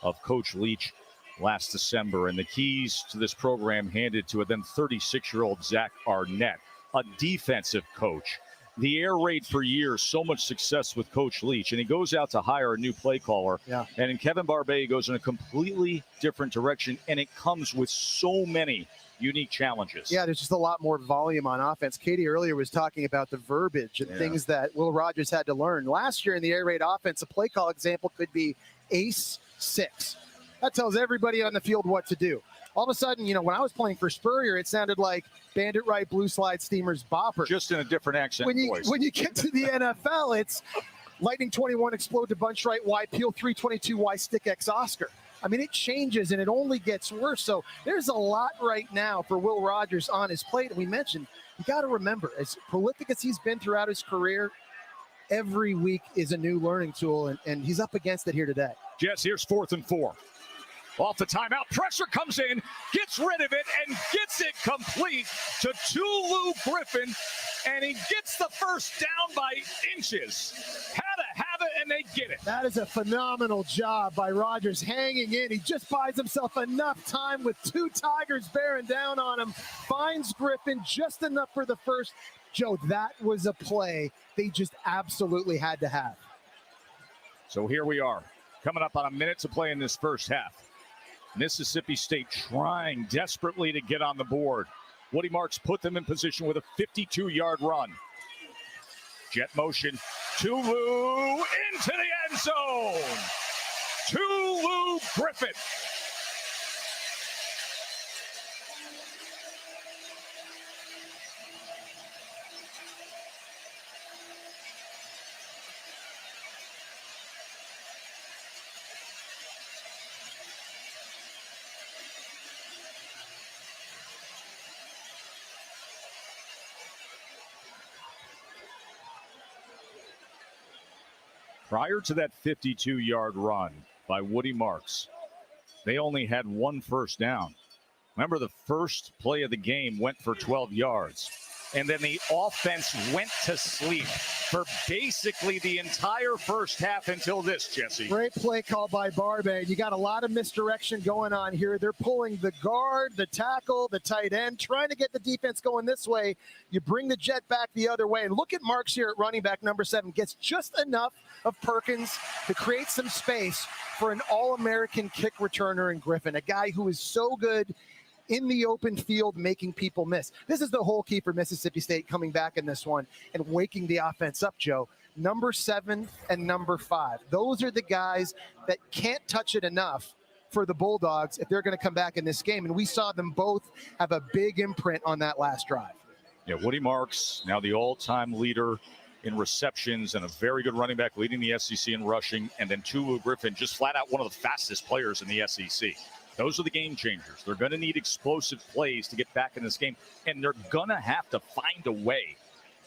of Coach Leach last December, and the keys to this program handed to a then 36-year-old Zach Arnett, a defensive coach. The air raid for years, so much success with Coach Leach, and he goes out to hire a new play caller. Yeah. And in Kevin Barbay goes in a completely different direction, and it comes with so many unique challenges. Yeah, there's just a lot more volume on offense. Katie earlier was talking about the verbiage and things that Will Rogers had to learn. Last year in the air raid offense, a play call example could be ace 6. That tells everybody on the field what to do. All of a sudden, you know, when I was playing for Spurrier, it sounded like Bandit Right, Blue Slide Steamers, Bopper. Just in a different accent voice. When you get to the NFL, it's Lightning 21, Explode to Bunch Right, Y, Peel 322, Y, Stick X Oscar. I mean, it changes, and it only gets worse. So there's a lot right now for Will Rogers on his plate. And we mentioned, you got to remember, as prolific as he's been throughout his career, every week is a new learning tool, and he's up against it here today. Jess, here's 4th and 4. Off the timeout, pressure comes in, gets rid of it, and gets it complete to Tulu Griffin, and he gets the first down by inches. Had to have it, and they get it. That is a phenomenal job by Rogers hanging in. He just buys himself enough time with two Tigers bearing down on him. Finds Griffin just enough for the first. Joe, that was a play they just absolutely had to have. So here we are, coming up on a minute to play in this first half. Mississippi State trying desperately to get on the board. Woody Marks put them in position with a 52-yard run. Jet motion, Tulu into the end zone. Tulu Griffin. Prior to that 52-yard run by Woody Marks, they only had one first down. Remember, the first play of the game went for 12 yards. And then the offense went to sleep for basically the entire first half until this, Jesse. Great play call by Barbe. You got a lot of misdirection going on here. They're pulling the guard, the tackle, the tight end, trying to get the defense going this way. You bring the jet back the other way. And look at Marks here at running back number 7. Gets just enough of Perkins to create some space for an All-American kick returner in Griffin, a guy who is so good in the open field, making people miss. This is the whole key for Mississippi State coming back in this one and waking the offense up, Joe. Number 7 and number 5. Those are the guys that can't touch it enough for the Bulldogs if they're going to come back in this game. And we saw them both have a big imprint on that last drive. Yeah, Woody Marks, now the all-time leader in receptions and a very good running back leading the SEC in rushing. And then Tulu Griffin, just flat out one of the fastest players in the SEC. Those are the game changers. They're going to need explosive plays to get back in this game, and they're going to have to find a way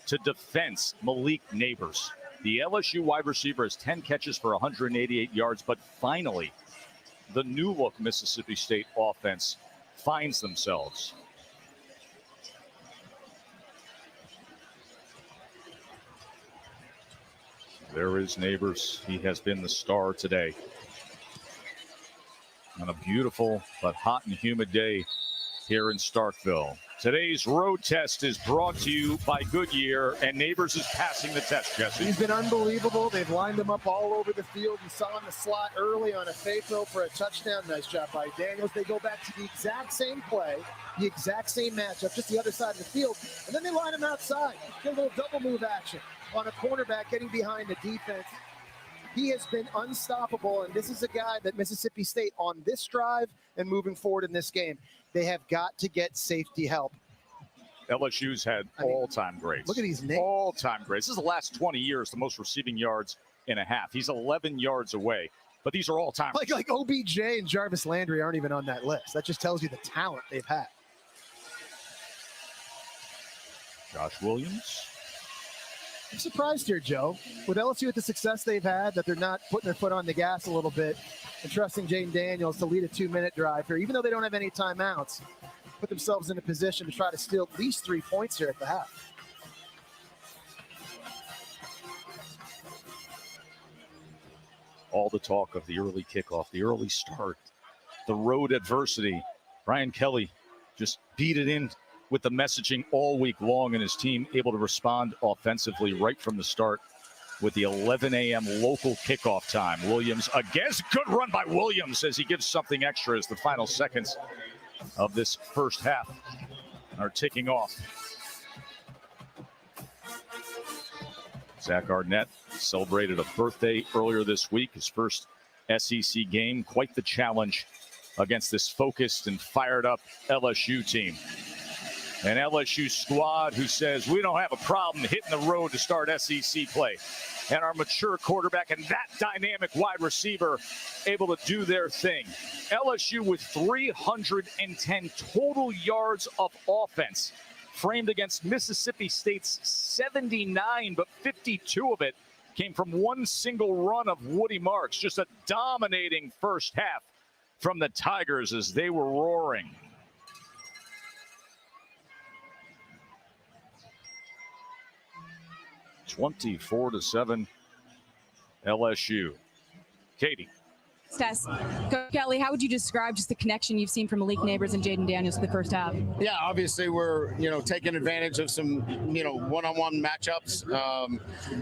to defense Malik Neighbors. The LSU wide receiver has 10 catches for 188 yards, but finally, the new-look Mississippi State offense finds themselves. There is Neighbors. He has been the star today. On a beautiful but hot and humid day here in Starkville. Today's road test is brought to you by Goodyear, and Neighbors is passing the test, Jesse. He's been unbelievable. They've lined him up all over the field. You saw in the slot early on a fake throw for a touchdown. Nice job by Daniels. They go back to the exact same play, the exact same matchup, just the other side of the field, and then they line him outside. Get a little double move action on a cornerback getting behind the defense. He has been unstoppable, and this is a guy that Mississippi State on this drive and moving forward in this game, they have got to get safety help. LSU's had all-time greats. Look at these names. All-time greats. This is the last 20 years, the most receiving yards in a half. He's 11 yards away, but these are all-time. Like OBJ and Jarvis Landry aren't even on that list. That just tells you the talent they've had. Josh Williams. I'm surprised here, Joe, with LSU with the success they've had, that they're not putting their foot on the gas a little bit and trusting Jayden Daniels to lead a 2-minute drive here, even though they don't have any timeouts, put themselves in a position to try to steal at least 3 points here at the half. All the talk of the early kickoff, the early start, the road adversity. Brian Kelly just beat it in with the messaging all week long, and his team able to respond offensively right from the start with the 11 a.m. local kickoff time. Williams against, good run by Williams as he gives something extra as the final seconds of this first half are ticking off. Zach Arnett celebrated a birthday earlier this week, his first SEC game. Quite the challenge against this focused and fired up LSU team. An LSU squad who says we don't have a problem hitting the road to start SEC play. And our mature quarterback and that dynamic wide receiver able to do their thing. LSU with 310 total yards of offense framed against Mississippi State's 79, but 52 of it came from one single run of Woody Marks. Just a dominating first half from the Tigers as they were roaring. (24-7). LSU. Katie. Tess, Coach Kelly, how would you describe just the connection you've seen from Malik Neighbors and Jayden Daniels for the first half? Yeah, obviously we're taking advantage of some one-on-one matchups.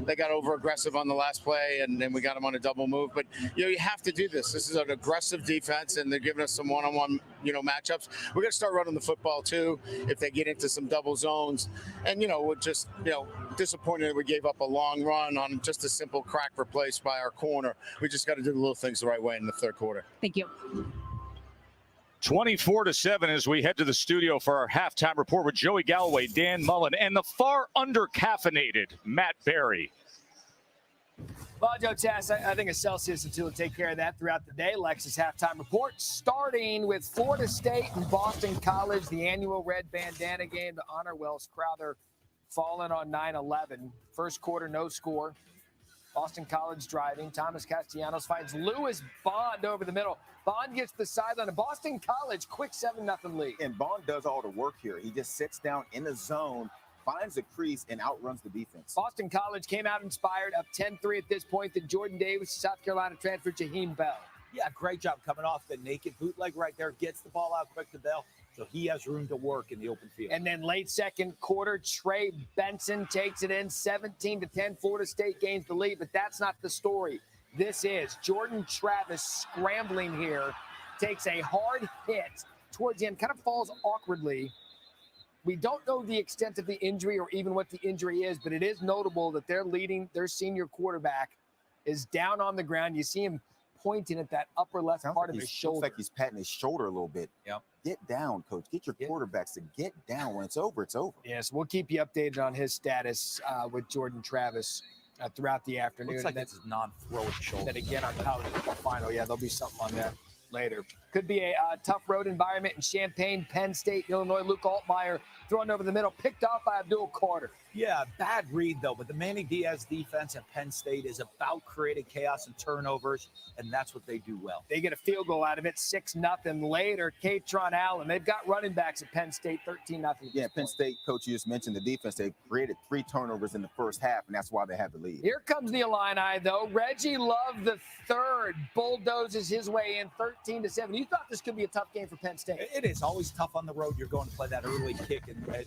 They got over aggressive on the last play, and then we got them on a double move. But you have to do this. This is an aggressive defense, and they're giving us some one-on-one matchups. We're gonna start running the football too if they get into some double zones. And we're just disappointed that we gave up a long run on just a simple crack replace by our corner. We just got to do the little things the right way in the third quarter. Thank you. 24-7 as we head to the studio for our halftime report with Joey Galloway, Dan Mullen, and the far under-caffeinated Matt Berry. Well, Joe Tass, I think a Celsius or two will take care of that throughout the day. Lexus halftime report starting with Florida State and Boston College, the annual red bandana game to honor Wells Crowther fallen on 9/11. First quarter, no score. Boston College driving. Thomas Castellanos finds Lewis Bond over the middle. Bond gets the sideline. And Boston College, quick 7-0 lead. And Bond does all the work here. He just sits down in the zone, finds the crease, and outruns the defense. Boston College came out inspired, up 10-3 at this point. Then Jordan Davis, South Carolina transfer, Jaheim Bell. Yeah, great job coming off the naked bootleg right there. Gets the ball out quick to Bell, so he has room to work in the open field. And then late second quarter, Trey Benson takes it in, 17-10. Florida State gains the lead, but that's not the story. This is Jordan Travis scrambling here, takes a hard hit towards the end, kind of falls awkwardly. We don't know the extent of the injury or even what the injury is, but it is notable that their senior quarterback is down on the ground. You see him pointing at that upper left part of his shoulder. Looks like he's patting his shoulder a little bit. Yep. Get down, coach. Get your quarterbacks to get down. When it's over, it's over. Yes, we'll keep you updated on his status with Jordan Travis throughout the afternoon. Looks like it's his non-throwing shoulder. Then again on college football final. Yeah, there'll be something on that later. Could be a tough road environment in Champaign, Penn State, Illinois. Luke Altmaier thrown over the middle, picked off by Abdul Carter. Yeah, bad read, though. But the Manny Diaz defense at Penn State is about creating chaos and turnovers, and that's what they do well. They get a field goal out of it, 6-0 later. Katron Allen. They've got running backs at Penn State, 13-0. Yeah, Penn State, coach, you just mentioned the defense. They created 3 turnovers in the first half, and that's why they have the lead. Here comes the Illini, though. Reggie Love the third bulldozes his way in, 13-7. You thought this could be a tough game for Penn State. It is always tough on the road. You're going to play that early kick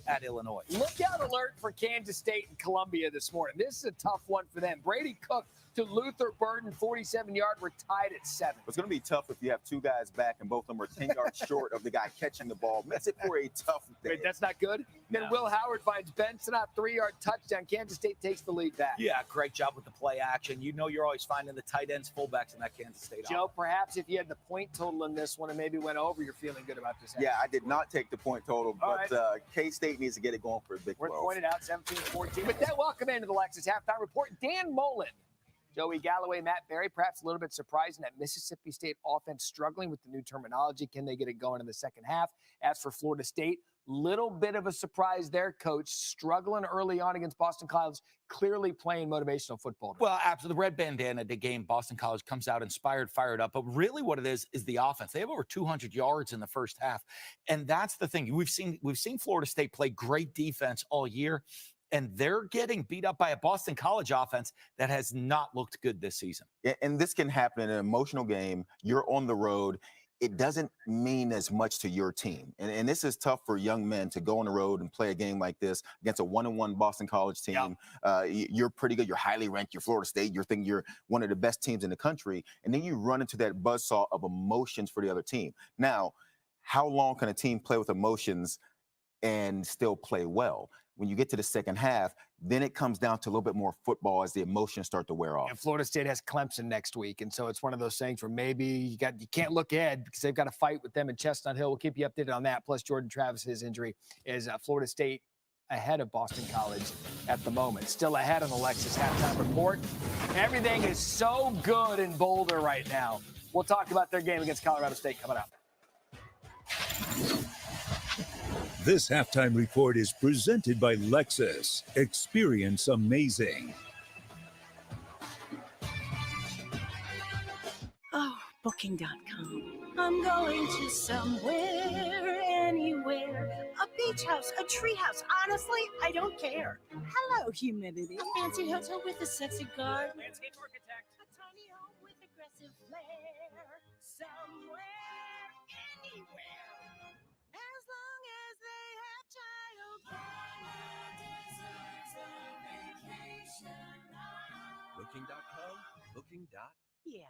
at Illinois. Lookout alert for Kansas State and Columbia this morning. This is a tough one for them. Brady Cook to Luther Burden, 47-yard. We're tied at 7. It's going to be tough if you have 2 guys back and both of them are 10 yards short of the guy catching the ball. Makes it for a tough day. Wait, that's not good? Then Will Howard finds Benson a 3-yard touchdown. Kansas State takes the lead back. Yeah, great job with the play action. You know you're always finding the tight ends, fullbacks in that Kansas State Joe, perhaps if you had the point total in this one and maybe went over, you're feeling good about this. Yeah, I did not take the point total, but K-State needs to get it going for a big 12. We're pointed out 17-14. But then welcome into the Lexus halftime report. Dan Mullen, Joey Galloway, Matt Berry, perhaps a little bit surprising that Mississippi State offense struggling with the new terminology. Can they get it going in the second half? As for Florida State, little bit of a surprise there, coach. Struggling early on against Boston College, clearly playing motivational football. Well, after the red bandana the game, Boston College comes out inspired, fired up. But really what it is the offense. They have over 200 yards in the first half. And that's the thing. We've seen Florida State play great defense all year. And they're getting beat up by a Boston College offense that has not looked good this season. And this can happen in an emotional game. You're on the road. It doesn't mean as much to your team. And this is tough for young men to go on the road and play a game like this against a 1-1 Boston College team. Yep. You're pretty good. You're highly ranked. You're Florida State. You're thinking you're one of the best teams in the country. And then you run into that buzzsaw of emotions for the other team. Now, how long can a team play with emotions and still play well? When you get to the second half, then it comes down to a little bit more football as the emotions start to wear off. And Florida State has Clemson next week, and so it's one of those things where maybe you can't look ahead because they've got to fight with them in Chestnut Hill. We'll keep you updated on that. Plus, Jordan Travis, his injury is Florida State ahead of Boston College at the moment. Still ahead on the Lexus halftime report. Everything is so good in Boulder right now. We'll talk about their game against Colorado State coming up. This halftime report is presented by Lexus. Experience amazing. Oh, Booking.com. I'm going to somewhere, anywhere. A beach house, a tree house. Honestly, I don't care. Hello, humidity. Fancy hotel with a sexy garden. Landscape architect. A to flare somewhere, anywhere. As long as they have childcare. Booking.com, booking. Yeah.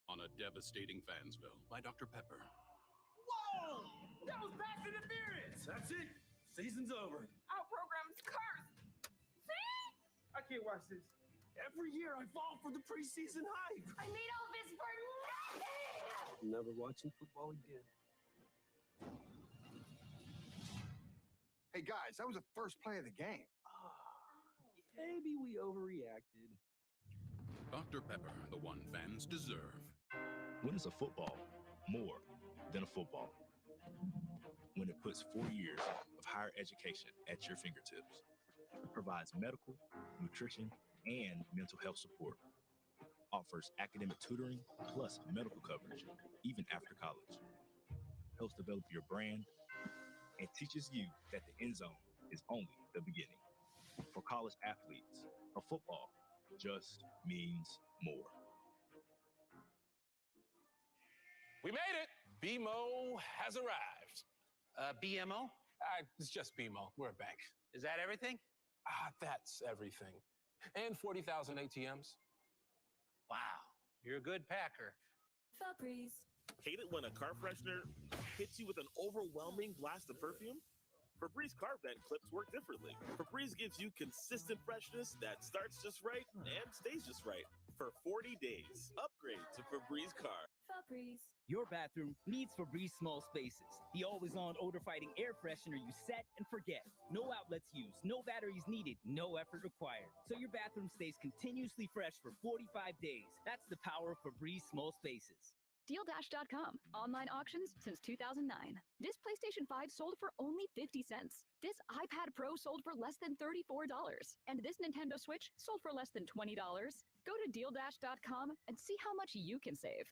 On a devastating Fansville by Dr. Pepper. Whoa! That was pass interference! That's it. Season's over. Our program's cursed. See? I can't watch this. Every year I fall for the preseason hype. I made all this for nothing! Never watching football again. Hey guys, that was the first play of the game. Maybe we overreacted. Dr. Pepper, the one fans deserve. When is a football more than a football? When it puts 4 years of higher education at your fingertips, provides medical, nutrition, and mental health support, offers academic tutoring plus medical coverage even after college, helps develop your brand, and teaches you that the end zone is only the beginning. For college athletes, a football just means more. We made it. BMO has arrived. BMO? It's just BMO. We're a bank. Is that everything? That's everything. And 40,000 ATMs. Wow, you're a good packer. Febreze. Hate it when a car freshener hits you with an overwhelming blast of perfume? Febreze car vent clips work differently. Febreze gives you consistent freshness that starts just right and stays just right for 40 days. Upgrade to Febreze car. Febreze. Your bathroom needs Febreze Small Spaces, the always-on odor-fighting air freshener you set and forget. No outlets used, no batteries needed, no effort required. So your bathroom stays continuously fresh for 45 days. That's the power of Febreze Small Spaces. DealDash.com. Online auctions since 2009. This PlayStation 5 sold for only 50 cents. This iPad Pro sold for less than $34. And this Nintendo Switch sold for less than $20. Go to DealDash.com and see how much you can save.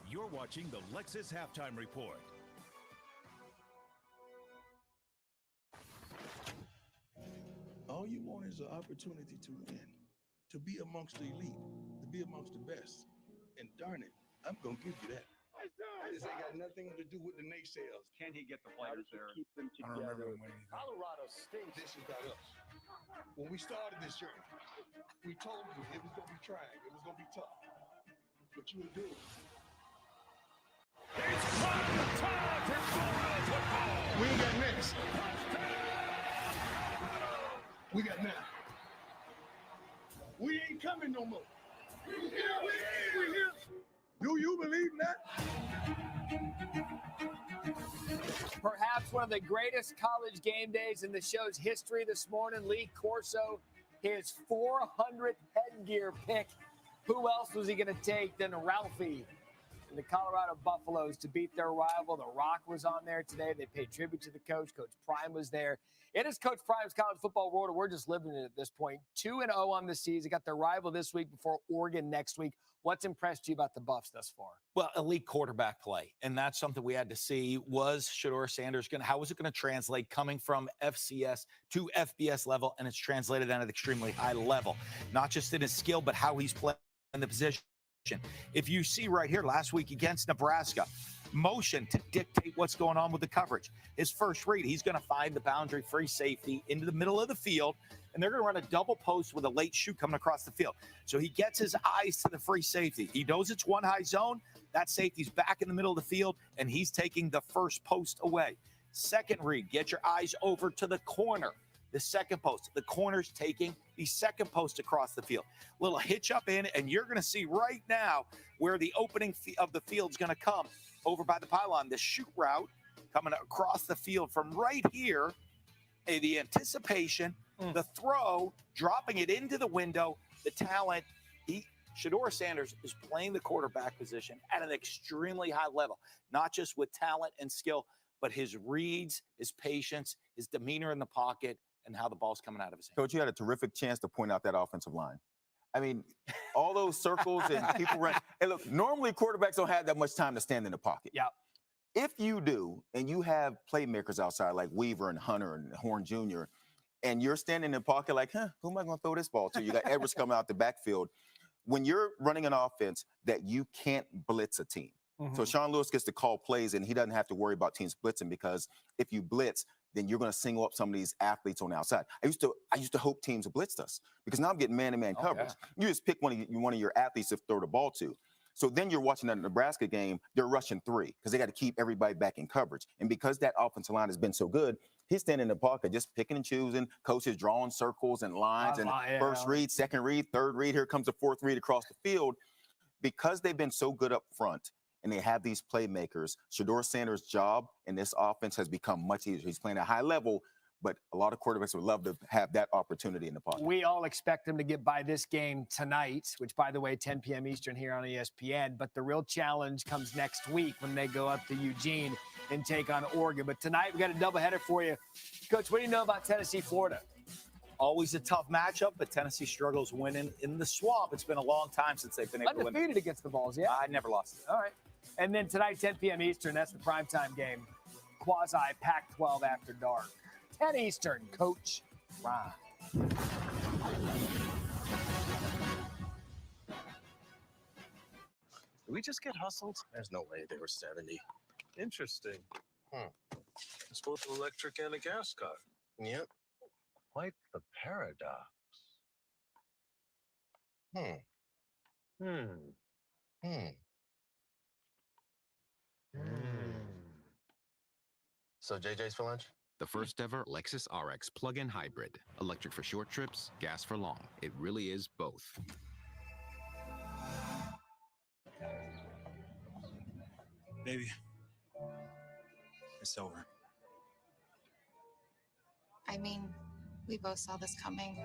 You're watching the Lexus Halftime Report. All you want is an opportunity to win, to be amongst the elite, to be amongst the best. And darn it, I'm going to give you that. This ain't got nothing to do with the naysayers. Can he get the players there? Keep them together. I don't remember winning. Colorado State. This is not us. When we started this journey, we told you it was going to be trying. It was going to be tough. But you were doing it. It's prime time for Florida football. We ain't got next. We got now. We ain't coming no more. We here. Do you believe that? Perhaps one of the greatest college game days in the show's history this morning. Lee Corso, his 400 headgear pick. Who else was he going to take than Ralphie and the Colorado Buffaloes to beat their rival? The Rock was on there today. They paid tribute to the coach. Coach Prime was there. It is Coach Prime's College Football World. We're just living it at this point. 2-0 on the season. Got their rival this week before Oregon next week. What's impressed you about the Buffs thus far? Well, elite quarterback play, and that's something we had to see. Was Shedeur Sanders how was it going to translate coming from FCS to FBS level, and it's translated at an extremely high level, not just in his skill, but how he's playing in the position. If you see right here, last week against Nebraska, motion to dictate what's going on with the coverage. His first read, he's going to find the boundary free safety into the middle of the field, and they're going to run a double post with a late shoot coming across the field. So he gets his eyes to the free safety. He knows it's one high zone. That safety's back in the middle of the field, and he's taking the first post away. Second read, get your eyes over to the corner. The second post, the corner's taking the second post across the field. Little hitch up in, and you're going to see right now where the opening of the field's going to come over by the pylon. The shoot route coming across the field from right here. The anticipation, the throw, dropping it into the window, the talent. Shedeur Sanders is playing the quarterback position at an extremely high level, not just with talent and skill, but his reads, his patience, his demeanor in the pocket, and how the ball's coming out of his hand. Coach, you had a terrific chance to point out that offensive line. I mean, all those circles and people run. And look, normally quarterbacks don't have that much time to stand in the pocket. Yeah. If you do, and you have playmakers outside like Weaver and Hunter and Horn Jr., and you're standing in the pocket like, who am I going to throw this ball to? You got Edwards coming out the backfield. when you're running an offense that you can't blitz a team. So Sean Lewis gets to call plays, and he doesn't have to worry about teams blitzing, because if you blitz, then you're going to single up some of these athletes on the outside. I used to hope teams blitzed us, because now I'm getting man-to-man coverage. You just pick one of your athletes to throw the ball to. So then you're watching that Nebraska game, they're rushing 3 because they got to keep everybody back in coverage. And because that offensive line has been so good, he's standing in the pocket just picking and choosing. Coaches drawing circles and lines and first read, second read, third read. Here comes the fourth read across the field. Because they've been so good up front and they have these playmakers, Shedeur Sanders' job in this offense has become much easier. He's playing at a high level, but a lot of quarterbacks would love to have that opportunity in the pocket. We all expect them to get by this game tonight, which, by the way, 10 p.m. Eastern here on ESPN. But the real challenge comes next week when they go up to Eugene and take on Oregon. But tonight, we got a doubleheader for you. Coach, what do you know about Tennessee, Florida? Always a tough matchup, but Tennessee struggles winning in the swamp. It's been a long time since they've been able to win. Undefeated against the Vols, yeah? I never lost it. All right. And then tonight, 10 p.m. Eastern, that's the primetime game. Quasi Pac-12 after dark. 10 Eastern, Coach Ron. Did we just get hustled? There's no way they were 70. Interesting. It's both an electric and a gas car. Yep. Quite the paradox. So JJ's for lunch? The first ever Lexus RX plug-in hybrid. Electric for short trips, gas for long. It really is both. Baby, it's over. I mean, we both saw this coming.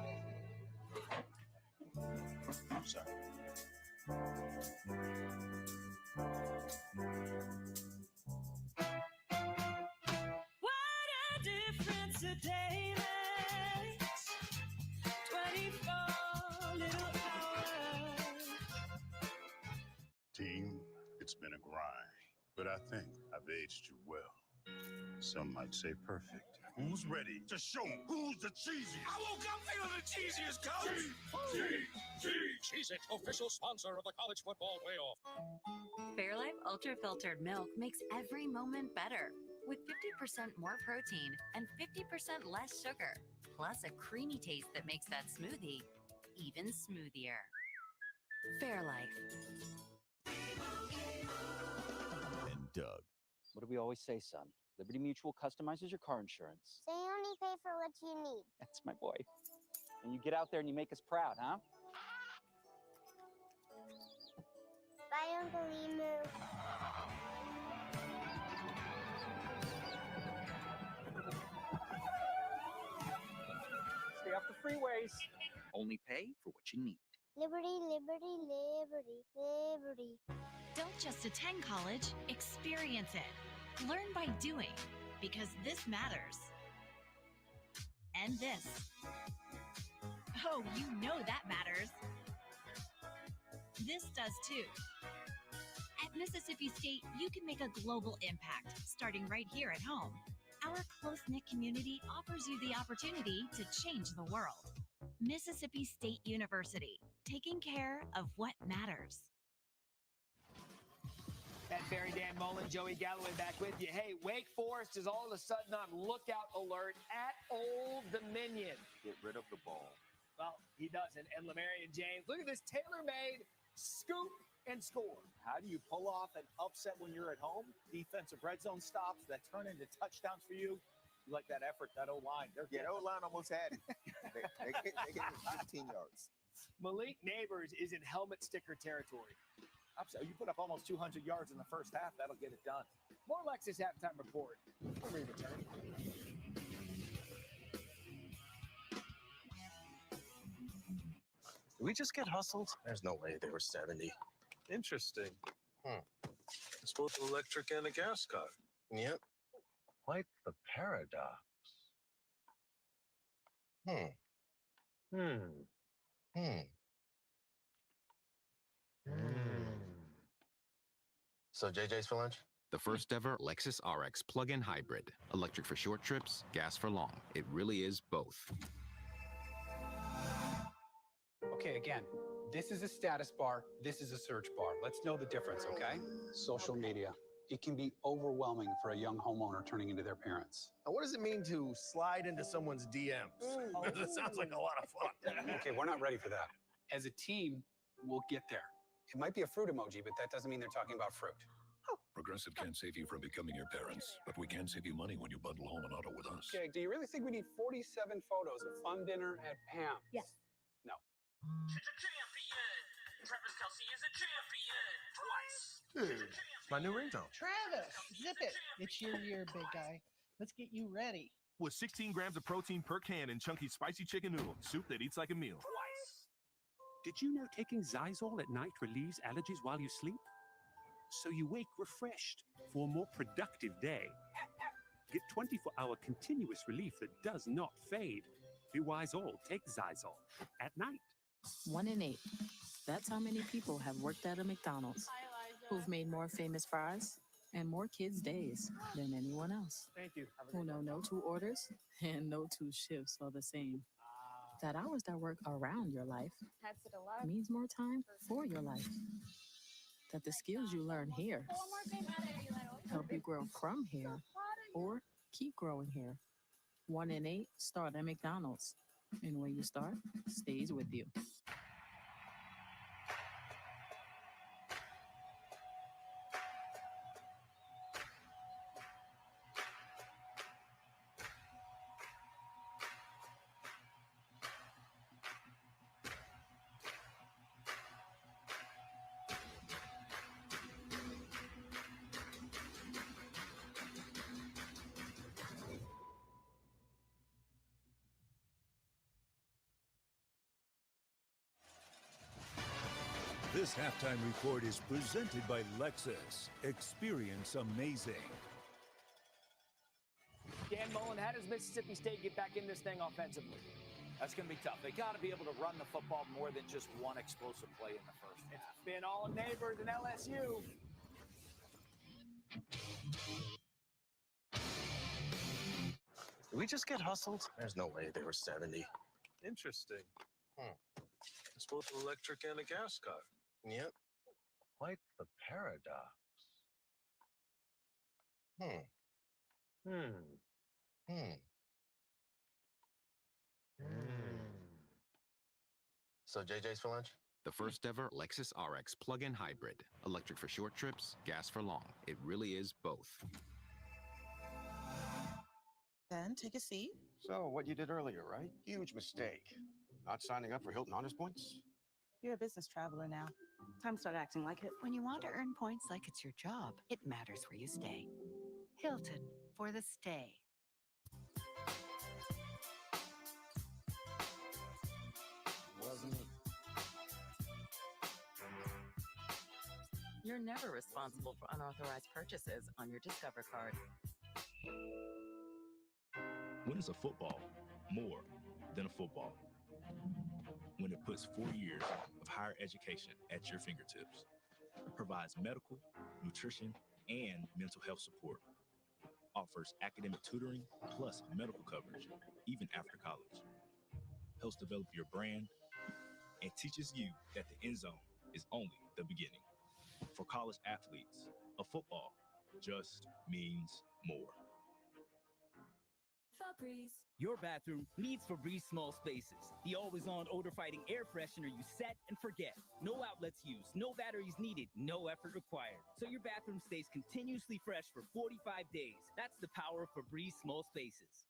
I'm sorry. What a difference a day makes. 24 little hours. Team, it's been a grind, but I think I've aged you well. Some might say perfect. Who's ready to show 'em who's the cheesiest? I woke up feeling the cheesiest, coach. Cheez-It, official sponsor of the college football playoff. Fairlife Ultra Filtered Milk makes every moment better with 50% more protein and 50% less sugar, plus a creamy taste that makes that smoothie even smoothier. Fairlife. And Doug. What do we always say, son? Liberty Mutual customizes your car insurance. So you only pay for what you need. That's my boy. And you get out there and you make us proud, huh? Bye, Uncle Emu. Stay off the freeways. Only pay for what you need. Liberty, liberty, liberty, liberty. Don't just attend college, experience it. Learn by doing, because this matters. And this. Oh, you know that matters. This does too. At Mississippi State, you can make a global impact, starting right here at home. Our close-knit community offers you the opportunity to change the world. Mississippi State University, taking care of what matters. That Barry Dan Mullen, Joey Galloway back with you. Hey, Wake Forest is all of a sudden on lookout alert at Old Dominion. Get rid of the ball. Well, he doesn't. And Lamarian James, look at this tailor-made scoop and score. How do you pull off an upset when you're at home? Defensive red zone stops that turn into touchdowns for you. You like that effort, that O-line. Yeah, the O-line almost had it. they get 15 yards. Malik Neighbors is in helmet sticker territory. You put up almost 200 yards in the first half. That'll get it done. More Lexus halftime report when we return. Did we just get hustled? There's no way they were 70. Interesting. It's both an electric and a gas car. Yep. Quite the paradox. So JJ's for lunch? The first ever Lexus RX plug-in hybrid. Electric for short trips, gas for long. It really is both. Okay, again, This is a status bar. This is a search bar. Let's know the difference, okay? Social media. It can be overwhelming for a young homeowner turning into their parents. Now, what does it mean to slide into someone's DMs? That sounds like a lot of fun. Okay, we're not ready for that. As a team, we'll get there. It might be a fruit emoji, but that doesn't mean they're talking about fruit. Progressive can't save you from becoming your parents, but we can save you money when you bundle home and auto with us. Okay, do you really think we need 47 photos of fun dinner at Pam's? Yes. No. She's a champion. Travis Kelce is a champion twice. Dude, it's my new ringtone. Travis, zip it. It's your year, big guy. Let's get you ready. With 16 grams of protein per can in chunky spicy chicken noodle, soup that eats like a meal. Did you know taking Zysol at night relieves allergies while you sleep? So you wake refreshed for a more productive day. Get 24-hour continuous relief that does not fade. Be wise all, take Zysol at night. 1 in 8. That's how many people have worked at a McDonald's, who've made more famous fries and more kids' days than anyone else. Thank you. Who know no 2 orders and no 2 shifts are the same. That hours that work around your life means more time for your life. That the skills you learn here help you grow from here or keep growing here. 1 in 8 start at McDonald's. And where you start stays with you. This halftime report is presented by Lexus. Experience amazing. Dan Mullen, how does Mississippi State get back in this thing offensively? That's going to be tough. They got to be able to run the football more than just one explosive play in the first. It's been all neighbors in LSU. Did we just get hustled? There's no way they were 70. Interesting. It's both an electric and a gas car. Yep. Quite the paradox. So JJ's for lunch? The first ever Lexus RX plug-in hybrid. Electric for short trips, gas for long. It really is both. Ben, take a seat. So, what you did earlier, right? Huge mistake. Not signing up for Hilton Honors Points? You're a business traveler now. Time to start acting like it. When you want to earn points like it's your job, it matters where you stay. Hilton for the stay. Wasn't me. You're never responsible for unauthorized purchases on your Discover card. When is a football more than a football? When it puts 4 years of higher education at your fingertips, provides medical, nutrition, and mental health support, offers academic tutoring plus medical coverage even after college, helps develop your brand, and teaches you that the end zone is only the beginning. For college athletes, a football just means more. Febreze. Your bathroom needs Febreze small spaces. The always-on odor-fighting air freshener you set and forget. No outlets used, no batteries needed, no effort required. So your bathroom stays continuously fresh for 45 days. That's the power of Febreze small spaces.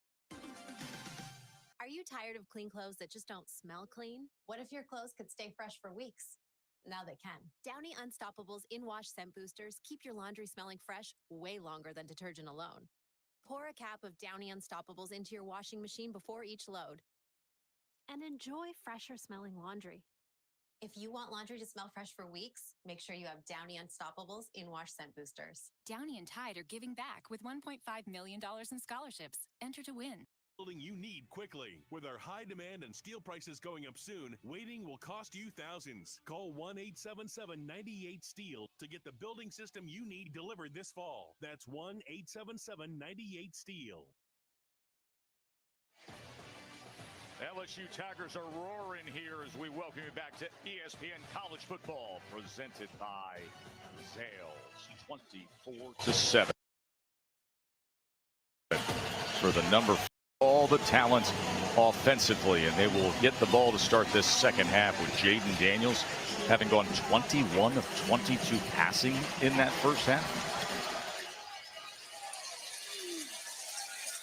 Are you tired of clean clothes that just don't smell clean? What if your clothes could stay fresh for weeks? Now they can. Downy Unstoppable's in-wash scent boosters keep your laundry smelling fresh way longer than detergent alone. Pour a cap of Downy Unstoppables into your washing machine before each load. And enjoy fresher smelling laundry. If you want laundry to smell fresh for weeks, make sure you have Downy Unstoppables in-wash scent boosters. Downy and Tide are giving back with $1.5 million in scholarships. Enter to win. Building you need quickly. With our high demand and steel prices going up soon, waiting will cost you thousands. Call 1-877-98-STEEL to get the building system you need delivered this fall. That's 1-877-98-STEEL. LSU Tigers are roaring here as we welcome you back to ESPN College Football, presented by Zales. 24-7 for the number. All the talent offensively, and they will get the ball to start this second half with Jayden Daniels having gone 21 of 22 passing in that first half.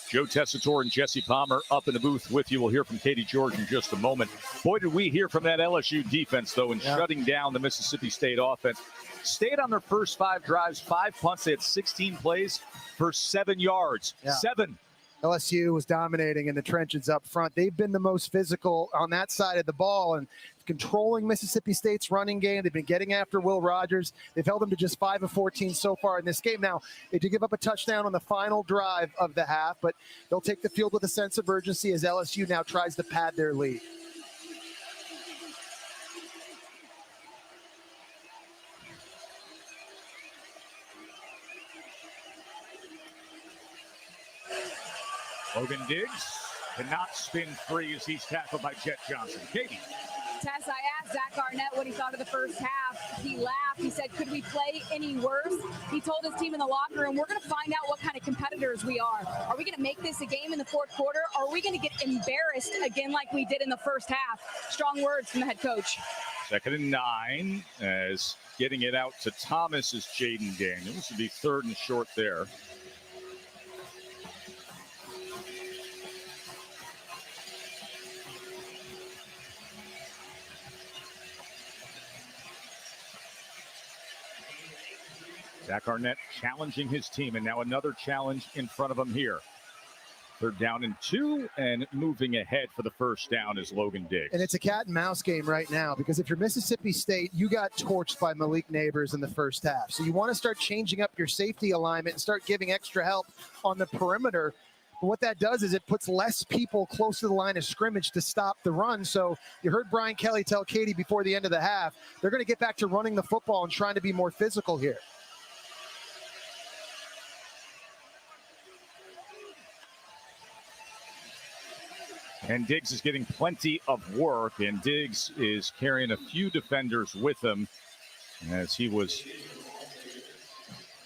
Joe Tessitore and Jesse Palmer up in the booth with you. We'll hear from Katie George in just a moment. Boy, did we hear from that LSU defense, though, in shutting down the Mississippi State offense. Stayed on their first 5 drives, 5 punts. They had 16 plays for 7 yards. 7. LSU was dominating in the trenches up front. They've been the most physical on that side of the ball and controlling Mississippi State's running game. They've been getting after Will Rogers. They've held him to just 5 of 14 so far in this game. Now, they did give up a touchdown on the final drive of the half, but they'll take the field with a sense of urgency as LSU now tries to pad their lead. Logan Diggs cannot spin free as he's tackled by Jet Johnson. Katie. Tess, I asked Zach Arnett what he thought of the first half. He laughed. He said, could we play any worse? He told his team in the locker room, we're going to find out what kind of competitors we are. Are we going to make this a game in the fourth quarter? Or are we going to get embarrassed again like we did in the first half? Strong words from the head coach. 2nd and 9 as getting it out to Thomas is Jayden Daniels. It'll be 3rd and short there. Zach Arnett challenging his team, and now another challenge in front of him here. 3rd down and 2, and moving ahead for the first down is Logan Diggs. And it's a cat and mouse game right now because if you're Mississippi State, you got torched by Malik Neighbors in the first half. So you want to start changing up your safety alignment and start giving extra help on the perimeter. But what that does is it puts less people close to the line of scrimmage to stop the run. So you heard Brian Kelly tell Katie before the end of the half, they're going to get back to running the football and trying to be more physical here. And Diggs is getting plenty of work, and Diggs is carrying a few defenders with him as he was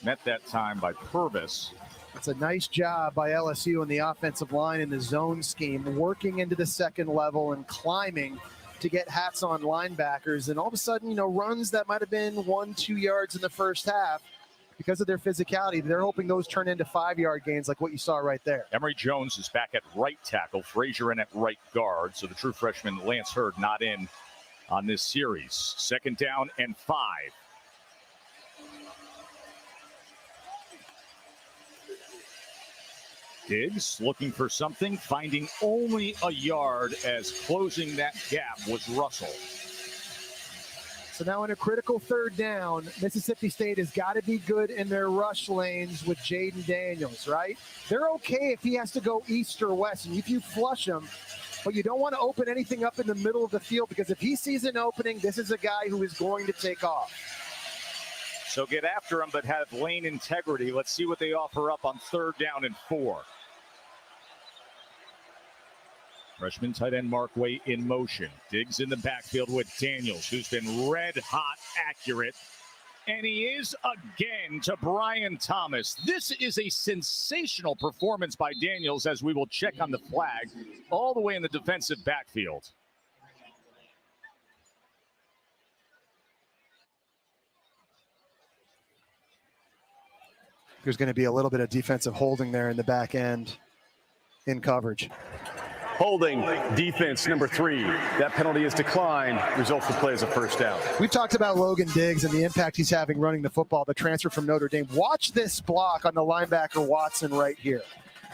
met that time by Purvis. It's a nice job by LSU in the offensive line in the zone scheme, working into the second level and climbing to get hats on linebackers. And all of a sudden, runs that might have been 1-2 yards in the first half, because of their physicality, they're hoping those turn into 5-yard gains like what you saw right there. Emory Jones is back at right tackle, Frazier in at right guard. So the true freshman Lance Hurd not in on this series. 2nd down and 5. Diggs looking for something, finding only a yard as closing that gap was Russell. So now in a critical 3rd down, Mississippi State has got to be good in their rush lanes with Jayden Daniels, right? They're okay if he has to go east or west, and if you flush him, but you don't want to open anything up in the middle of the field because if he sees an opening, this is a guy who is going to take off. So get after him, but have lane integrity. Let's see what they offer up on 3rd down and 4. Freshman tight end Mark Way in motion. Diggs in the backfield with Daniels, who's been red-hot accurate. And he is again to Brian Thomas. This is a sensational performance by Daniels, as we will check on the flag all the way in the defensive backfield. There's going to be a little bit of defensive holding there in the back end in coverage. Holding, defense number 3. That penalty is declined. Results will play as a first down. We've talked about Logan Diggs and the impact he's having running the football, the transfer from Notre Dame. Watch this block on the linebacker Watson right here.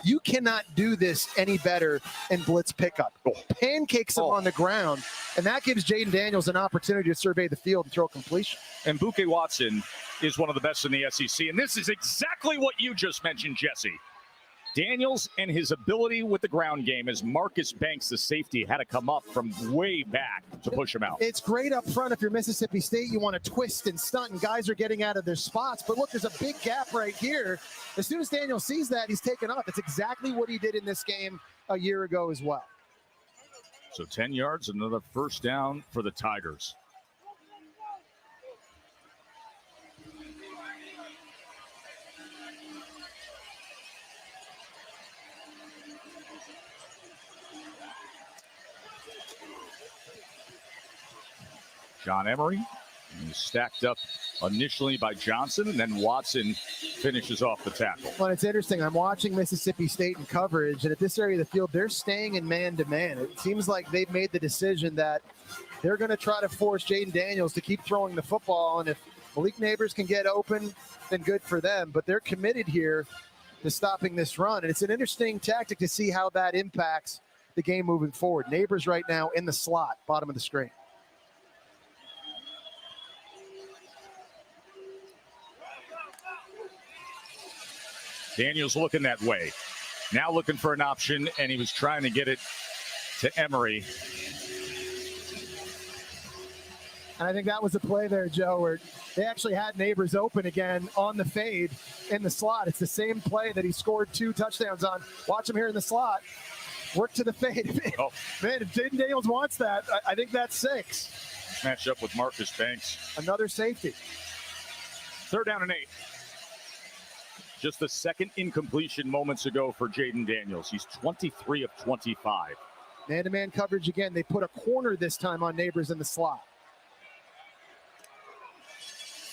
You cannot do this any better in blitz pickup. Pancakes him on the ground, and that gives Jayden Daniels an opportunity to survey the field and throw a completion. And Buke Watson is one of the best in the SEC, and this is exactly what you just mentioned, Jesse. Daniels and his ability with the ground game as Marcus Banks, the safety, had to come up from way back to push him out. It's great up front. If you're Mississippi State, you want to twist and stunt, and guys are getting out of their spots. But look, there's a big gap right here. As soon as Daniels sees that, he's taken off. It's exactly what he did in this game a year ago as well. So 10 yards, another first down for the Tigers. John Emery stacked up initially by Johnson, and then Watson finishes off the tackle. Well, it's interesting. I'm watching Mississippi State in coverage, and at this area of the field, they're staying in man-to-man. It seems like they've made the decision that they're going to try to force Jayden Daniels to keep throwing the football, and if Malik Neighbors can get open, then good for them. But they're committed here to stopping this run, and it's an interesting tactic to see how that impacts the game moving forward. Neighbors right now in the slot, bottom of the screen. Daniels looking that way. Now looking for an option, and he was trying to get it to Emery. And I think that was a play there, Joe, where they actually had Neighbors open again on the fade in the slot. It's the same play that he scored 2 touchdowns on. Watch him here in the slot. Work to the fade. Oh. Man, if Jayden Daniels wants that, I think that's 6. Match up with Marcus Banks. Another safety. 3rd down and 8. Just the second incompletion moments ago for Jayden Daniels. He's 23 of 25. Man-to-man coverage again. They put a corner this time on Neighbors in the slot.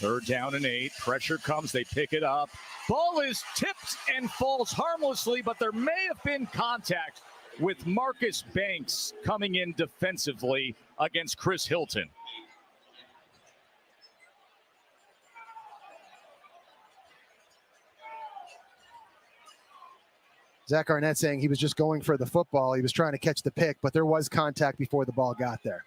3rd down and 8. Pressure comes. They pick it up. Ball is tipped and falls harmlessly, but there may have been contact with Marcus Banks coming in defensively against Chris Hilton. Zach Arnett saying he was just going for the football. He was trying to catch the pick, but there was contact before the ball got there.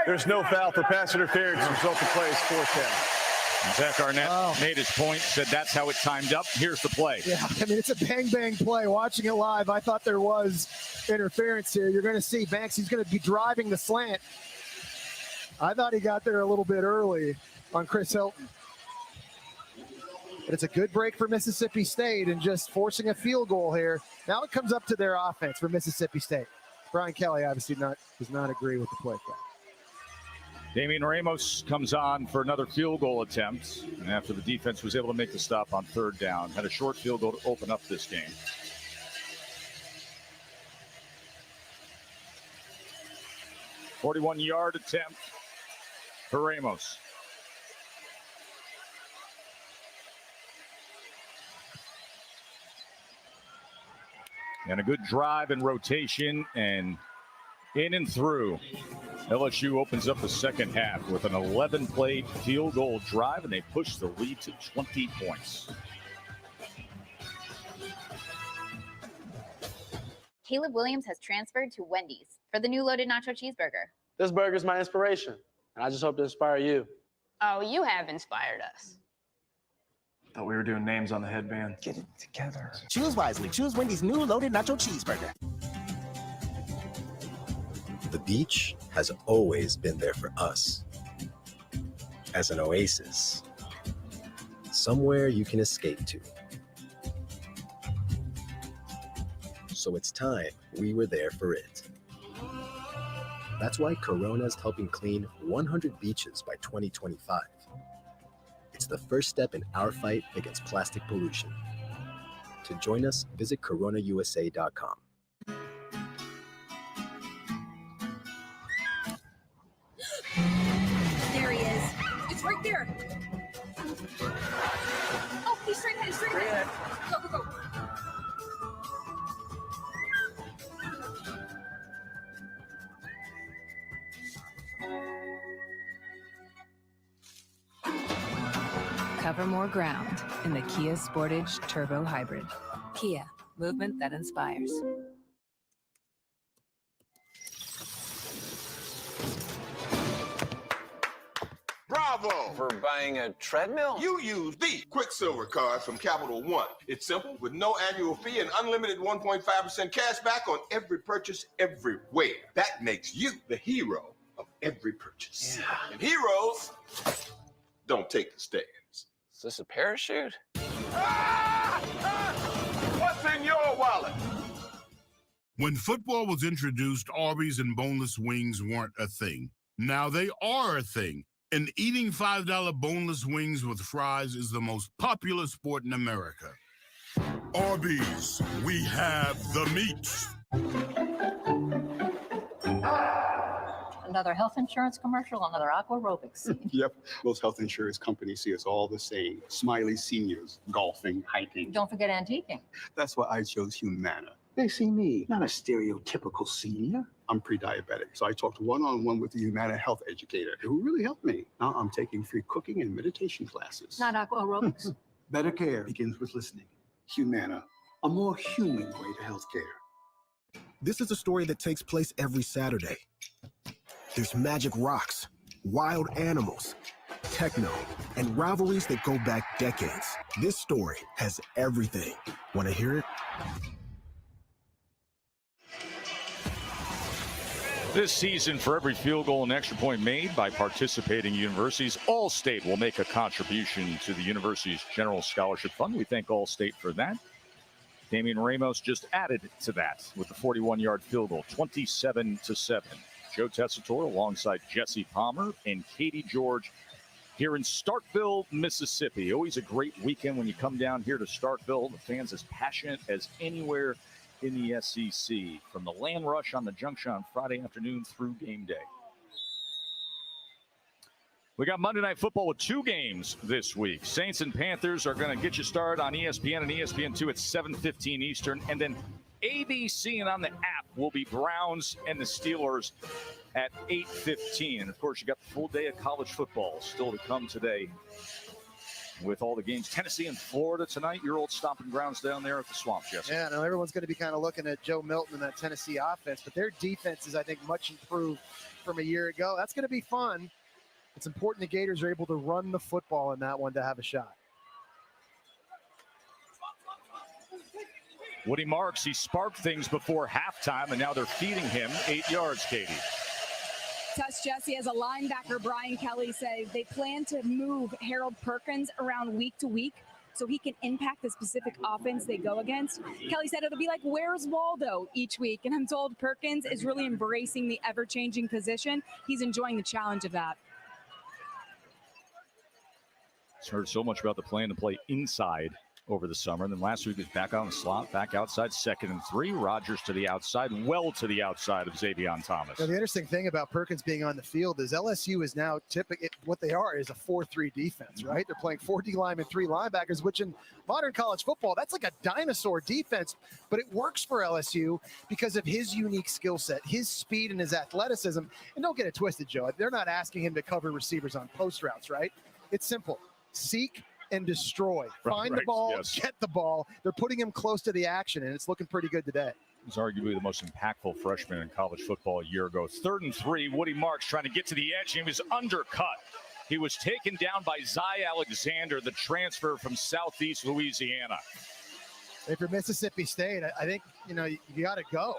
There's no foul for pass interference. Result of play is 4th down. Zach Arnett made his point, said that's how it timed up. Here's the play. Yeah, I mean, it's a bang-bang play. Watching it live, I thought there was interference here. You're going to see Banks, he's going to be driving the slant. I thought he got there a little bit early on Chris Hilton. But it's a good break for Mississippi State and just forcing a field goal here. Now it comes up to their offense for Mississippi State. Brian Kelly obviously does not agree with the play call. Damian Ramos comes on for another field goal attempt. And after the defense was able to make the stop on 3rd down, had a short field goal to open up this game. "41-yard attempt for Ramos. And a good drive and rotation, and in and through. LSU opens up the second half with an 11-play field goal drive, and they push the lead to 20 points. Caleb Williams has transferred to Wendy's for the new loaded nacho cheeseburger. This burger's my inspiration, and I just hope to inspire you. Oh, you have inspired us. Thought we were doing names on the headband. Get it together. Choose wisely. Choose Wendy's new loaded nacho cheeseburger. The beach has always been there for us. As an oasis. Somewhere you can escape to. So it's time we were there for it. That's why Corona's helping clean 100 beaches by 2025. It's the first step in our fight against plastic pollution. To join us, visit coronausa.com. There he is. It's right there. Oh, he's straight ahead. Straight ahead. Go, go, go. Cover more ground in the Kia Sportage Turbo Hybrid. Kia, movement that inspires. Bravo! For buying a treadmill? You use the Quicksilver card from Capital One. It's simple, with no annual fee and unlimited 1.5% cash back on every purchase everywhere. That makes you the hero of every purchase. Yeah. And heroes don't take the stairs. Is this a parachute? What's in your wallet? When football was introduced, Arby's and boneless wings weren't a thing. Now they are a thing. And eating $5 boneless wings with fries is the most popular sport in America. Arby's, we have the meat. Another health insurance commercial, another aqua aerobics scene. Yep, most health insurance companies see us all the same. Smiley seniors, golfing, hiking. Don't forget antiquing. That's why I chose Humana. They see me, not a stereotypical senior. I'm pre-diabetic, so I talked one-on-one with the Humana health educator who really helped me. Now I'm taking free cooking and meditation classes. Not aqua aerobics. Better care begins with listening. Humana, a more human way to healthcare. This is a story that takes place every Saturday. There's magic rocks, wild animals, techno, and rivalries that go back decades. This story has everything. Want to hear it? This season, for every field goal and extra point made by participating universities, Allstate will make a contribution to the university's General Scholarship Fund. We thank Allstate for that. Damian Ramos just added to that with the 41-yard field goal, 27-7. Joe Tessitore alongside Jesse Palmer and Katie George here in Starkville, Mississippi. Always a great weekend when you come down here to Starkville. The fans as passionate as anywhere in the SEC, from the land rush on the Junction on Friday afternoon through game day. We got Monday Night Football with 2 games this week. Saints and Panthers are going to get you started on ESPN and ESPN2 at 7:15 Eastern. And then ABC and on the app will be Browns and the Steelers at 8:15. And, of course, you got the full day of college football still to come today with all the games. Tennessee and Florida tonight, your old stomping grounds down there at the Swamp, Jesse. Yeah, no, everyone's going to be kind of looking at Joe Milton and that Tennessee offense, but their defense is, I think, much improved from a year ago. That's going to be fun. It's important the Gators are able to run the football in that one to have a shot. Woody Marks, he sparked things before halftime, and now they're feeding him 8 yards, Katie. Tuss Jesse, as a linebacker, Brian Kelly says they plan to move Harold Perkins around week to week so he can impact the specific offense they go against. Kelly said it'll be like, where's Waldo each week? And I'm told Perkins is really embracing the ever-changing position. He's enjoying the challenge of that. He's heard so much about the plan to play inside over the summer. And then last week was back on the slot, back outside, 2nd and 3. Rodgers to the outside, well to the outside of Xavier Thomas. Now, the interesting thing about Perkins being on the field is LSU is now what they are is a 4-3 defense, right? They're playing 4 D linemen, 3 linebackers, which in modern college football, that's like a dinosaur defense, but it works for LSU because of his unique skill set, his speed and his athleticism. And don't get it twisted, Joe. They're not asking him to cover receivers on post routes, right? It's simple. Seek and destroy. Find the ball, yes. Get the ball. They're putting him close to the action, and it's looking pretty good today. He's arguably the most impactful freshman in college football a year ago. 3rd and 3, Woody Marks trying to get to the edge. He was undercut. He was taken down by Zy Alexander, the transfer from Southeast Louisiana. If you're Mississippi State, I think, you got to go.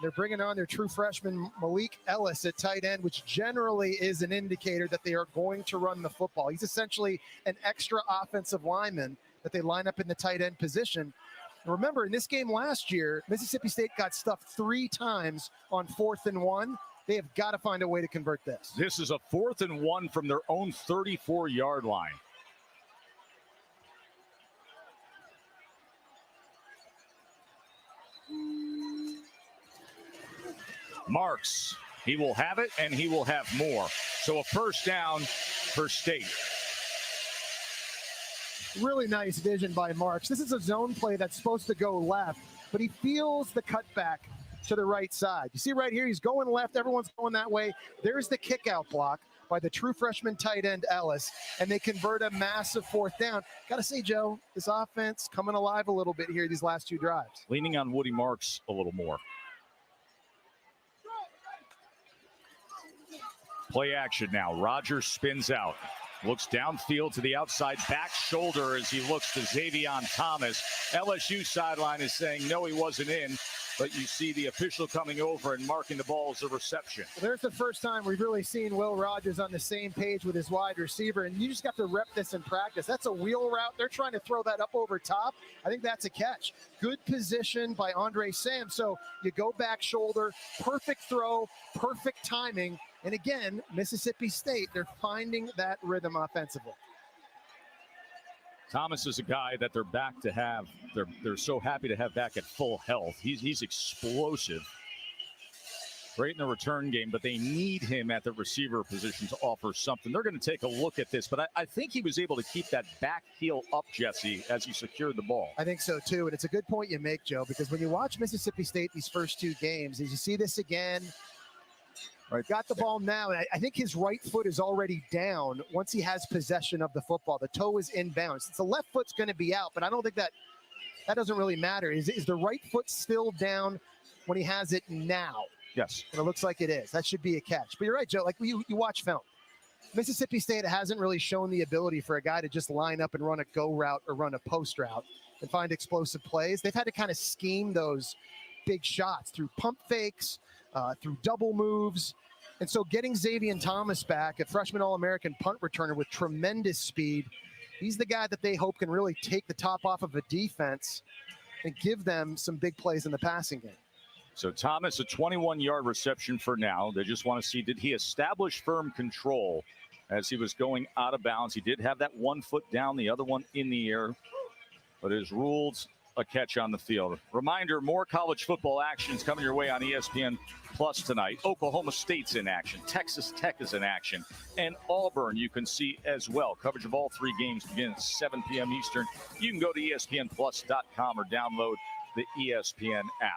They're bringing on their true freshman Malik Ellis at tight end, which generally is an indicator that they are going to run the football. He's essentially an extra offensive lineman that they line up in the tight end position. And remember, in this game last year, Mississippi State got stuffed 3 times on 4th and 1. They have got to find a way to convert this. This is a 4th and 1 from their own 34-yard line. Marks, he will have it, and he will have more. So a first down for State. Really nice vision by Marks. This is a zone play that's supposed to go left, but he feels the cutback to the right side. You see right here, he's going left. Everyone's going that way. There's the kick-out block by the true freshman tight end Ellis, and they convert a massive 4th down. Got to say, Joe, this offense coming alive a little bit here these last 2 drives. Leaning on Woody Marks a little more. Play action now. Rodgers spins out. Looks downfield to the outside back shoulder as he looks to Xavier Thomas. LSU sideline is saying no, he wasn't in. but you see the official coming over and marking the ball as a reception. Well, there's the first time we've really seen Will Rogers on the same page with his wide receiver, and you just got to rep this in practice. That's a wheel route. They're trying to throw that up over top. I think that's a catch. Good position by Andre Sam. So you go back shoulder, perfect throw, perfect timing. And again, Mississippi State, they're finding that rhythm offensively. Thomas is a guy that they're back to have. They're so happy to have back at full health. He's explosive. Great in the return game, but they need him at the receiver position to offer something. They're going to take a look at this, but I think he was able to keep that back heel up, Jesse, as he secured the ball. I think so, too, and it's a good point you make, Joe, because when you watch Mississippi State these first two games, as you see this again, right, got the ball now, and I think his right foot is already down once he has possession of the football. The toe is inbounds. The left foot's going to be out, but I don't think that doesn't really matter. Is the right foot still down when he has it now? Yes. And it looks like it is. That should be a catch. But you're right, Joe. Like you watch film. Mississippi State hasn't really shown the ability for a guy to just line up and run a go route or run a post route and find explosive plays. They've had to kind of scheme those big shots through pump fakes, through double moves. And so getting Xavier Thomas back, a freshman All-American punt returner with tremendous speed, he's the guy that they hope can really take the top off of a defense and give them some big plays in the passing game. So Thomas, a 21-yard reception for now. They just want to see, did he establish firm control as he was going out of bounds? He did have that one foot down, the other one in the air, but is ruled a catch on the field. Reminder, more college football actions coming your way on ESPN Plus tonight. Oklahoma State's in action. Texas Tech is in action. And Auburn you can see as well. Coverage of all three games begins at 7 p.m. Eastern. You can go to ESPNplus.com or download the ESPN app.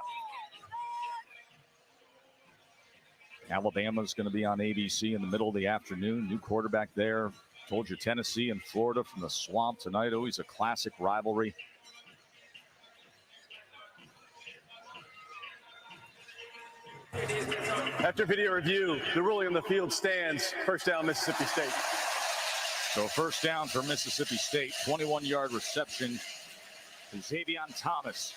Alabama's going to be on ABC in the middle of the afternoon. New quarterback there. Told you Tennessee and Florida from the swamp tonight. Always a classic rivalry. After video review, the ruling on the field stands. First down, Mississippi State. So first down for Mississippi State. 21-yard reception to Xavier Thomas.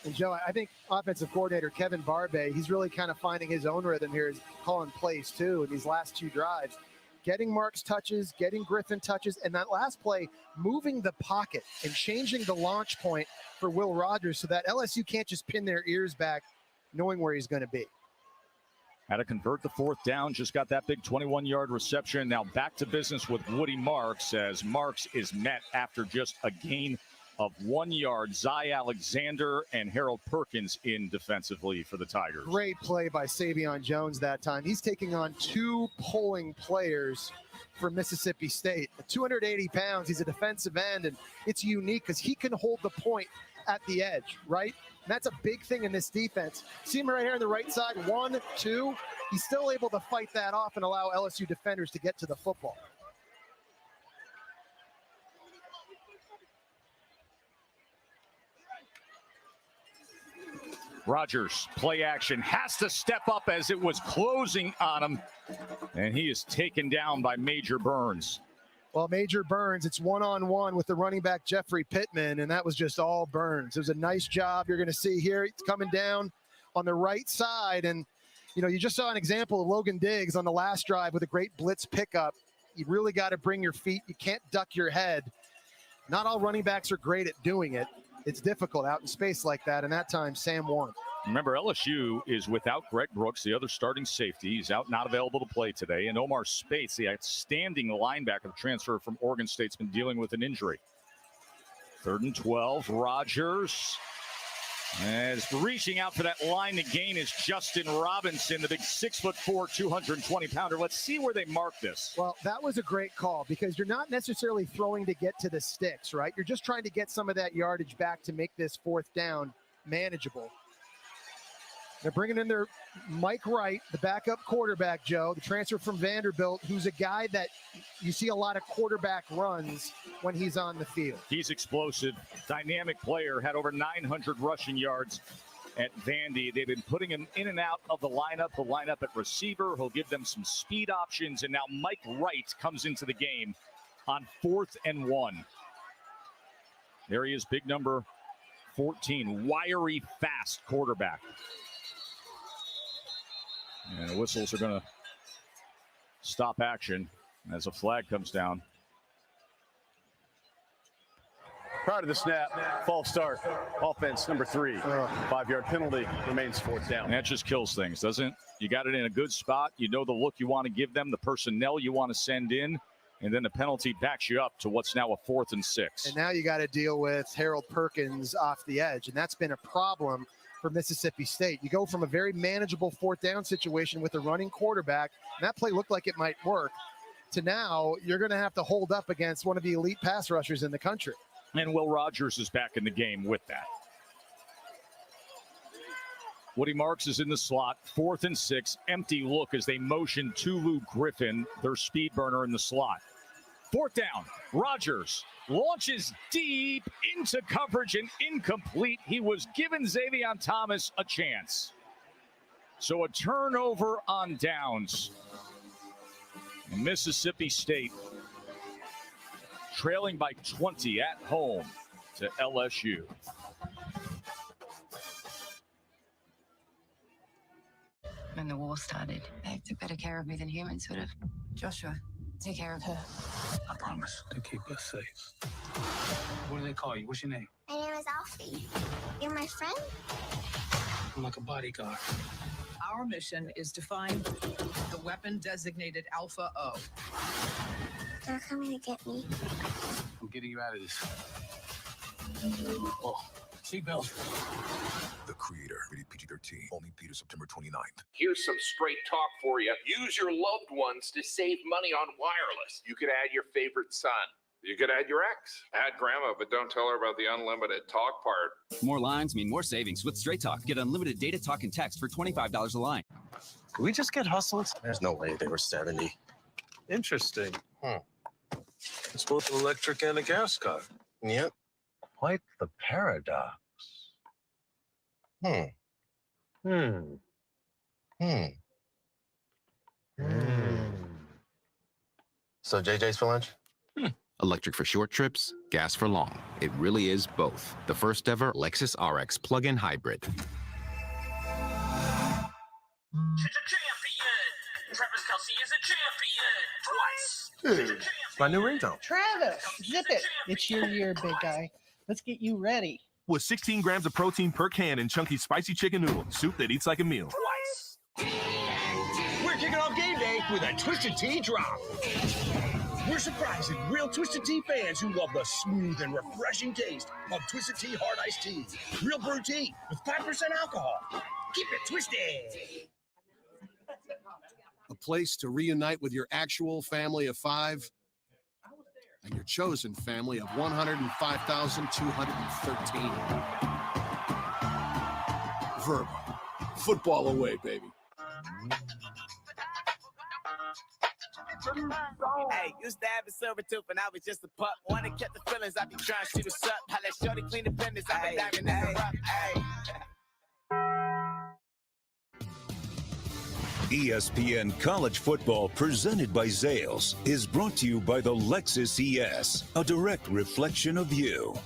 And, Joe, I think offensive coordinator Kevin Barbay, he's really kind of finding his own rhythm here, is calling plays, too, in these last two drives. Getting Marks touches, getting Griffin touches, and that last play, moving the pocket and changing the launch point for Will Rogers so that LSU can't just pin their ears back knowing where he's going to be. Had to convert the fourth down, just got that big 21-yard reception. Now back to business with Woody Marks as Marks is met after just a gain of 1 yard. Zy Alexander and Harold Perkins in defensively for the Tigers. Great play by Savion Jones that time. He's taking on two pulling players for Mississippi State. At 280 pounds, he's a defensive end, and it's unique because he can hold the point at the edge, right? And that's a big thing in this defense. See him right here on the right side, 1, 2. He's still able to fight that off and allow LSU defenders to get to the football. Rogers, play action, has to step up as it was closing on him, and he is taken down by Major Burns. Well, Major Burns, it's one-on-one with the running back Jeffrey Pittman, and that was just all Burns. It was a nice job. You're going to see here, it's coming down on the right side, and you know, you just saw an example of Logan Diggs on the last drive with a great blitz pickup. You really got to bring your feet. You can't duck your head. Not all running backs are great at doing it. It's difficult out in space like that, and that time Sam won. Remember, LSU is without Greg Brooks, the other starting safety. He's out, not available to play today. And Omar Spates, the outstanding linebacker transfer from Oregon State's been dealing with an injury. 3rd and 12, Rogers. As reaching out for that line to gain is Justin Robinson, the big 6'4", 220-pounder. Let's see where they mark this. Well, that was a great call because you're not necessarily throwing to get to the sticks, right? You're just trying to get some of that yardage back to make this 4th down manageable. They're bringing in their Mike Wright, the backup quarterback, Joe, the transfer from Vanderbilt, who's a guy that you see a lot of quarterback runs when he's on the field. He's explosive, dynamic player, had over 900 rushing yards at Vandy. They've been putting him in and out of the lineup at receiver. He'll give them some speed options, and now Mike Wright comes into the game on 4th and 1. There he is, big number 14. Wiry, fast quarterback. And the whistles are going to stop action as a flag comes down. Prior to the snap, false start, offense number 3. 5-yard penalty, remains 4th down. And that just kills things, doesn't it? You got it in a good spot. You know the look you want to give them, the personnel you want to send in, and then the penalty backs you up to what's now a 4th and 6. And now you got to deal with Harold Perkins off the edge, and that's been a problem for Mississippi State. You go from a very manageable 4th down situation with a running quarterback, and that play looked like it might work, to now you're going to have to hold up against one of the elite pass rushers in the country. And Will Rogers is back in the game with that. Woody Marks is in the slot, 4th and 6, empty look as they motion Tulu Griffin, their speed burner in the slot. 4th down, Rogers launches deep into coverage and incomplete. He was giving Xavier Thomas a chance. So a turnover on downs. And Mississippi State trailing by 20 at home to LSU. When the war started, they took better care of me than humans would have. Joshua, take care of her. I promise to keep us safe. What do they call you? What's your name? My name is Alfie. You're my friend? I'm like a bodyguard. Our mission is to find the weapon designated Alpha O. They're coming to get me. I'm getting you out of this. Oh, seatbelt. The Creator, rated PG-13, only theater September 29th. Here's some straight talk for you. Use your loved ones to save money on wireless. You could add your favorite son. You could add your ex. Add grandma, but don't tell her about the unlimited talk part. More lines mean more savings with Straight Talk. Get unlimited data, talk, and text for $25 a line. Did we just get hustled? There's no way they were 70. Interesting. It's both an electric and a gas car. Yep. Quite the paradox. So JJ's for lunch? Electric for short trips, gas for long. It really is both. The first ever Lexus RX plug-in hybrid. Travis Kelce is a champion twice. My new ringtone. Travis, zip it. It's your year, big guy. Let's get you ready. With 16 grams of protein per can and chunky spicy chicken noodle, soup that eats like a meal. We're kicking off game day with a Twisted Tea drop. We're surprising real Twisted Tea fans who love the smooth and refreshing taste of Twisted Tea Hard Iced Tea. Real brew tea with 5% alcohol. Keep it twisted. A place to reunite with your actual family of 5 and your chosen family of 105,213. Verba. Football away, baby. Hey, used to have a silver tooth and I was just a pup. Wanna catch the feelings, I be trying to shoot us up. How let shorty clean the business, I been diving in the rough. Hey. ESPN College Football, presented by Zales, is brought to you by the Lexus ES, a direct reflection of you.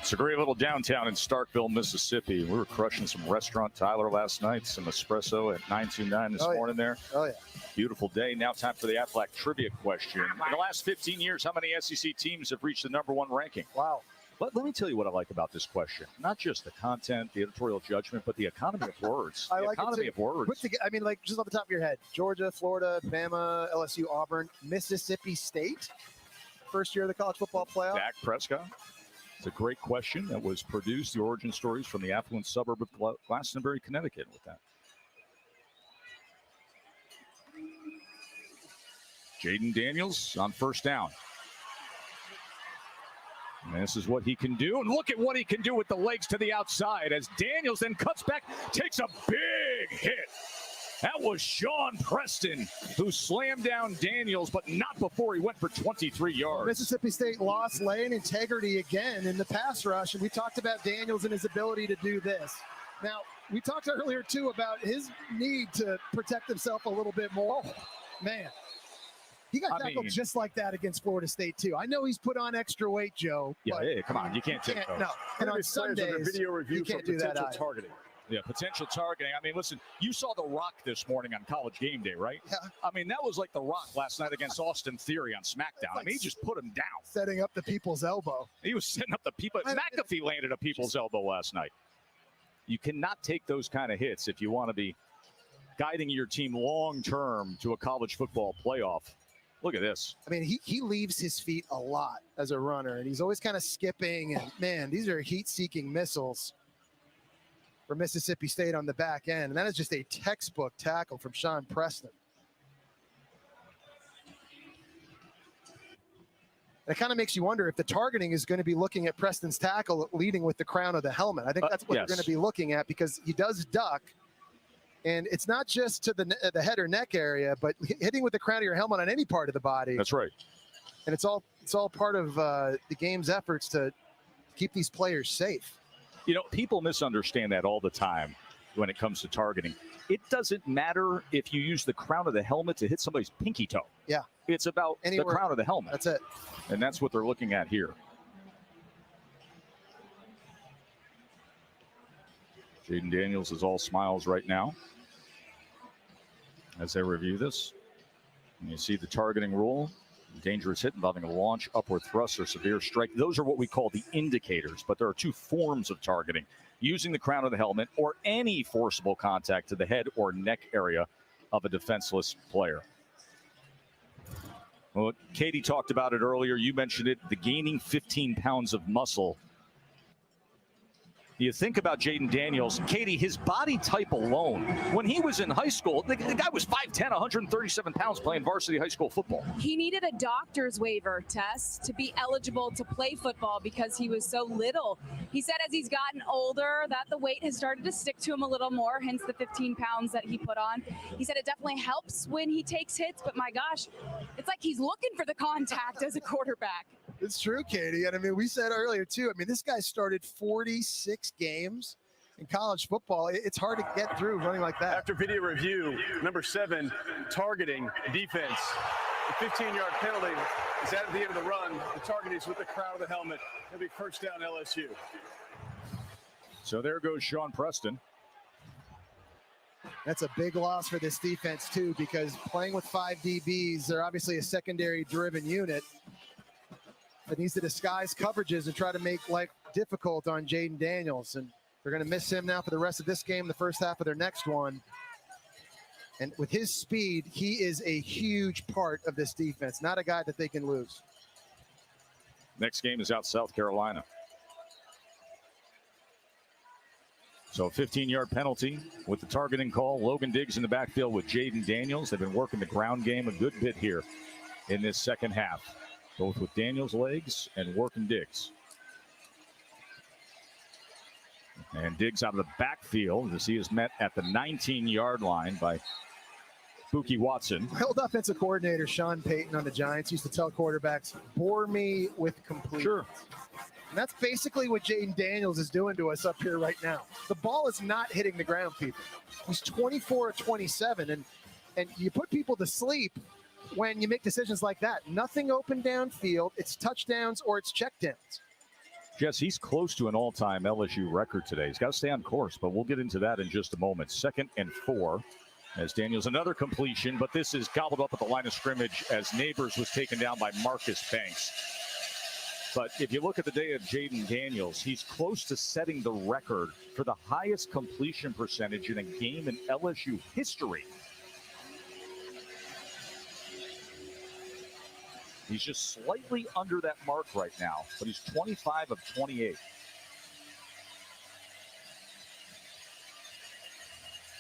It's a great little downtown in Starkville, Mississippi. We were crushing some restaurant Tyler last night, some espresso at 929 this morning there. Oh, yeah. Beautiful day. Now time for the Aflac trivia question. In the last 15 years, how many SEC teams have reached the #1 ranking? Wow. Let me tell you what I like about this question. Not just the content, the editorial judgment, but the economy of words. I the like economy it of words. Put together, I mean, like just off the top of your head, Georgia, Florida, Bama, LSU, Auburn, Mississippi State, first year of the college football playoff. Dak Prescott. It's a great question that was produced, the origin stories from the affluent suburb of Glastonbury, Connecticut with that. Jayden Daniels on first down. And this is what he can do. And look at what he can do with the legs to the outside as Daniels then cuts back, takes a big hit. That was Sean Preston who slammed down Daniels, but not before he went for 23 yards. Mississippi State lost lane integrity again in the pass rush, and we talked about Daniels and his ability to do this. Now, we talked earlier, too, about his need to protect himself a little bit more. Oh, man. He got tackled just like that against Florida State, too. I know he's put on extra weight, Joe. Yeah, hey, come on. You can't take those. No. And on Sundays, video review you can't do that either. Targeting. Yeah, potential targeting. I mean, listen, you saw The Rock this morning on College Game Day, right? Yeah. I mean, that was like The Rock last night against Austin Theory on SmackDown. I mean, he just put him down. Setting up the people's elbow. He was setting up the people. McAfee landed a people's elbow last night. You cannot take those kind of hits if you want to be guiding your team long-term to a college football playoff. Look at this. I mean, he leaves his feet a lot as a runner, and he's always kind of skipping. And, man, these are heat-seeking missiles for Mississippi State on the back end. And that is just a textbook tackle from Sean Preston. It kind of makes you wonder if the targeting is going to be looking at Preston's tackle leading with the crown of the helmet. I think that's what they're going to be looking at, because he does duck. And it's not just to the head or neck area, but hitting with the crown of your helmet on any part of the body. That's right. And it's all part of the game's efforts to keep these players safe. You know, people misunderstand that all the time when it comes to targeting. It doesn't matter if you use the crown of the helmet to hit somebody's pinky toe. Yeah. It's about the crown of the helmet. That's it. And that's what they're looking at here. Jayden Daniels is all smiles right now as they review this. And you see the targeting rule. Dangerous hit involving a launch, upward thrust, or severe strike. Those are what we call the indicators, but there are two forms of targeting: using the crown of the helmet or any forcible contact to the head or neck area of a defenseless player. Well, Katie talked about it earlier. You mentioned it, the gaining 15 pounds of muscle. You think about Jayden Daniels, Katie, his body type alone, when he was in high school, the guy was 5'10", 137 pounds playing varsity high school football. He needed a doctor's waiver test to be eligible to play football because he was so little. He said as he's gotten older that the weight has started to stick to him a little more, hence the 15 pounds that he put on. He said it definitely helps when he takes hits, but my gosh, it's like he's looking for the contact as a quarterback. It's true, Katie. And I mean, we said earlier, too, I mean, this guy started 46 games in college football. It's hard to get through running like that. After video review, number 7, targeting defense. The 15-yard penalty is at the end of the run. The target is with the crown of the helmet. It'll be first down LSU. So there goes Sean Preston. That's a big loss for this defense, too, because playing with 5 DBs, they're obviously a secondary-driven unit that needs to disguise coverages and try to make life difficult on Jayden Daniels. And they're going to miss him now for the rest of this game, the first half of their next one. And with his speed, he is a huge part of this defense, not a guy that they can lose. Next game is out South Carolina. So a 15-yard penalty with the targeting call. Logan Diggs in the backfield with Jayden Daniels. They've been working the ground game a good bit here in this second half, both with Daniels' legs and working Diggs. And Diggs out of the backfield as he is met at the 19-yard line by Buki Watson. Old offensive coordinator Sean Payton on the Giants used to tell quarterbacks, bore me with completion. Sure. And that's basically what Jayden Daniels is doing to us up here right now. The ball is not hitting the ground, people. He's 24 of 27, and you put people to sleep when you make decisions like that. Nothing open downfield. It's touchdowns or it's checkdowns. Jess, he's close to an all-time LSU record today. He's got to stay on course, but we'll get into that in just a moment. 2nd and 4 as Daniels, another completion, but this is gobbled up at the line of scrimmage as Neighbors was taken down by Marcus Banks. But if you look at the day of Jayden Daniels, he's close to setting the record for the highest completion percentage in a game in LSU history. He's just slightly under that mark right now, but he's 25 of 28.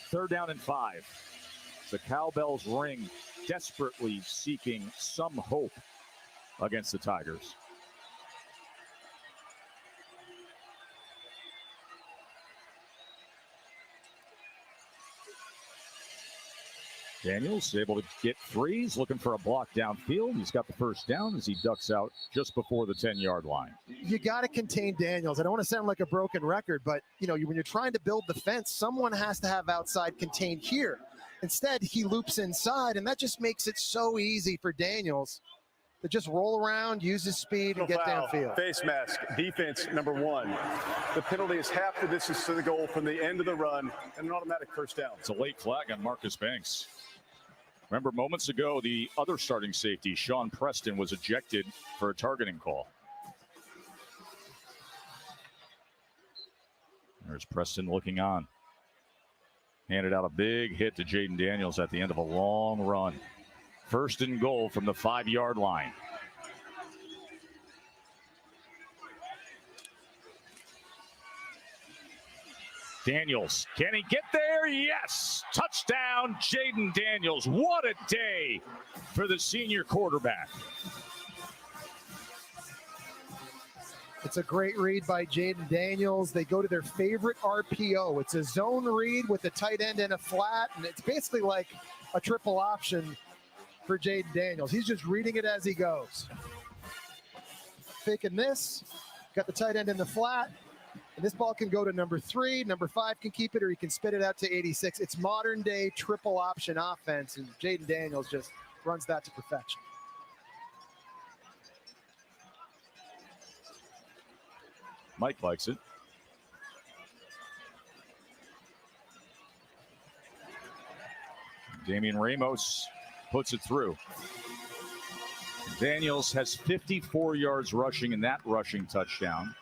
Third down and 5. The cowbells ring, desperately seeking some hope against the Tigers. Daniels able to get free. He's looking for a block downfield. He's got the first down as he ducks out just before the 10-yard line. You got to contain Daniels. I don't want to sound like a broken record, but you know, when you're trying to build the fence, someone has to have outside contained here. Instead, he loops inside, and that just makes it so easy for Daniels to just roll around, use his speed, and get downfield. Face mask, defense number 1. The penalty is half the distance to the goal from the end of the run, and an automatic first down. It's a late flag on Marcus Banks. Remember, moments ago, the other starting safety, Sean Preston, was ejected for a targeting call. There's Preston looking on. Handed out a big hit to Jayden Daniels at the end of a long run. First and goal from the 5-yard line. Daniels, can he get there? Yes! Touchdown, Jayden Daniels. What a day for the senior quarterback. It's a great read by Jayden Daniels. They go to their favorite RPO. It's a zone read with a tight end and a flat, and it's basically like a triple option for Jayden Daniels. He's just reading it as he goes. Faking this, got the tight end in the flat, and this ball can go to number 3. Number 5 can keep it, or he can spit it out to 86. It's modern day triple option offense, and Jayden Daniels just runs that to perfection. Mike likes it. Damian Ramos puts it through. Daniels has 54 yards rushing in that rushing touchdown.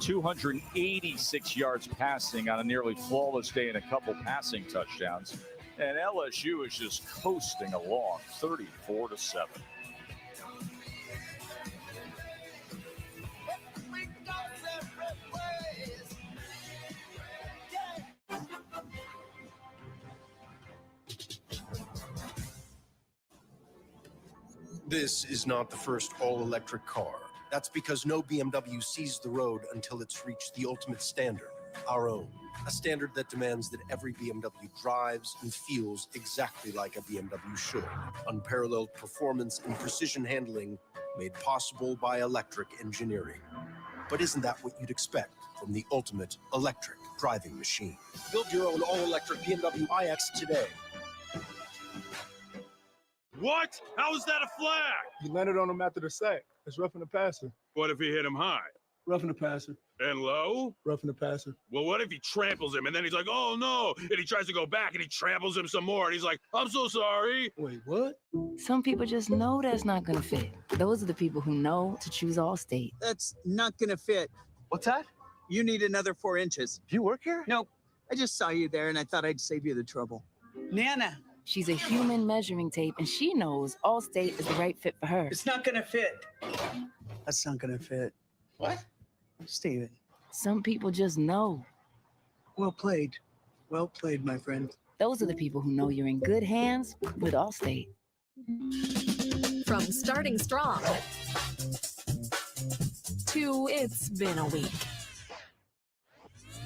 286 yards passing on a nearly flawless day and a couple passing touchdowns. And LSU is just coasting along 34-7. This is not the first all-electric car. That's because no BMW sees the road until it's reached the ultimate standard, our own. A standard that demands that every BMW drives and feels exactly like a BMW should. Unparalleled performance and precision handling made possible by electric engineering. But isn't that what you'd expect from the ultimate electric driving machine? Build your own all-electric BMW iX today. What? How is that a flag? He landed on him after the sack. It's roughing the passer. What if he hit him high? Roughing the passer. And low? Roughing the passer. Well, what if he tramples him and then he's like, oh no, and he tries to go back and he tramples him some more and he's like, I'm so sorry. Wait, what? Some people just know that's not gonna fit. Those are the people who know to choose Allstate. That's not gonna fit. What's that? You need another 4 inches. Do you work here? Nope. I just saw you there and I thought I'd save you the trouble. Nana. She's a human measuring tape, and she knows Allstate is the right fit for her. It's not gonna fit. That's not gonna fit. What? Steven. Some people just know. Well played. Well played, my friend. Those are the people who know you're in good hands with Allstate. From starting strong to it's been a week.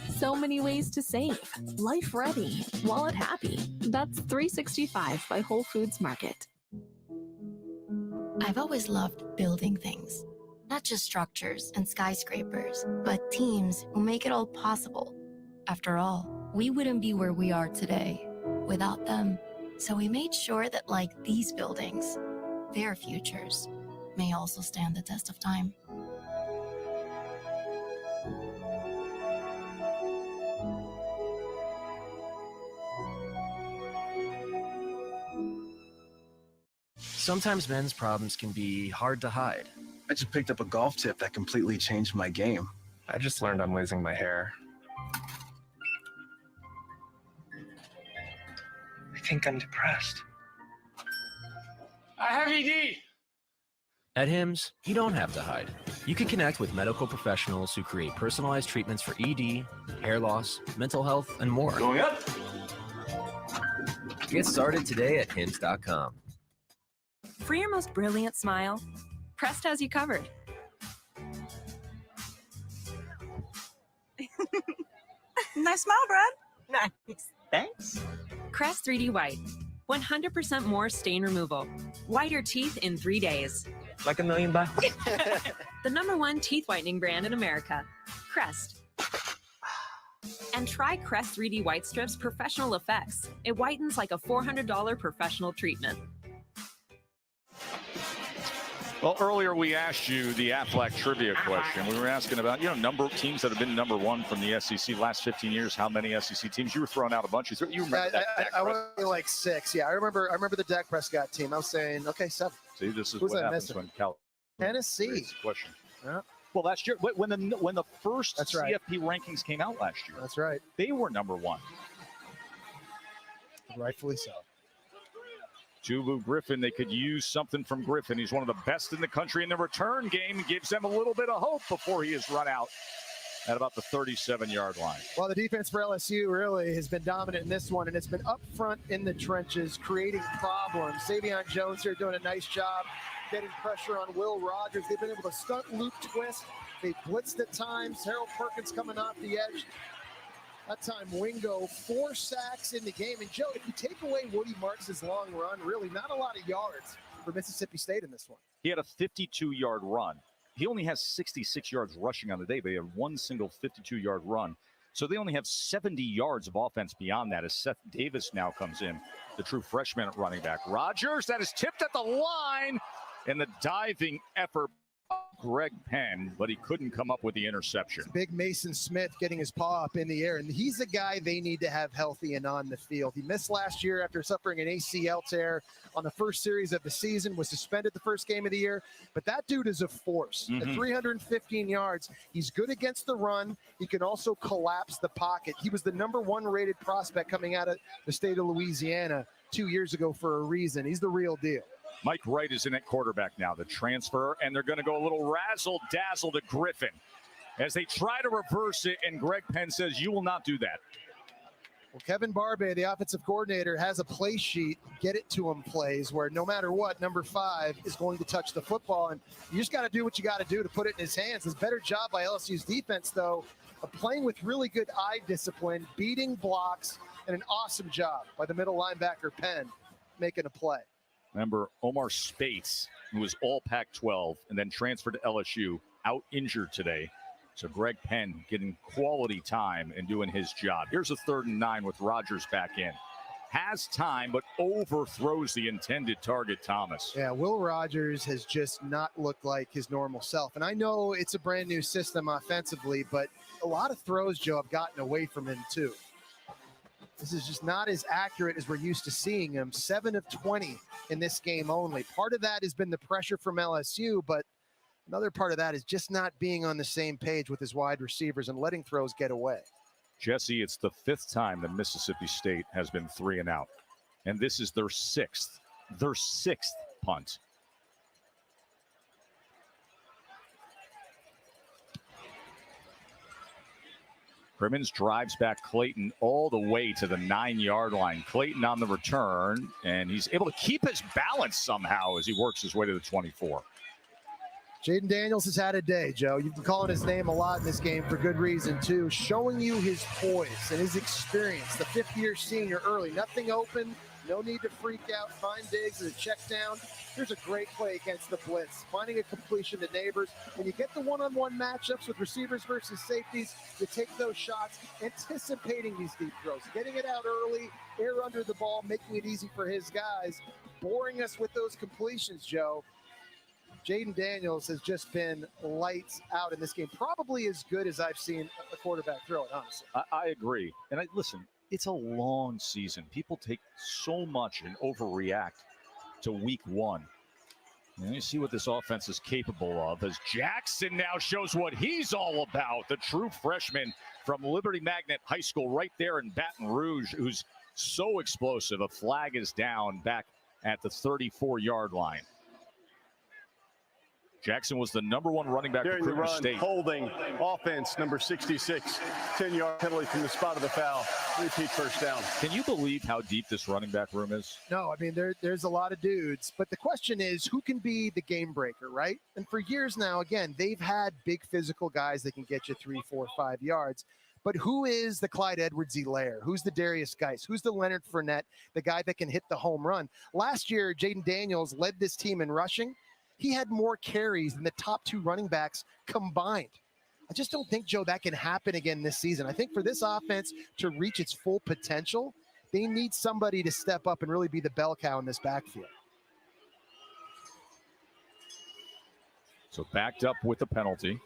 So many ways to save. Life ready, wallet happy. That's 365 by Whole Foods Market. I've always loved building things. Not just structures and skyscrapers, but teams who make it all possible. After all, we wouldn't be where we are today without them. So we made sure that, like these buildings, their futures may also stand the test of time. Sometimes men's problems can be hard to hide. I just picked up a golf tip that completely changed my game. I just learned I'm losing my hair. I think I'm depressed. I have ED. At Hims, you don't have to hide. You can connect with medical professionals who create personalized treatments for ED, hair loss, mental health, and more. Going up. Get started today at Hims.com. For your most brilliant smile, Crest has you covered. Nice smile, Brad. Nice. Thanks. Crest 3D White. 100% more stain removal. Whiter teeth in 3 days. Like $1 million bucks. The #1 teeth whitening brand in America. Crest. And try Crest 3D White Strips Professional Effects. It whitens like a $400 professional treatment. Well, earlier we asked you the Aflac trivia question. We were asking about, number of teams that have been number one from the SEC last 15 years. How many SEC teams? You were throwing out a bunch. You remember that? I was like 6. Yeah, I remember the Dak Prescott team. I was saying, okay, 7. See, this is Who's what I happens missing? when Cal. Tennessee. Question. Yeah. Well, last year, when the first That's right. CFP rankings came out last year, That's right. they were number one. Rightfully so. Tubu Griffin, they could use something from Griffin. He's one of the best in the country in the return game. Gives them a little bit of hope before he is run out at about the 37-yard line. Well, the defense for LSU really has been dominant in this one, and it's been up front in the trenches, creating problems. Savion Jones here doing a nice job getting pressure on Will Rogers. They've been able to stunt loop twist. They blitzed at times. Harold Perkins coming off the edge. That time, Wingo, 4 sacks in the game. And, Joe, if you take away Woody Marks' long run, really not a lot of yards for Mississippi State in this one. He had a 52-yard run. He only has 66 yards rushing on the day, but he had one single 52-yard run. So they only have 70 yards of offense beyond that as Seth Davis now comes in, the true freshman at running back. Rogers, that is tipped at the line, and the diving effort Greg Penn, but he couldn't come up with the interception. Big Mason Smith getting his paw up in the air, and he's a guy they need to have healthy and on the field. He missed last year after suffering an ACL tear on the first series of the season, was suspended the first game of the year, but that dude is a force. At 315 yards, he's good against the run. He can also collapse the pocket. He was the #1 rated prospect coming out of the state of Louisiana 2 years ago for a reason. He's the real deal. Mike Wright is in at quarterback now, the transfer, and they're going to go a little razzle-dazzle to Griffin as they try to reverse it, and Greg Penn says, you will not do that. Well, Kevin Barbay, the offensive coordinator, has a play sheet, get it to him plays, where no matter what, number 5 is going to touch the football, and you just got to do what you got to do to put it in his hands. It's a better job by LSU's defense, though, of playing with really good eye discipline, beating blocks, and an awesome job by the middle linebacker, Penn, making a play. Remember, Omar Spates, who was all Pac-12 and then transferred to LSU, out injured today. So Greg Penn getting quality time and doing his job. Here's a 3rd and 9 with Rogers back in. Has time, but overthrows the intended target, Thomas. Yeah, Will Rogers has just not looked like his normal self. And I know it's a brand new system offensively, but a lot of throws, Joe, have gotten away from him too. This is just not as accurate as we're used to seeing him. 7 of 20 in this game only. Part of that has been the pressure from LSU, but another part of that is just not being on the same page with his wide receivers and letting throws get away. Jesse, it's the 5th time that Mississippi State has been 3 and out. And this is their 6th punt. Crimmins drives back Clayton all the way to the 9-yard line. Clayton on the return, and he's able to keep his balance somehow as he works his way to the 24. Jayden Daniels has had a day, Joe. You've been calling his name a lot in this game for good reason, too. Showing you his poise and his experience. The 5th-year senior early. Nothing open. No need to freak out. Find Diggs as a check down. Here's a great play against the blitz. Finding a completion to Neighbors. When you get the one-on-one matchups with receivers versus safeties, you take those shots, anticipating these deep throws. Getting it out early, air under the ball, making it easy for his guys. Boring us with those completions, Joe. Jayden Daniels has just been lights out in this game. Probably as good as I've seen a quarterback throw it, honestly. I agree. And listen, it's a long season. People take so much and overreact to week 1. And you see what this offense is capable of as Jackson now shows what he's all about. The true freshman from Liberty Magnet High School right there in Baton Rouge, who's so explosive. A flag is down back at the 34-yard line. Jackson was the #1 running back During for the Cooper run, State. holding, offense, number 66, 10-yard penalty from the spot of the foul. Repeat first down. Can you believe how deep this running back room is? No, I mean, there's a lot of dudes. But the question is, who can be the game breaker, right? And for years now, again, they've had big physical guys that can get you 3, 4, 5 yards. But who is the Clyde Edwards-Helaire? Who's the Darius Geis? Who's the Leonard Fournette, the guy that can hit the home run? Last year, Jayden Daniels led this team in rushing. He had more carries than the top 2 running backs combined. I just don't think, Joe, that can happen again this season. I think for this offense to reach its full potential, they need somebody to step up and really be the bell cow in this backfield. So backed up with the penalty.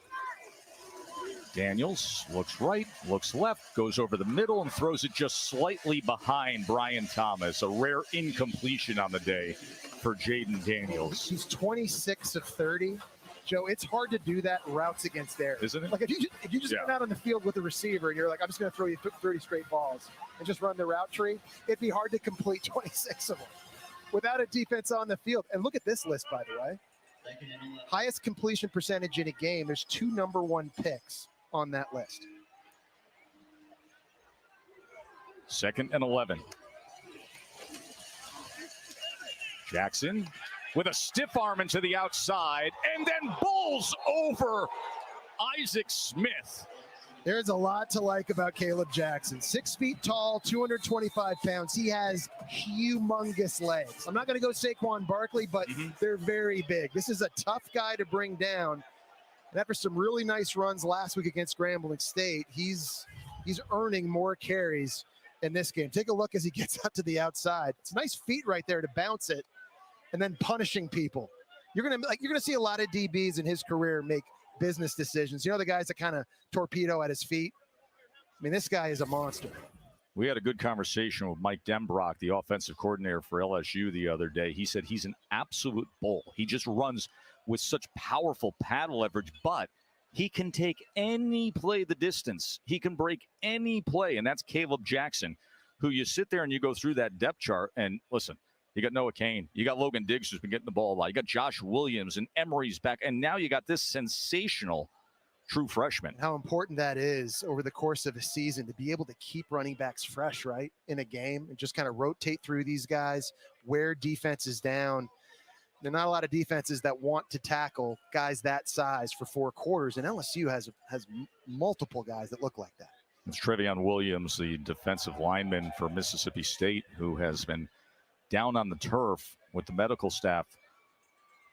Daniels looks right, looks left, goes over the middle and throws it just slightly behind Brian Thomas. A rare incompletion on the day for Jayden Daniels. He's 26 of 30. Joe, it's hard to do that in routes against there. Isn't it? Like if you just went out on the field with a receiver and you're like, I'm just going to throw you 30 straight balls and just run the route tree, it'd be hard to complete 26 of them without a defense on the field. And look at this list, by the way. Highest completion percentage in a game. There's 2 number 1 picks on that list. 2nd and 11. Jackson with a stiff arm into the outside and then bowls over Isaac Smith. There's a lot to like about Caleb Jackson. 6 feet tall, 225 pounds. He has humongous legs. I'm not going to go Saquon Barkley, but they're very big. This is a tough guy to bring down. And after some really nice runs last week against Grambling State, he's earning more carries in this game. Take a look as he gets out to the outside. It's nice feet right there to bounce it and then punishing people. You're gonna see a lot of DBs in his career make business decisions. You know, the guys that kind of torpedo at his feet. I mean, this guy is a monster. We had a good conversation with Mike Denbrock, the offensive coordinator for LSU the other day. He said he's an absolute bull. He just runs with such powerful pad leverage, but he can take any play the distance. He can break any play, and that's Caleb Jackson, who you sit there and you go through that depth chart, and listen, you got Noah Cain, you got Logan Diggs who's been getting the ball a lot, you got Josh Williams, and Emery's back, and now you got this sensational true freshman. How important that is over the course of a season to be able to keep running backs fresh, right, in a game, and just kind of rotate through these guys, wear defenses down. There are not a lot of defenses that want to tackle guys that size for 4 quarters, and LSU has multiple guys that look like that. It's Trevion Williams, the defensive lineman for Mississippi State, who has been down on the turf with the medical staff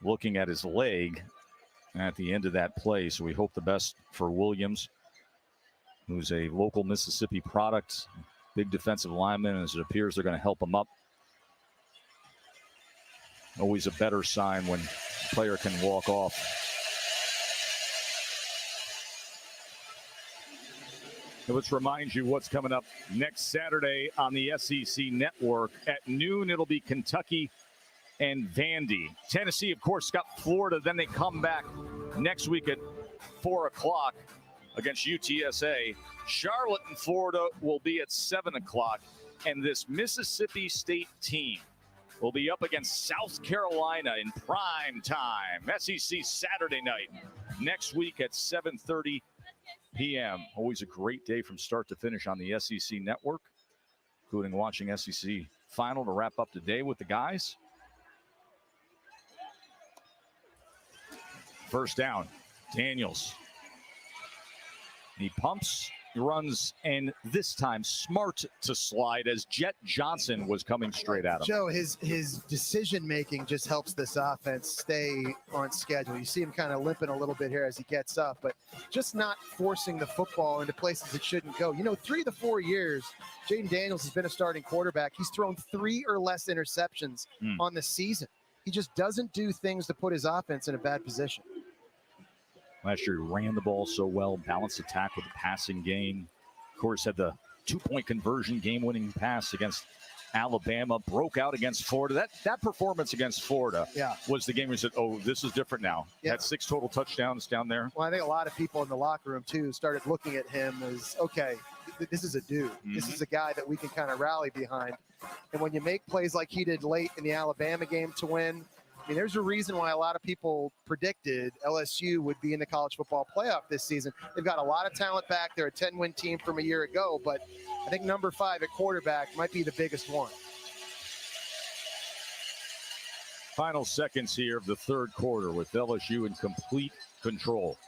looking at his leg at the end of that play. So we hope the best for Williams, who's a local Mississippi product, big defensive lineman, as it appears they're going to help him up. Always a better sign when a player can walk off. So let's remind you what's coming up next Saturday on the SEC Network. At noon, it'll be Kentucky and Vandy. Tennessee, of course, got Florida. Then they come back next week at 4 o'clock against UTSA. Charlotte and Florida will be at 7 o'clock. And this Mississippi State team will be up against South Carolina in prime time. SEC Saturday night next week at 7:30 p.m. Always a great day from start to finish on the SEC Network, including watching SEC Final to wrap up the day with the guys. First down, Daniels. He pumps, he runs, and this time smart to slide as Jet Johnson was coming straight at him. Joe, his decision-making just helps this offense stay on schedule. You see him kind of limping a little bit here as he gets up, but just not forcing the football into places it shouldn't go. You know, 3 to 4 years, Jayden Daniels has been a starting quarterback. He's thrown 3 or less interceptions on the season. He just doesn't do things to put his offense in a bad position. Last year, he ran the ball so well, balanced attack with the passing game. Of course, had the 2-point conversion game-winning pass against Alabama, broke out against Florida. That performance against Florida was the game where we said, oh, this is different now. Had 6 total touchdowns down there. Well, I think a lot of people in the locker room, too, started looking at him as, okay, this is a dude. This is a guy that we can kind of rally behind. And when you make plays like he did late in the Alabama game to win, I mean, there's a reason why a lot of people predicted LSU would be in the college football playoff this season. They've got a lot of talent back. They're a 10-win team from a year ago, but I think number 5 at quarterback might be the biggest one. Final seconds here of the third quarter with LSU in complete control.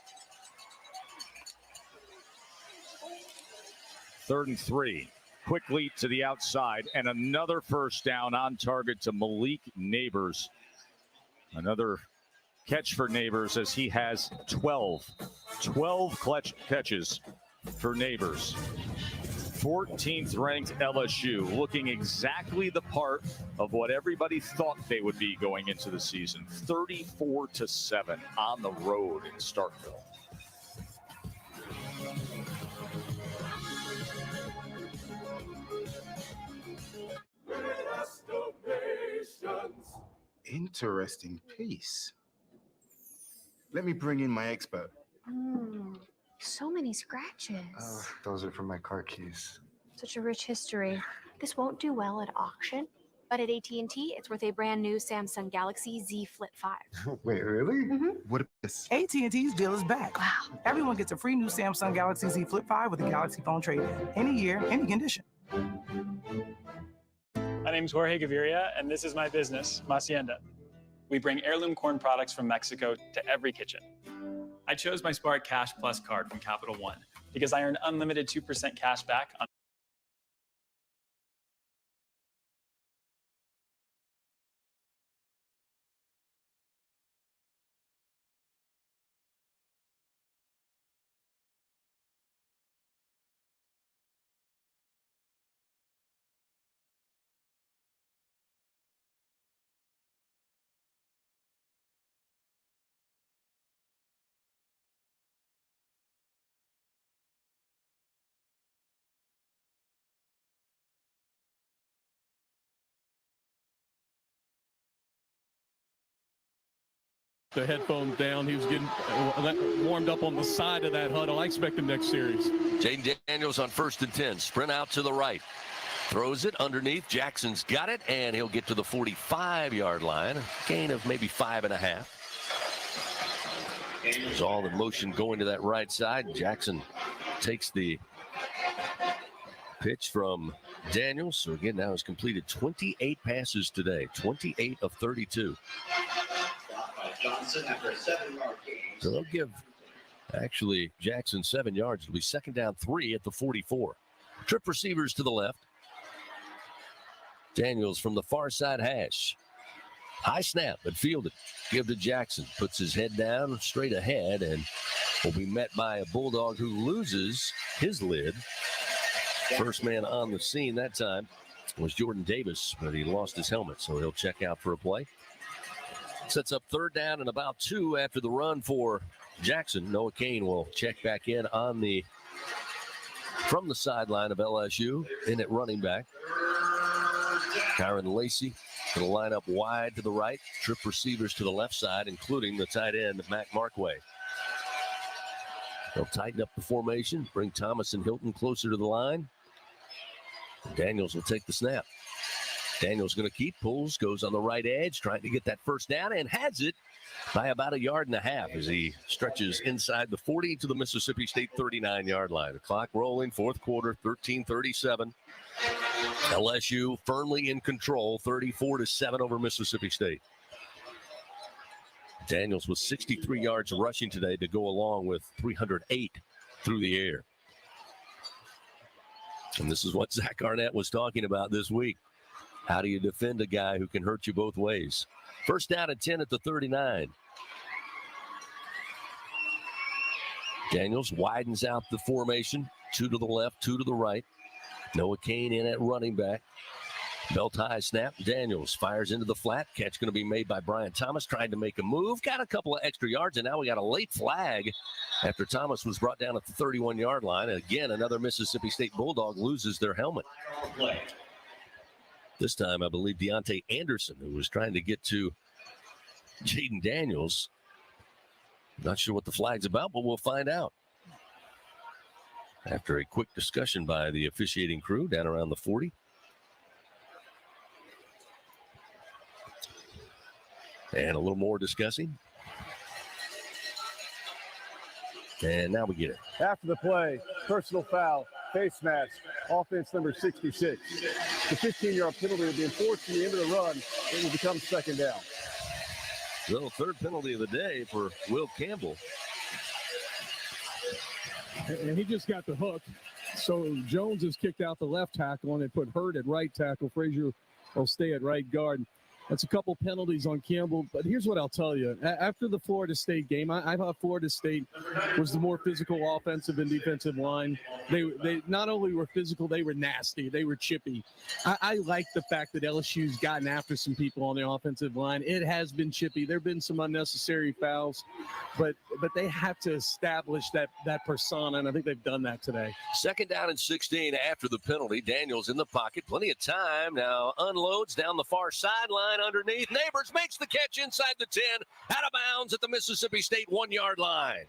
3rd and 3. Quickly to the outside, and another first down on target to Malik Neighbors. Another catch for Neighbors as he has 12 catches for Neighbors. 14th ranked LSU, looking exactly the part of what everybody thought they would be going into the season. 34-7 on the road in Starkville. Interesting piece. Let me bring in my expert. So many scratches. Those are from my car keys. Such a rich history. This won't do well at auction, but at AT&T, it's worth a brand new Samsung Galaxy Z Flip 5. Wait, really? What is this? AT&T's deal is back. Wow. Everyone gets a free new Samsung Galaxy Z Flip 5 with a Galaxy phone trade-in. Any year, any condition. My name is Jorge Gaviria, and this is my business, Hacienda. We bring heirloom corn products from Mexico to every kitchen. I chose my Spark Cash Plus card from Capital One because I earn unlimited 2% cash back on the headphones down. He was getting warmed up on the side of that huddle. I expect him next series. Jayden Daniels on 1st and 10. Sprint out to the right. Throws it underneath. Jackson's got it, and he'll get to the 45-yard line. Gain of maybe 5.5. There's all the motion going to that right side. Jackson takes the pitch from Daniels. So again, now he's completed 28 passes today. 28 of 32. Johnson after a 7-yard gain. So they'll give actually Jackson 7 yards. It'll be 2nd down 3 at the 44. Trip receivers to the left. Daniels from the far side hash. High snap, but fielded. Give to Jackson. Puts his head down straight ahead and will be met by a Bulldog who loses his lid. First man on the scene that time was Jordan Davis, but he lost his helmet, so he'll check out for a play. Sets up 3rd down and about 2 after the run for Jackson. Noah Kane will check back in from the sideline of LSU in at running back. Kyron Lacey going to line up wide to the right. Trip receivers to the left side, including the tight end, Mac Markway. They'll tighten up the formation, bring Thomas and Hilton closer to the line. Daniels will take the snap. Daniels going to keep, pulls, goes on the right edge, trying to get that 1st down, and has it by about 1.5 yards as he stretches inside the 40 to the Mississippi State 39-yard line. The clock rolling, 4th quarter, 13:37. LSU firmly in control, 34-7 over Mississippi State. Daniels with 63 yards rushing today to go along with 308 through the air. And this is what Zach Arnett was talking about this week. How do you defend a guy who can hurt you both ways? 1st down and 10 at the 39. Daniels widens out the formation. 2 to the left, 2 to the right. Noah Kane in at running back. Belt high snap. Daniels fires into the flat. Catch going to be made by Brian Thomas, trying to make a move. Got a couple of extra yards, and now we got a late flag after Thomas was brought down at the 31-yard line. And again, another Mississippi State Bulldog loses their helmet. This time, I believe Deontay Anderson, who was trying to get to Jayden Daniels. Not sure what the flag's about, but we'll find out. After a quick discussion by the officiating crew down around the 40. And a little more discussing. And now we get it. After the play, personal foul, face mask, offense number 66. The 15-yard penalty will be enforced at the end of the run. It will become 2nd down. So 3rd penalty of the day for Will Campbell. And he just got the hook. So Jones is kicked out the left tackle, and they put Hurd at right tackle. Frazier will stay at right guard. That's a couple penalties on Campbell. But here's what I'll tell you. After the Florida State game, I thought Florida State was the more physical offensive and defensive line. They not only were physical, they were nasty. They were chippy. I like the fact that LSU's gotten after some people on the offensive line. It has been chippy. There have been some unnecessary fouls, but they have to establish that persona, and I think they've done that today. 2nd down and 16 after the penalty. Daniels in the pocket. Plenty of time. Now unloads down the far sideline underneath. Neighbors makes the catch inside the 10. Out of bounds at the Mississippi State 1-yard line.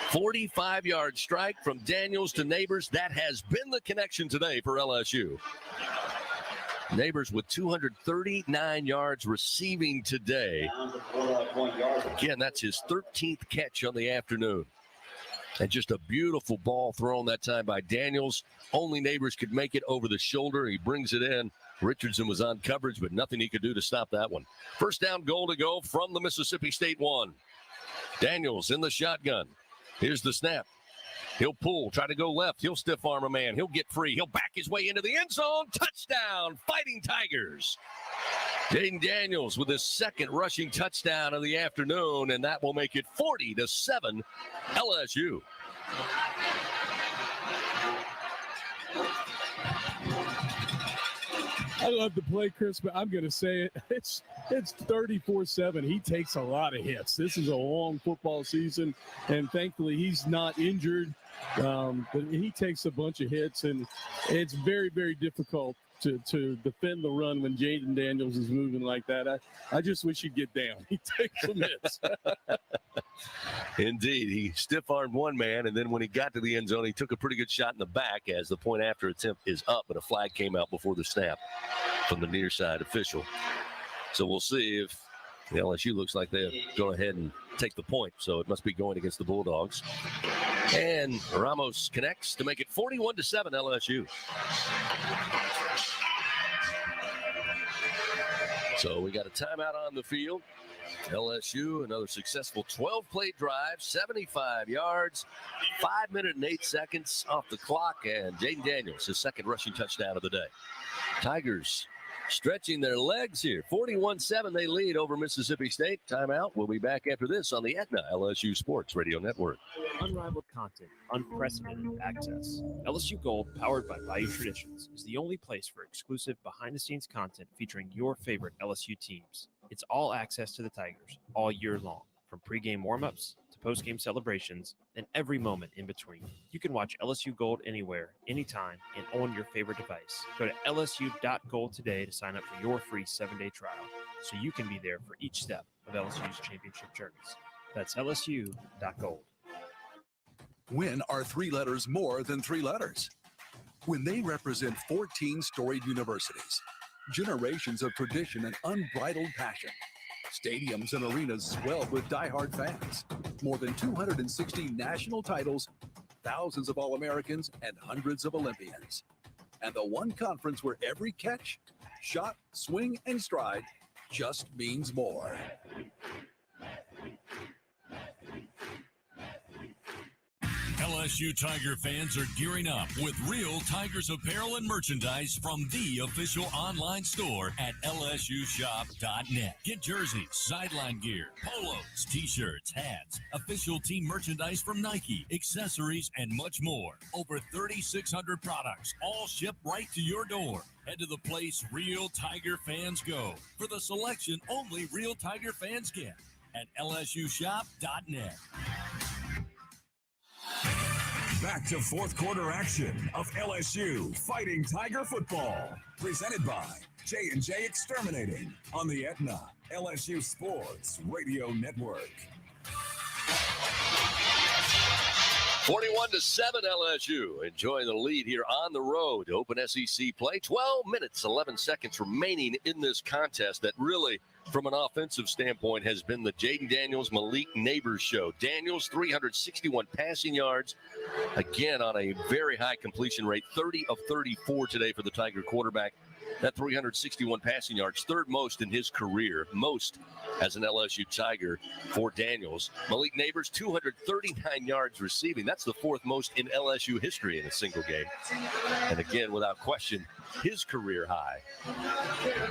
45-yard strike from Daniels to Neighbors. That has been the connection today for LSU. Neighbors with 239 yards receiving today. Again, that's his 13th catch on the afternoon. And just a beautiful ball thrown that time by Daniels. Only Neighbors could make it over the shoulder. He brings it in. Richardson was on coverage, but nothing he could do to stop that one. 1st down goal to go from the Mississippi State 1. Daniels in the shotgun. Here's the snap. He'll pull, try to go left. He'll stiff arm a man. He'll get free. He'll back his way into the end zone. Touchdown, Fighting Tigers. Jayden Daniels with his 2nd rushing touchdown of the afternoon, and that will make it 40-7 LSU. I love the play, Chris, but I'm going to say it. It's 34-7. He takes a lot of hits. This is a long football season, and thankfully he's not injured. But he takes a bunch of hits, and it's very, very difficult to defend the run when Jayden Daniels is moving like that. I just wish he'd get down. He takes some hits. Indeed. He stiff-armed one man, and then when he got to the end zone, he took a pretty good shot in the back as the point after attempt is up, but a flag came out before the snap from the near side official. So we'll see if the LSU looks like they'll go ahead and take the point. So it must be going against the Bulldogs. And Ramos connects to make it 41-7 LSU. So we got a timeout on the field. LSU, another successful 12-play drive, 75 yards, 5 minutes and 8 seconds off the clock, and Jayden Daniels, his 2nd rushing touchdown of the day. Tigers stretching their legs here. 41-7, they lead over Mississippi State. Timeout. We'll be back after this on the Aetna LSU Sports Radio Network. Unrivaled content, unprecedented access. LSU Gold, powered by Bayou Traditions, is the only place for exclusive behind-the-scenes content featuring your favorite LSU teams. It's all access to the Tigers all year long, from pregame warm-ups to postgame celebrations and every moment in between. You can watch LSU Gold anywhere, anytime, and on your favorite device. Go to lsu.gold today to sign up for your free 7-day trial so you can be there for each step of LSU's championship journeys. That's lsu.gold. When are 3 letters more than 3 letters? When they represent 14 storied universities, generations of tradition and unbridled passion. Stadiums and arenas swelled with diehard fans. More than 260 national titles, thousands of All-Americans, and hundreds of Olympians. And the one conference where every catch, shot, swing, and stride just means more. LSU Tiger fans are gearing up with real Tigers apparel and merchandise from the official online store at lsushop.net. Get jerseys, sideline gear, polos, t-shirts, hats, official team merchandise from Nike, accessories, and much more. Over 3,600 products, all shipped right to your door. Head to the place real Tiger fans go for the selection only real Tiger fans get at lsushop.net. Back to 4th quarter action of LSU Fighting Tiger football. Presented by J&J Exterminating on the Aetna LSU Sports Radio Network. 41-7 LSU enjoying the lead here on the road to open SEC play. 12 minutes, 11 seconds remaining in this contest that really from an offensive standpoint has been the Jayden Daniels, Malik Neighbors show. Daniels, 361 passing yards, again on a very high completion rate, 30 of 34 today for the Tiger quarterback. That 361 passing yards, third most in his career, most as an LSU Tiger for Daniels. Malik Neighbors, 239 yards receiving. That's the fourth most in LSU history in a single game. And again, without question, his career high.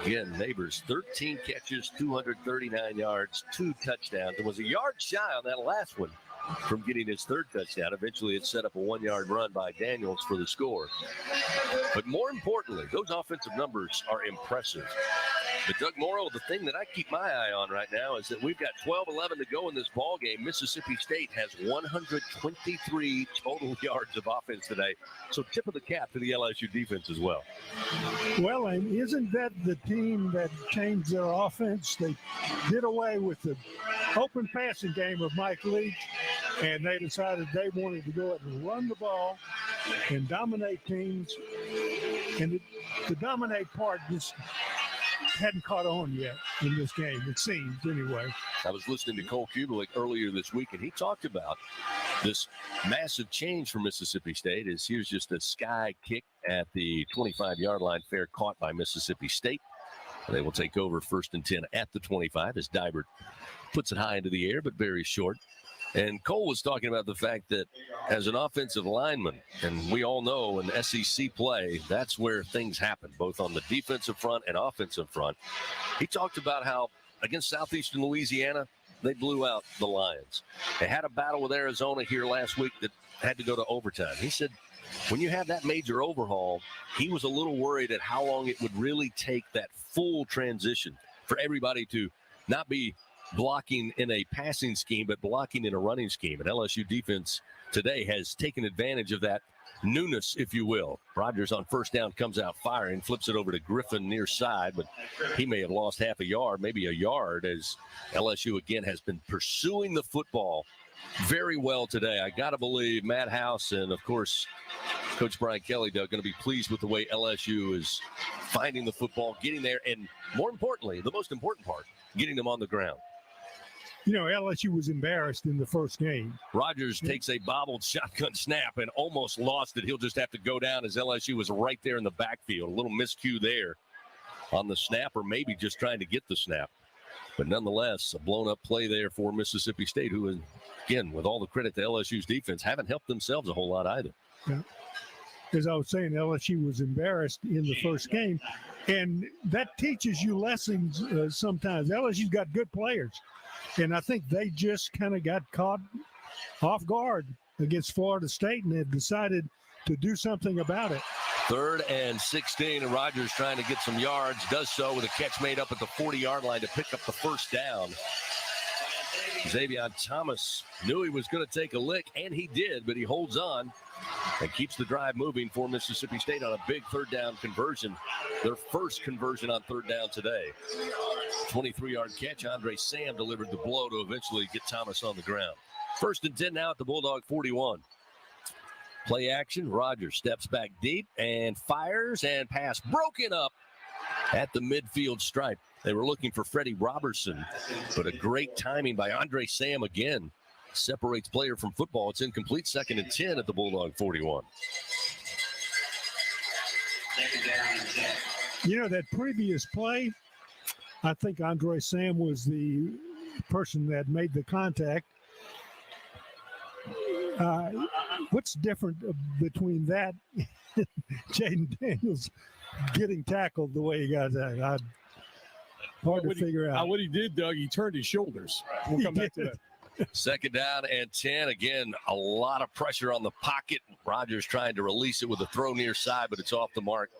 Again, Neighbors, 13 catches, 239 yards, 2 touchdowns, and was a yard shy on that last one from getting his third touchdown. Eventually, it set up a 1-yard run by Daniels for the score. But more importantly, those offensive numbers are impressive. But Doug Morrow, the thing that I keep my eye on right now is that we've got 12-11 to go in this ball game. Mississippi State has 123 total yards of offense today. So tip of the cap to the LSU defense as well. Well, and isn't that the team that changed their offense? They did away with the open passing game of Mike Leach, and they decided they wanted to go out and run the ball and dominate teams. And the dominate part just hadn't caught on yet in this game, it seems, anyway. I was listening to Cole Kubelik earlier this week, and he talked about this massive change for Mississippi State. Is here's just a sky kick at the 25-yard line, fair caught by Mississippi State. They will take over 1st and 10 at the 25 as Dybert puts it high into the air, but very short. And Cole was talking about the fact that as an offensive lineman, and we all know in SEC play, that's where things happen, both on the defensive front and offensive front. He talked about how against Southeastern Louisiana, they blew out the Lions. They had a battle with Arizona here last week that had to go to overtime. He said when you have that major overhaul, he was a little worried at how long it would really take that full transition for everybody to not be blocking in a passing scheme, but blocking in a running scheme. And LSU defense today has taken advantage of that newness, if you will. Rogers on 1st down comes out firing, flips it over to Griffin near side, but he may have lost half a yard, maybe a yard, as LSU again has been pursuing the football very well today. I got to believe Matt House and, of course, Coach Brian Kelly, Doug, going to be pleased with the way LSU is finding the football, getting there, and more importantly, the most important part, getting them on the ground. You know, LSU was embarrassed in the first game. Rogers takes a bobbled shotgun snap and almost lost it. He'll just have to go down as LSU was right there in the backfield. A little miscue there on the snap, or maybe just trying to get the snap. But nonetheless, a blown-up play there for Mississippi State, who, again, with all the credit to LSU's defense, haven't helped themselves a whole lot either. Yeah. As I was saying, LSU was embarrassed in the first game, and that teaches you lessons sometimes. LSU's got good players, and I think they just kind of got caught off guard against Florida State, and they decided to do something about it. 3rd and 16, and Rogers trying to get some yards, does so with a catch made up at the 40-yard line to pick up the 1st down. Xavier Thomas knew he was going to take a lick, and he did, but he holds on and keeps the drive moving for Mississippi State on a big 3rd down conversion, their first conversion on 3rd down today. 23-yard catch. Andre Sam delivered the blow to eventually get Thomas on the ground. 1st and 10 now at the Bulldog 41. Play action. Rogers steps back deep and fires, and pass broken up at the midfield stripe. They were looking for Freddie Robertson, but a great timing by Andre Sam again separates player from football. It's incomplete. 2nd and 10 at the Bulldog 41. You know, that previous play, I think Andre Sam was the person that made the contact. What's different between that and Jayden Daniels getting tackled the way he got that? Hard to figure out. What he did, Doug, he turned his shoulders. We'll come back to that. 2nd down and 10. Again, a lot of pressure on the pocket. Rogers trying to release it with a throw near side, but it's off the mark.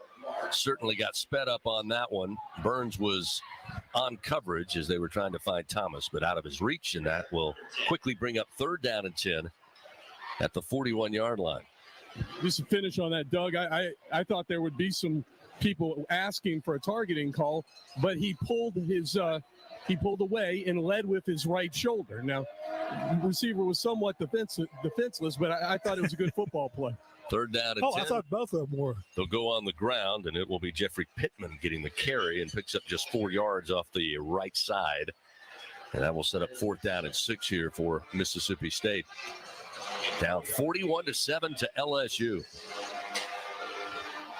Certainly got sped up on that one. Burns was on coverage as they were trying to find Thomas, but out of his reach, and that will quickly bring up 3rd down and 10 at the 41-yard line. Just to finish on that, Doug, I thought there would be some people asking for a targeting call, but he pulled away and led with his right shoulder. Now, the receiver was somewhat defenseless, but I thought it was a good football play. Third down and 10. I thought both of them were. They'll go on the ground, and it will be Jeffrey Pittman getting the carry and picks up just 4 yards off the right side. And that will set up 4th down and 6 here for Mississippi State. Down 41-7 to LSU.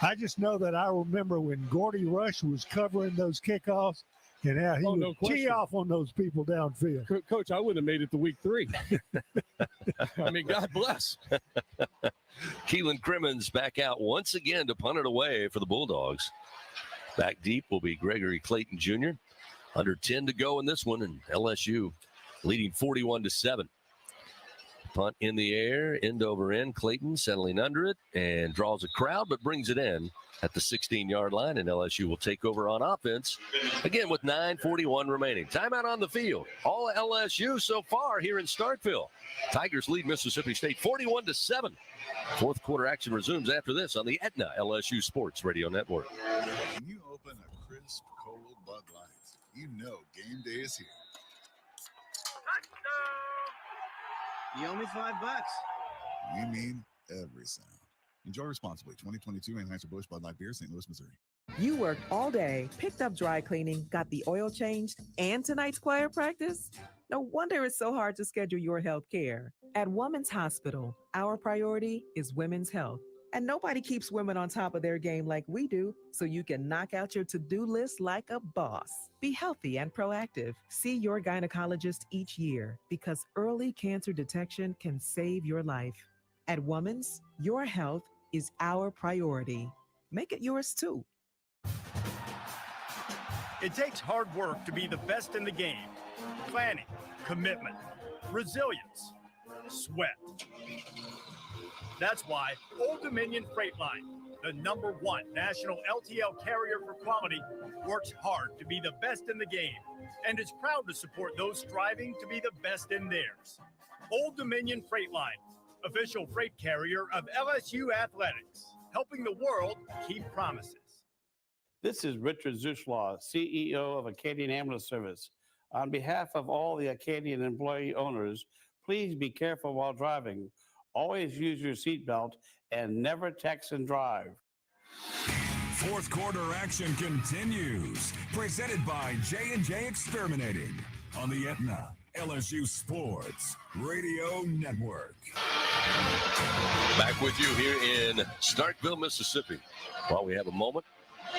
I just know that I remember when Gordy Rush was covering those kickoffs and how he would tee off on those people downfield. Coach, I wouldn't have made it to week 3. I mean, God bless. Keelan Crimmins back out once again to punt it away for the Bulldogs. Back deep will be Gregory Clayton Jr. Under 10 to go in this one, and LSU leading 41-7. Punt in the air, end over end. Clayton settling under it and draws a crowd, but brings it in at the 16-yard line, and LSU will take over on offense, again with 9:41 remaining. Timeout on the field. All LSU so far here in Starkville. Tigers lead Mississippi State 41-7. Fourth quarter action resumes after this on the Aetna LSU Sports Radio Network. When you open a crisp, cold Bud Light, you know game day is here. You owe me $5. You mean every sound. Enjoy responsibly. 2022 Anheuser-Busch Bud Light Beer, St. Louis, Missouri. You worked all day, picked up dry cleaning, got the oil changed, and tonight's choir practice? No wonder it's so hard to schedule your health care. At Women's Hospital, our priority is women's health. And nobody keeps women on top of their game like we do, so you can knock out your to-do list like a boss. Be healthy and proactive. See your gynecologist each year because early cancer detection can save your life. At Women's, your health is our priority. Make it yours too. It takes hard work to be the best in the game. Planning, commitment, resilience, sweat. That's why Old Dominion Freight Line, the #1 national LTL carrier for quality, works hard to be the best in the game and is proud to support those striving to be the best in theirs. Old Dominion Freight Line, official freight carrier of LSU Athletics, helping the world keep promises. This is Richard Zuslaw, CEO of Acadian Ambulance Service. On behalf of all the Acadian employee owners, please be careful while driving. Always use your seatbelt and never text and drive. Fourth quarter action continues. Presented by J&J Exterminating on the Aetna LSU Sports Radio Network. Back with you here in Starkville, Mississippi. While we have a moment,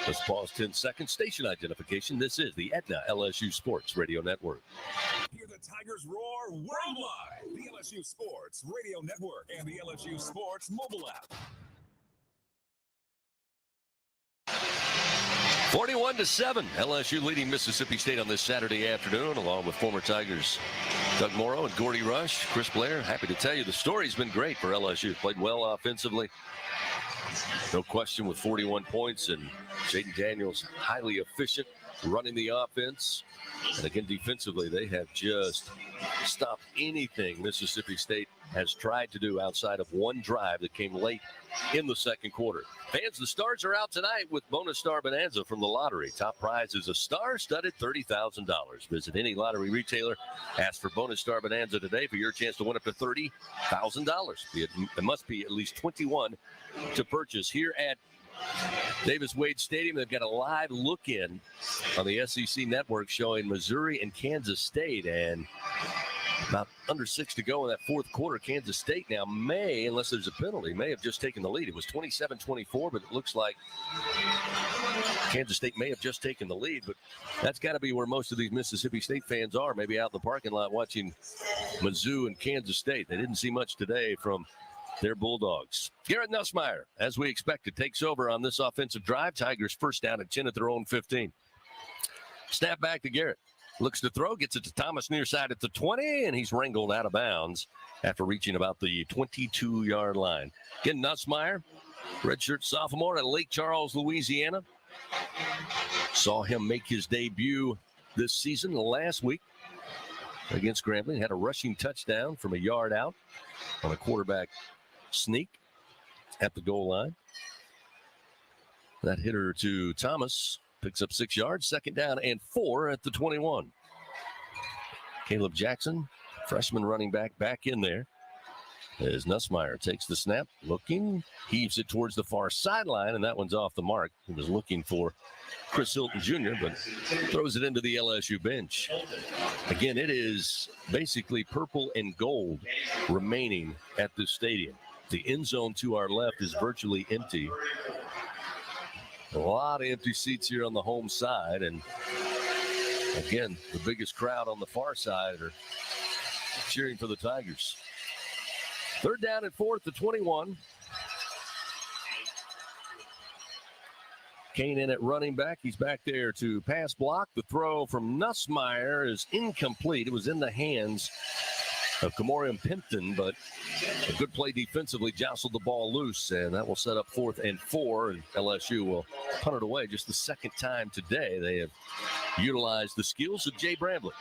let's pause 10 seconds. Station identification. This is the Aetna LSU Sports Radio Network. Hear the Tigers roar worldwide. The LSU Sports Radio Network and the LSU Sports mobile app. 41-7. LSU leading Mississippi State on this Saturday afternoon, along with former Tigers Doug Morrow and Gordy Rush. Chris Blair, happy to tell you the story's been great for LSU. Played well offensively. No question with 41 points, and Jayden Daniels highly efficient running the offense. And again, defensively, they have just stopped anything Mississippi State has tried to do outside of one drive that came late in the second quarter. Fans, the stars are out tonight with Bonus Star Bonanza from the lottery. Top prize is a star-studded $30,000. Visit any lottery retailer. Ask for Bonus Star Bonanza today for your chance to win up to $30,000. It must be at least 21 to purchase. Here at Davis-Wade Stadium, they've got a live look-in on the SEC network showing Missouri and Kansas State, and about under 6 to go in that fourth quarter. Kansas State now may, unless there's a penalty, may have just taken the lead. It was 27-24, but it looks like Kansas State may have just taken the lead, but that's got to be where most of these Mississippi State fans are, maybe out in the parking lot watching Mizzou and Kansas State. They didn't see much today from their Bulldogs. Garrett Nussmeier, as we expected, takes over on this offensive drive. Tigers first down and 10 at their own 15. Snap back to Garrett. Looks to throw, gets it to Thomas near side at the 20, and he's wrangled out of bounds after reaching about the 22-yard line. Again, Nussmeier, redshirt sophomore at Lake Charles, Louisiana. Saw him make his debut this season last week against Grambling. Had a rushing touchdown from a yard out on a quarterback sneak at the goal line. That hitter to Thomas picks up 6 yards, second down and 4 at the 21. Caleb Jackson, freshman running back in there. As Nussmeier takes the snap, looking, heaves it towards the far sideline, and that one's off the mark. He was looking for Chris Hilton Jr., but throws it into the LSU bench. Again, it is basically purple and gold remaining at the stadium. The end zone to our left is virtually empty. A lot of empty seats here on the home side, and again, the biggest crowd on the far side are cheering for the Tigers. Third down and 4th to 21. Kane in at running back. He's back there to pass block. The throw from Nussmeier is incomplete. It was in the hands of Kamorian Pimpton, but a good play defensively jostled the ball loose, and that will set up 4th and 4, and LSU will punt it away just the second time today. They have utilized the skills of Jay Grambling.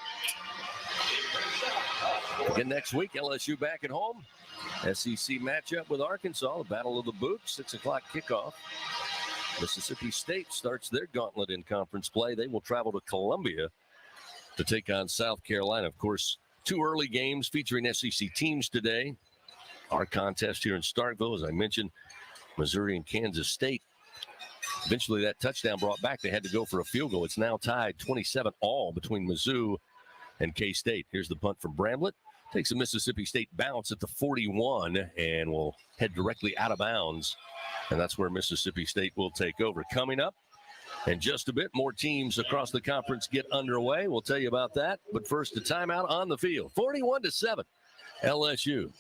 Again next week, LSU back at home. SEC matchup with Arkansas, the Battle of the Boots, 6 o'clock kickoff. Mississippi State starts their gauntlet in conference play. They will travel to Columbia to take on South Carolina. Of course, 2 early games featuring SEC teams today. Our contest here in Starkville, as I mentioned, Missouri and Kansas State. Eventually that touchdown brought back. They had to go for a field goal. It's now tied 27-all between Mizzou and K-State. Here's the punt from Bramlett. Takes a Mississippi State bounce at the 41 and will head directly out of bounds. And that's where Mississippi State will take over. Coming up in just a bit, more teams across the conference get underway. We'll tell you about that. But first, a timeout on the field. 41-7, LSU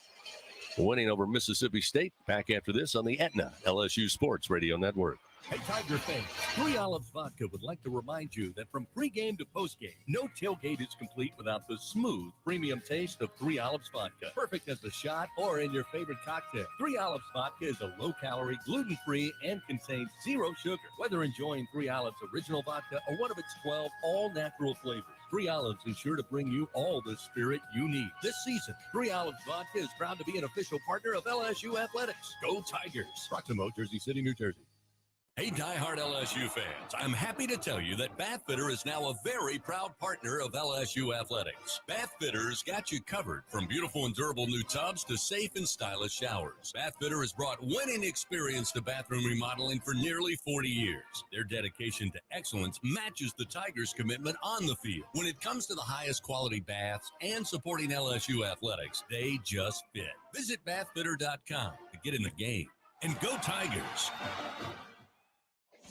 winning over Mississippi State. Back after this on the Aetna LSU Sports Radio Network. Hey, Tiger fans, Three Olives Vodka would like to remind you that from pregame to postgame, no tailgate is complete without the smooth, premium taste of Three Olives Vodka. Perfect as a shot or in your favorite cocktail. Three Olives Vodka is a low-calorie, gluten-free, and contains 0 sugar. Whether enjoying Three Olives Original Vodka or one of its 12 all-natural flavors, Three Olives is sure to bring you all the spirit you need. This season, Three Olives Vodka is proud to be an official partner of LSU Athletics. Go Tigers! Proximo, Jersey City, New Jersey. Hey, diehard LSU fans, I'm happy to tell you that Bathfitter is now a very proud partner of LSU Athletics. Bathfitter's got you covered from beautiful and durable new tubs to safe and stylish showers. Bathfitter has brought winning experience to bathroom remodeling for nearly 40 years. Their dedication to excellence matches the Tigers' commitment on the field. When it comes to the highest quality baths and supporting LSU Athletics, they just fit. Visit bathfitter.com to get in the game. And go Tigers!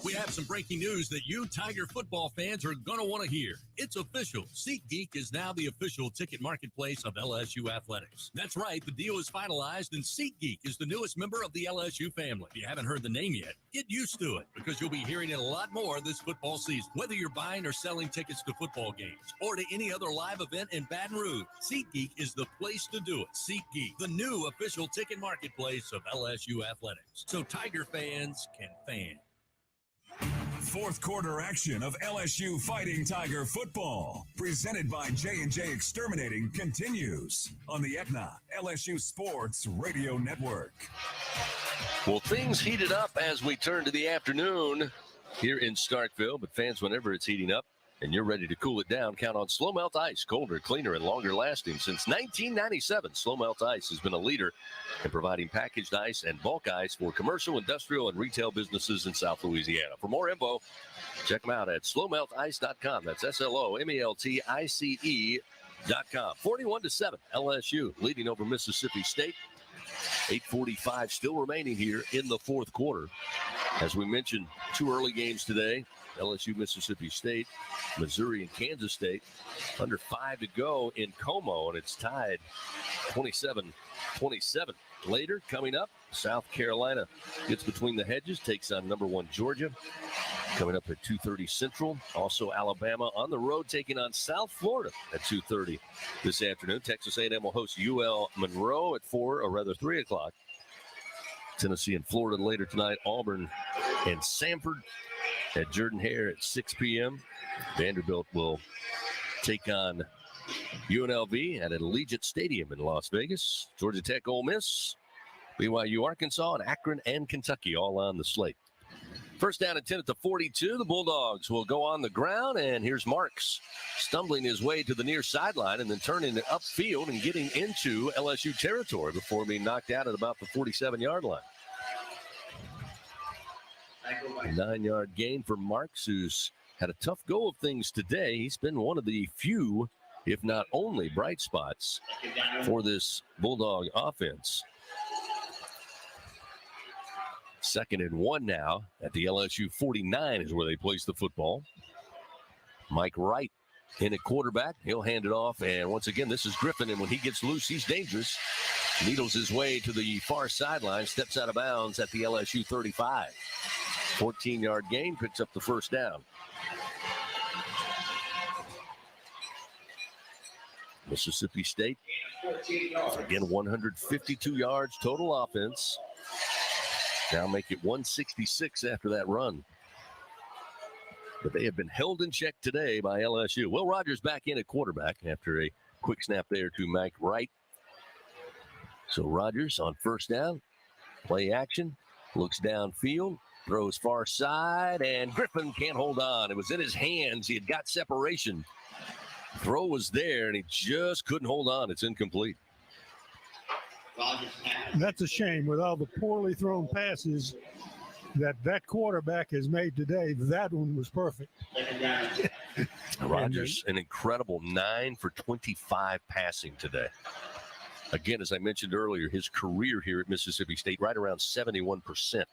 We have some breaking news that you Tiger football fans are going to want to hear. It's official. SeatGeek is now the official ticket marketplace of LSU Athletics. That's right. The deal is finalized, and SeatGeek is the newest member of the LSU family. If you haven't heard the name yet, get used to it because you'll be hearing it a lot more this football season. Whether you're buying or selling tickets to football games or to any other live event in Baton Rouge, SeatGeek is the place to do it. SeatGeek, the new official ticket marketplace of LSU Athletics. So Tiger fans can fan. Fourth quarter action of LSU Fighting Tiger football, presented by J&J Exterminating, continues on the Aetna LSU Sports Radio Network. Well, things heated up as we turn to the afternoon here in Starkville, but fans, whenever it's heating up and you're ready to cool it down, count on Slow Melt Ice, colder, cleaner, and longer lasting. Since 1997, Slow Melt Ice has been a leader in providing packaged ice and bulk ice for commercial, industrial, and retail businesses in South Louisiana. For more info, check them out at slowmeltice.com. That's SLOMELTICE.com. 41-7, LSU leading over Mississippi State. 8:45 still remaining here in the fourth quarter. As we mentioned, 2 early games today. LSU, Mississippi State, Missouri, and Kansas State. Under 5 to go in Como, and it's tied 27-27. Later, coming up, South Carolina gets between the hedges, takes on number 1 Georgia. Coming up at 2:30 Central. Also, Alabama on the road taking on South Florida at 2:30 this afternoon. Texas A&M will host UL Monroe at 3 o'clock. Tennessee and Florida later tonight. Auburn and Samford at Jordan-Hare at 6 p.m. Vanderbilt will take on UNLV at Allegiant Stadium in Las Vegas. Georgia Tech, Ole Miss, BYU, Arkansas, and Akron and Kentucky all on the slate. First down and 10 at the 42. The Bulldogs will go on the ground, and here's Marks stumbling his way to the near sideline and then turning it upfield and getting into LSU territory before being knocked out at about the 47-yard line. A 9-yard gain for Marks, who's had a tough go of things today. He's been one of the few, if not only, bright spots for this Bulldog offense. 2nd and 1 now at the LSU 49 is where they place the football. Mike Wright in at quarterback. He'll hand it off, and once again, this is Griffin, and when he gets loose, he's dangerous. Needles his way to the far sideline, steps out of bounds at the LSU 35. 14-yard gain, picks up the first down. Mississippi State, again, 152 yards total offense. Now make it 166 after that run. But they have been held in check today by LSU. Will Rogers back in at quarterback after a quick snap there to Mike Wright. So Rogers on first down, play action, looks downfield, throws far side, and Griffin can't hold on. It was in his hands. He had got separation. Throw was there, and he just couldn't hold on. It's incomplete. That's a shame with all the poorly thrown passes that quarterback has made today. That one was perfect. Rogers, an incredible 9 for 25 passing today. Again, as I mentioned earlier, his career here at Mississippi State, right around 71%.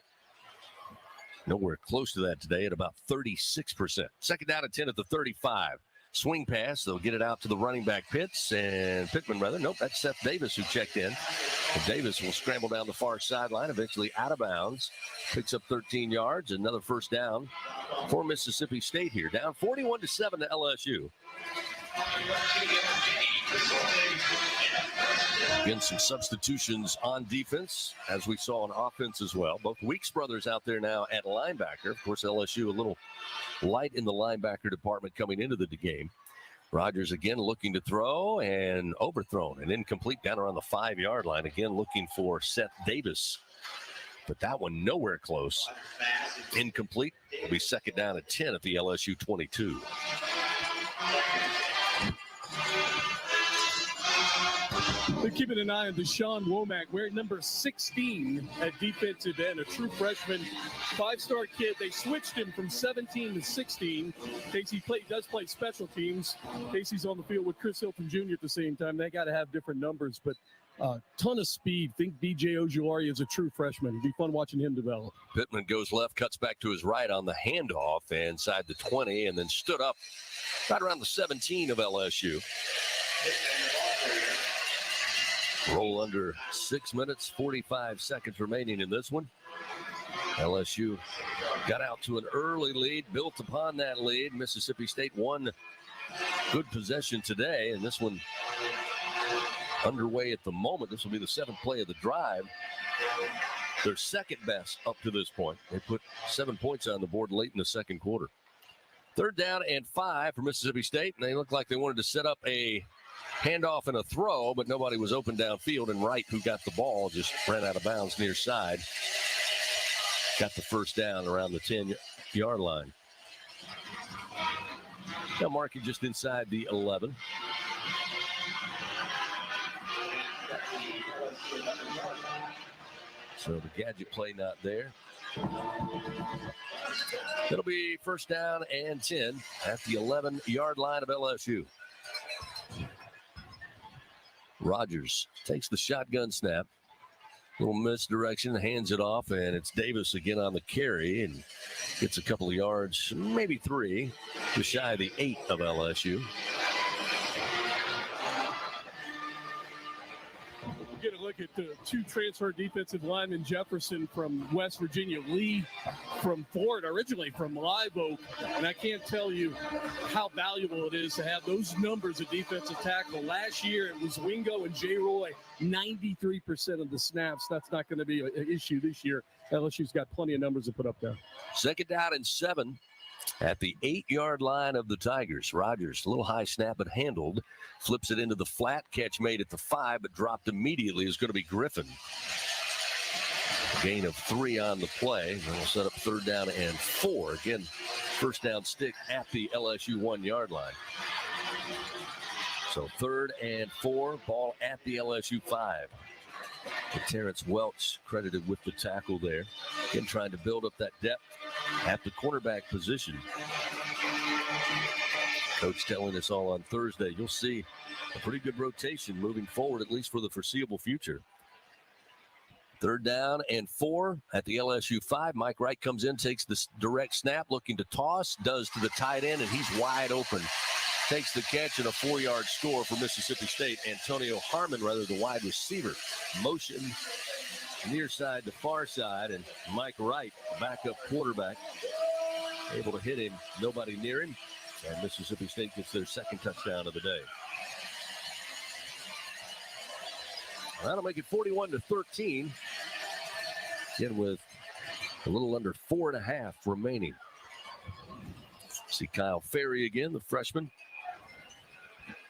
Nowhere close to that today at about 36%. 2nd down and 10 at the 35. Swing pass. They'll get it out to the running back Pittman. Nope, that's Seth Davis who checked in. And Davis will scramble down the far sideline, eventually out of bounds. Picks up 13 yards. Another first down for Mississippi State here. Down 41-7 to LSU. Again, some substitutions on defense, as we saw on offense as well. Both Weeks brothers out there now at linebacker. Of course, LSU a little light in the linebacker department coming into the game. Rogers again looking to throw and overthrown and incomplete down around the 5-yard line. Again, looking for Seth Davis. But that one nowhere close. Incomplete. It'll be 2nd down and 10 at the LSU 22. They're keeping an eye on Deshaun Womack, wearing number 16 at defensive end, a true freshman, 5-star kid. They switched him from 17 to 16. Casey does play special teams. Casey's on the field with Chris Hilton Jr. at the same time. They got to have different numbers, but ton of speed. Think B.J. Ojulari is a true freshman. It'd be fun watching him develop. Pittman goes left, cuts back to his right on the handoff inside the 20, and then stood up right around the 17 of LSU. Roll under 6 minutes, 45 seconds remaining in this one. LSU got out to an early lead, built upon that lead. Mississippi State won good possession today, and this one underway at the moment. This will be the 7th play of the drive. Their second best up to this point. They put 7 points on the board late in the second quarter. 3rd down and 5 for Mississippi State, and they look like they wanted to set up a handoff and a throw, but nobody was open downfield, and Wright, who got the ball, just ran out of bounds near side. Got the first down around the 10-yard line. Now marking just inside the 11. So the gadget play not there. It'll be first down and 10 at the 11-yard line of LSU. Rogers takes the shotgun snap. Little misdirection, hands it off, and it's Davis again on the carry and gets a couple of yards, maybe 3, to shy of the 8 of LSU. Get a look at the 2 transfer defensive linemen, Jefferson from West Virginia, Lee from Ford, originally from Live Oak. And I can't tell you how valuable it is to have those numbers at defensive tackle. Last year, it was Wingo and J. Roy, 93% of the snaps. That's not going to be an issue this year. LSU's got plenty of numbers to put up there. 2nd down and 7 at the 8-yard line of the Tigers. Rogers, a little high snap, but handled. Flips it into the flat. Catch made at the 5, but dropped immediately is going to be Griffin. Gain of 3 on the play. And we'll set up 3rd down and 4. Again, first down stick at the LSU 1-yard line. So 3rd and 4, ball at the LSU 5. And Terrence Welch credited with the tackle there. Again, trying to build up that depth at the cornerback position. Coach telling us all on Thursday, you'll see a pretty good rotation moving forward, at least for the foreseeable future. 3rd down and 4 at the LSU 5. Mike Wright comes in, takes the direct snap, looking to toss, does to the tight end, and he's wide open. Takes the catch and a 4-yard score for Mississippi State. Antonio Harmon, rather, the wide receiver. Motion near side to far side, and Mike Wright, backup quarterback, able to hit him. Nobody near him, and Mississippi State gets their 2nd touchdown of the day. That'll make it 41-13. Again, with a little under 4.5 remaining. See Kyle Ferry again, the freshman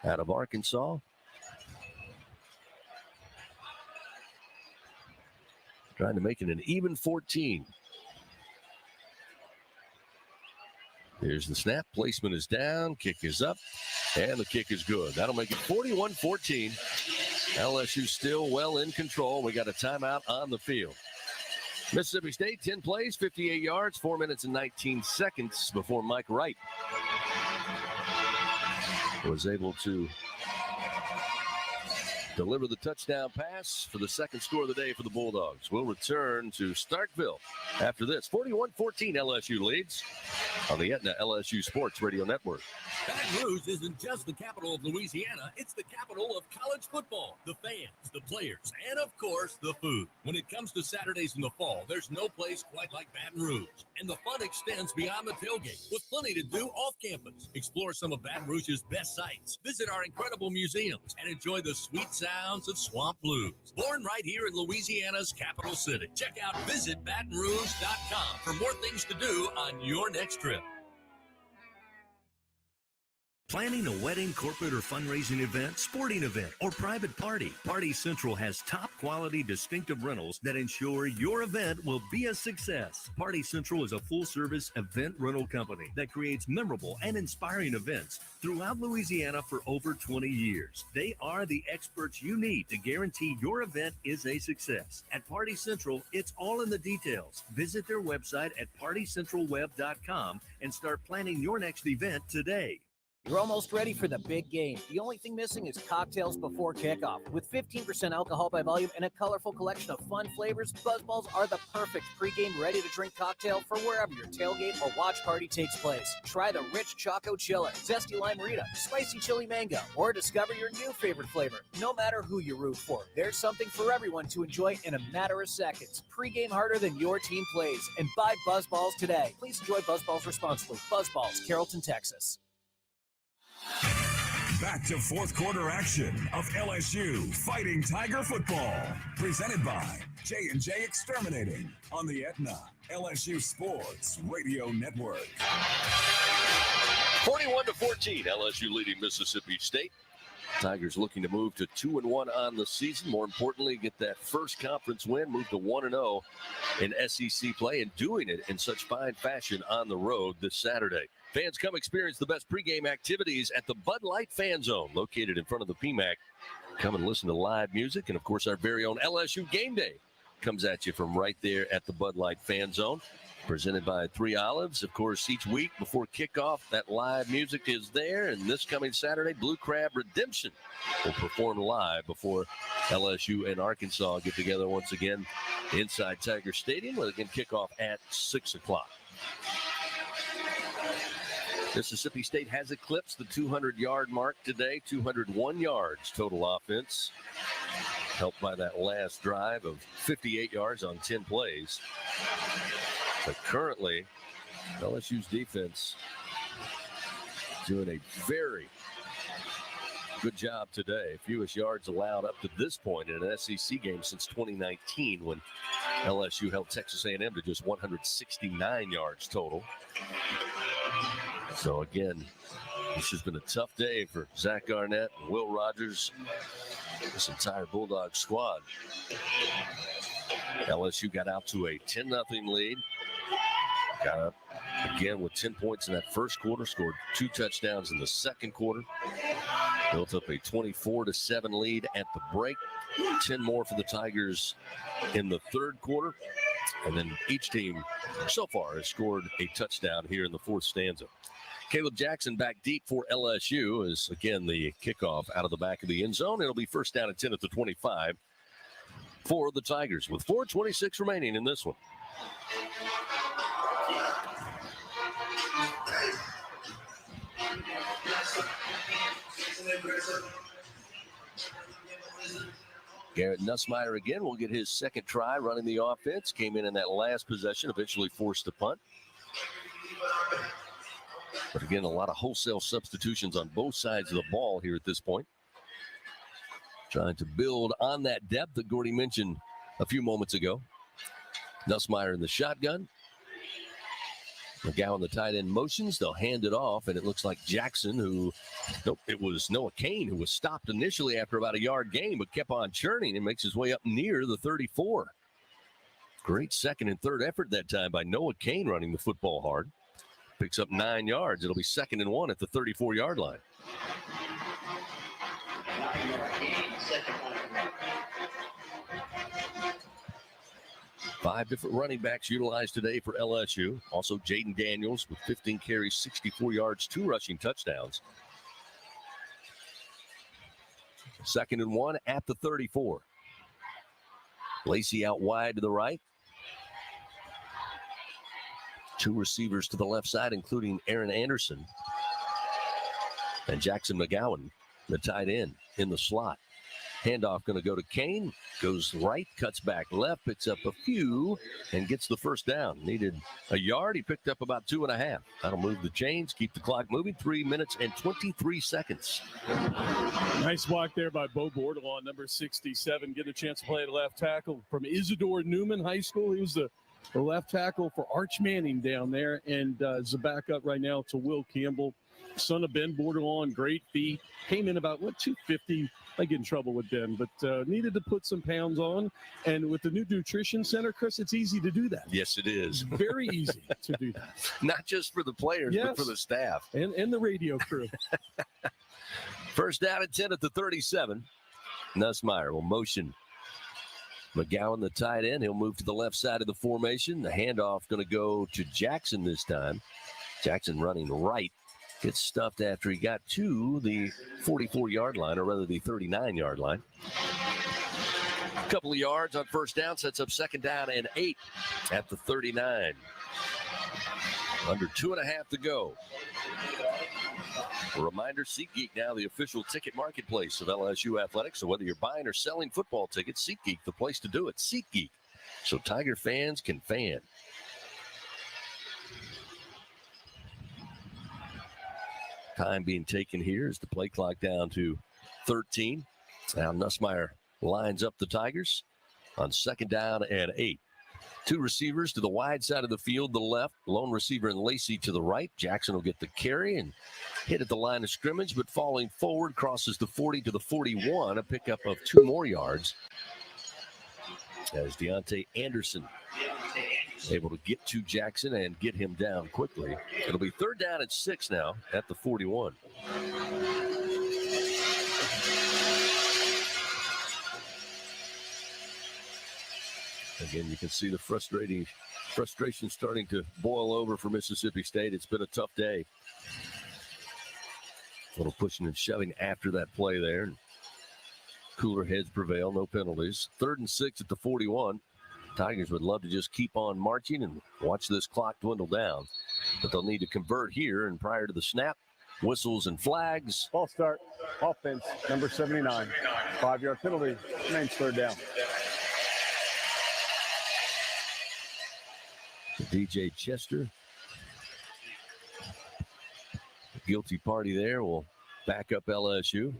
out of Arkansas. Trying to make it an even 14. Here's the snap. Placement is down. Kick is up. And the kick is good. That'll make it 41-14. LSU still well in control. We got a timeout on the field. Mississippi State, 10 plays, 58 yards, 4 minutes and 19 seconds before Mike Wright was able to deliver the touchdown pass for the 2nd score of the day for the Bulldogs. We'll return to Starkville after this. 41-14 LSU leads on the Aetna LSU Sports Radio Network. Baton Rouge isn't just the capital of Louisiana, it's the capital of college football, the fans, the players, and of course, the food. When it comes to Saturdays in the fall, there's no place quite like Baton Rouge. And the fun extends beyond the tailgate with plenty to do off campus. Explore some of Baton Rouge's best sites, visit our incredible museums, and enjoy the sweet sounds of swamp blues. Born right here in Louisiana's capital city. Check out visitbatonrouge.com for more things to do on your next trip. Planning a wedding, corporate, or fundraising event, sporting event, or private party, Party Central has top quality, distinctive rentals that ensure your event will be a success. Party Central is a full-service event rental company that creates memorable and inspiring events throughout Louisiana for over 20 years. They are the experts you need to guarantee your event is a success. At Party Central, it's all in the details. Visit their website at partycentralweb.com and start planning your next event today. You're almost ready for the big game. The only thing missing is cocktails before kickoff. With 15% alcohol by volume and a colorful collection of fun flavors, Buzzballs are the perfect pregame ready-to-drink cocktail for wherever your tailgate or watch party takes place. Try the rich Choco Chiller, Zesty Limerita, Spicy Chili Mango, or discover your new favorite flavor. No matter who you root for, there's something for everyone to enjoy in a matter of seconds. Pregame harder than your team plays, and buy Buzzballs today. Please enjoy Buzzballs responsibly. Buzzballs, Carrollton, Texas. Back to 4th quarter action of LSU Fighting Tiger football. Presented by J&J Exterminating on the Aetna LSU Sports Radio Network. 41-14, LSU leading Mississippi State. Tigers looking to move to 2-1 on the season. More importantly, get that first conference win, move to 1-0 in SEC play, and doing it in such fine fashion on the road this Saturday. Fans, come experience the best pregame activities at the Bud Light Fan Zone, located in front of the PMAC. Come and listen to live music, and of course, our very own LSU Game Day comes at you from right there at the Bud Light Fan Zone. Presented by 3 Olives. Of course, each week before kickoff, that live music is there. And this coming Saturday, Blue Crab Redemption will perform live before LSU and Arkansas get together once again inside Tiger Stadium, where they can kick off at 6 o'clock. Mississippi State has eclipsed the 200-yard mark today, 201 yards total offense, helped by that last drive of 58 yards on 10 plays. But currently, LSU's defense doing a very good job today. Fewest yards allowed up to this point in an SEC game since 2019, when LSU held Texas A&M to just 169 yards total. So again, this has been a tough day for Zach Garnett and Will Rogers, this entire Bulldog squad. LSU got out to a 10-0 lead. Got up again with 10 points in that first quarter, scored 2 touchdowns in the second quarter. Built up a 24-7 lead at the break. 10 more for the Tigers in the third quarter. And then each team so far has scored a touchdown here in the fourth stanza. Caleb Jackson back deep for LSU is, again, the kickoff out of the back of the end zone. It'll be first down and 10 at the 25 for the Tigers with 4:26 remaining in this one. Garrett Nussmeier again will get his second try running the offense. Came in that last possession, eventually forced the punt. But again, a lot of wholesale substitutions on both sides of the ball here at this point. Trying to build on that depth that Gordy mentioned a few moments ago. Nussmeier in the shotgun. McGowan, the tight end, motions. They'll hand it off, and it looks like Jackson, it was Noah Kane who was stopped initially after about a yard gain, but kept on churning and makes his way up near the 34. Great second and third effort that time by Noah Kane running the football hard. Picks up 9 yards. It'll be 2nd and 1 at the 34-yard line. Five different running backs utilized today for LSU. Also, Jayden Daniels with 15 carries, 64 yards, 2 rushing touchdowns. 2nd and 1 at the 34. Lacey out wide to the right. 2 receivers to the left side, including Aaron Anderson. And Jackson McGowan, the tight end, in the slot. Handoff going to go to Kane. Goes right, cuts back left, picks up a few, and gets the first down. Needed a yard. He picked up about 2.5. That'll move the chains, keep the clock moving. 3 minutes and 23 seconds. Nice block there by Bo Bordelon, number 67. Get a chance to play at left tackle from Isidore Newman High School. He was the left tackle for Arch Manning down there, and is a backup right now to Will Campbell, son of Ben Bordelon. Great feet. Came in about, 250. I get in trouble with Ben, but needed to put some pounds on. And with the new nutrition center, Chris, it's easy to do that. Yes, it is. Very easy to do that. Not just for the players, but for the staff. And the radio crew. First down and 10 at the 37. Nussmeier will motion McGowan, the tight end. He'll move to the left side of the formation. The handoff going to go to Jackson this time. Jackson running right. Gets stuffed after he got to the 44-yard line, or rather the 39-yard line. A couple of yards on first down, sets up 2nd down and 8 at the 39. Under 2.5 to go. A reminder, SeatGeek now the official ticket marketplace of LSU Athletics. So whether you're buying or selling football tickets, SeatGeek, the place to do it. SeatGeek, so Tiger fans can fan. Time being taken here as the play clock down to 13. Now Nussmeier lines up the Tigers on 2nd down and 8. 2 receivers to the wide side of the field, the left. Lone receiver and Lacey to the right. Jackson will get the carry and hit at the line of scrimmage, but falling forward, crosses the 40 to the 41, a pickup of 2 more yards. As Deontay Anderson able to get to Jackson and get him down quickly. It'll be 3rd down and 6 now at the 41. Again, you can see the frustration starting to boil over for Mississippi State. It's been a tough day. A little pushing and shoving after that play there. Cooler heads prevail, no penalties. 3rd and 6 at the 41. Tigers would love to just keep on marching and watch this clock dwindle down. But they'll need to convert here, and prior to the snap, whistles and flags. Ball start, offense, number 79. 5-yard penalty, remains 3rd down. DJ Chester. The guilty party there will back up LSU.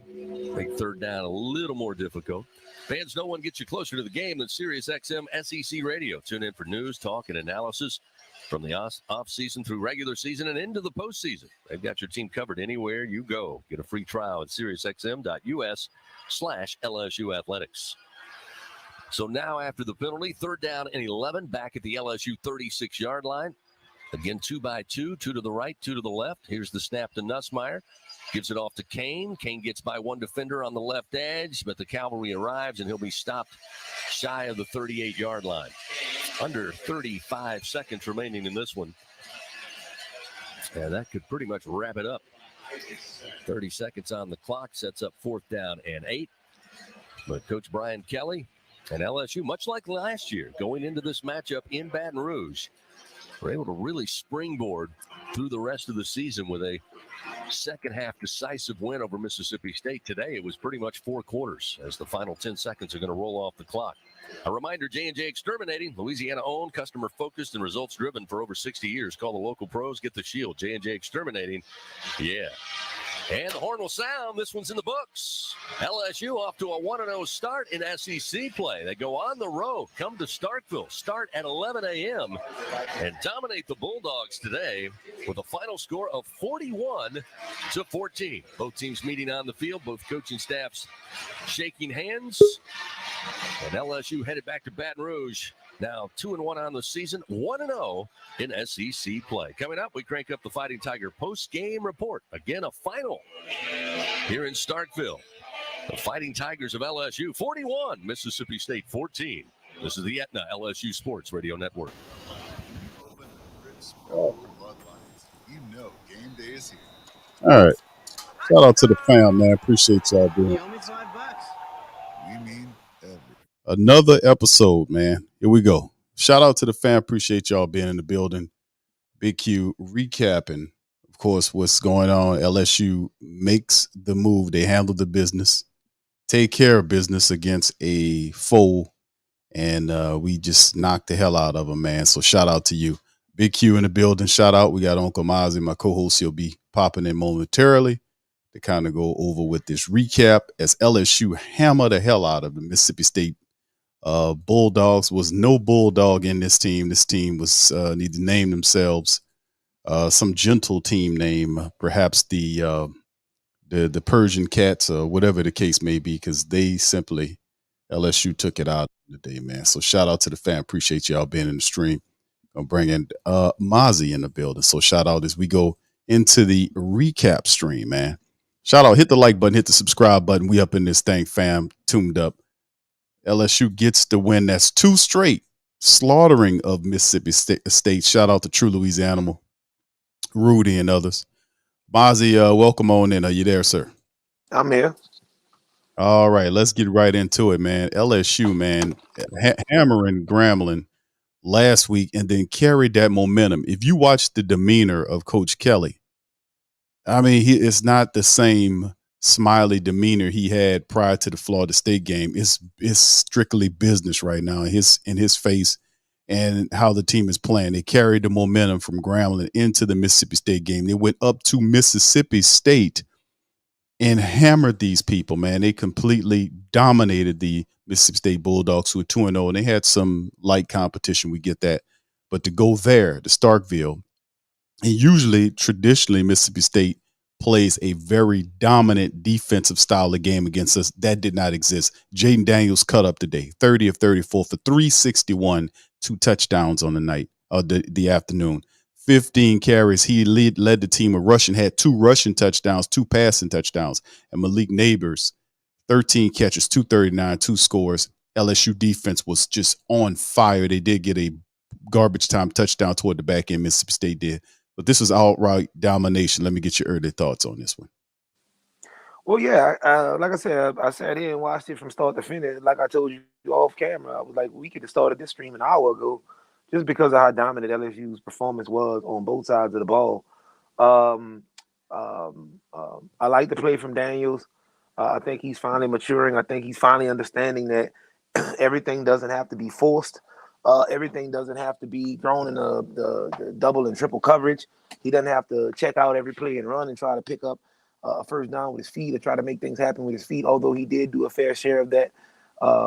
Make 3rd down a little more difficult. Fans, no one gets you closer to the game than SiriusXM SEC Radio. Tune in for news, talk, and analysis from the off-season through regular season and into the postseason. They've got your team covered anywhere you go. Get a free trial at SiriusXM.us/LSU Athletics. So now after the penalty, 3rd down and 11, back at the LSU 36-yard line. Again, 2 by 2, 2 to the right, 2 to the left. Here's the snap to Nussmeier. Gives it off to Kane. Kane gets by one defender on the left edge, but the cavalry arrives, and he'll be stopped shy of the 38-yard line. Under 35 seconds remaining in this one. And that could pretty much wrap it up. 30 seconds on the clock sets up 4th down and 8. But Coach Brian Kelly and LSU, much like last year, going into this matchup in Baton Rouge, were able to really springboard through the rest of the season with a second-half decisive win over Mississippi State. Today, it was pretty much 4 quarters as the final 10 seconds are going to roll off the clock. A reminder, J&J Exterminating, Louisiana-owned, customer-focused, and results-driven for over 60 years. Call the local pros, get the shield. J&J Exterminating, yeah. And the horn will sound. This one's in the books. LSU off to a 1-0 start in SEC play. They go on the road, come to Starkville, start at 11 a.m., and dominate the Bulldogs today with a final score of 41-14. Both teams meeting on the field, both coaching staffs shaking hands. And LSU headed back to Baton Rouge. Now 2-1 on the season, 1-0 in SEC play. Coming up, we crank up the Fighting Tiger post-game report. Again, a final here in Starkville. The Fighting Tigers of LSU 41, Mississippi State 14. This is the Aetna LSU Sports Radio Network. Oh. You know game day is here. All right. Shout out to the fam, man. Appreciate y'all doing it. We mean everything. Another episode, man. Here we go. Shout out to the fam. Appreciate y'all being in the building. Big Q recapping, of course, what's going on. LSU makes the move. They handle the business, take care of business against a foe, and we just knocked the hell out of them, man. So shout out to you. Big Q in the building. Shout out. We got Uncle Mozzie, my co-host. He'll be popping in momentarily to kind of go over with this recap as LSU hammer the hell out of the Mississippi State Bulldogs. Was no Bulldog in this team. This team was need to name themselves some gentle team name, perhaps the Persian Cats or whatever the case may be, because they simply LSU took it out today, man. So shout out to the fam. Appreciate y'all being in the stream. I'm bringing Mozzie in the building. So shout out as we go into the recap stream, man. Shout out, hit the like button, hit the subscribe button. We up in this thing, fam, tuned up. LSU gets the win. That's 2 straight slaughtering of Mississippi State. Shout out to True Louisiana, Rudy and others. Mozzie, welcome on in. Are you there, sir? I'm here. All right, let's get right into it, man. LSU, man, hammering Grambling last week and then carried that momentum. If you watch the demeanor of Coach Kelly, I mean, it's not the same smiley demeanor he had prior to the Florida State game. It's strictly business right now in his face and how the team is playing. They carried the momentum from Grambling into the Mississippi State game. They went up to Mississippi State and hammered these people, man. They completely dominated the Mississippi State Bulldogs, who are 2-0, and they had some light competition. We get that. But to go there, to Starkville, and usually, traditionally, Mississippi State plays a very dominant defensive style of game against us. That did not exist. Jayden Daniels cut up today, 30 of 34 for 361, 2 touchdowns on the night, the afternoon. 15 carries. He led the team of rushing, had 2 rushing touchdowns, 2 passing touchdowns. And Malik Neighbors, 13 catches, 239, 2 scores. LSU defense was just on fire. They did get a garbage time touchdown toward the back end. Mississippi State did. But this was outright domination. Let me get your early thoughts on this one. Well, yeah, like I said, I sat here and watched it from start to finish. Like I told you off camera, I was like, we could have started this stream an hour ago just because of how dominant LSU's performance was on both sides of the ball. I like the play from Daniels. I think he's finally maturing. I think he's finally understanding that everything doesn't have to be forced. Everything doesn't have to be thrown in the double and triple coverage. He doesn't have to check out every play and run and try to pick up a first down with his feet or try to make things happen with his feet, although he did do a fair share of that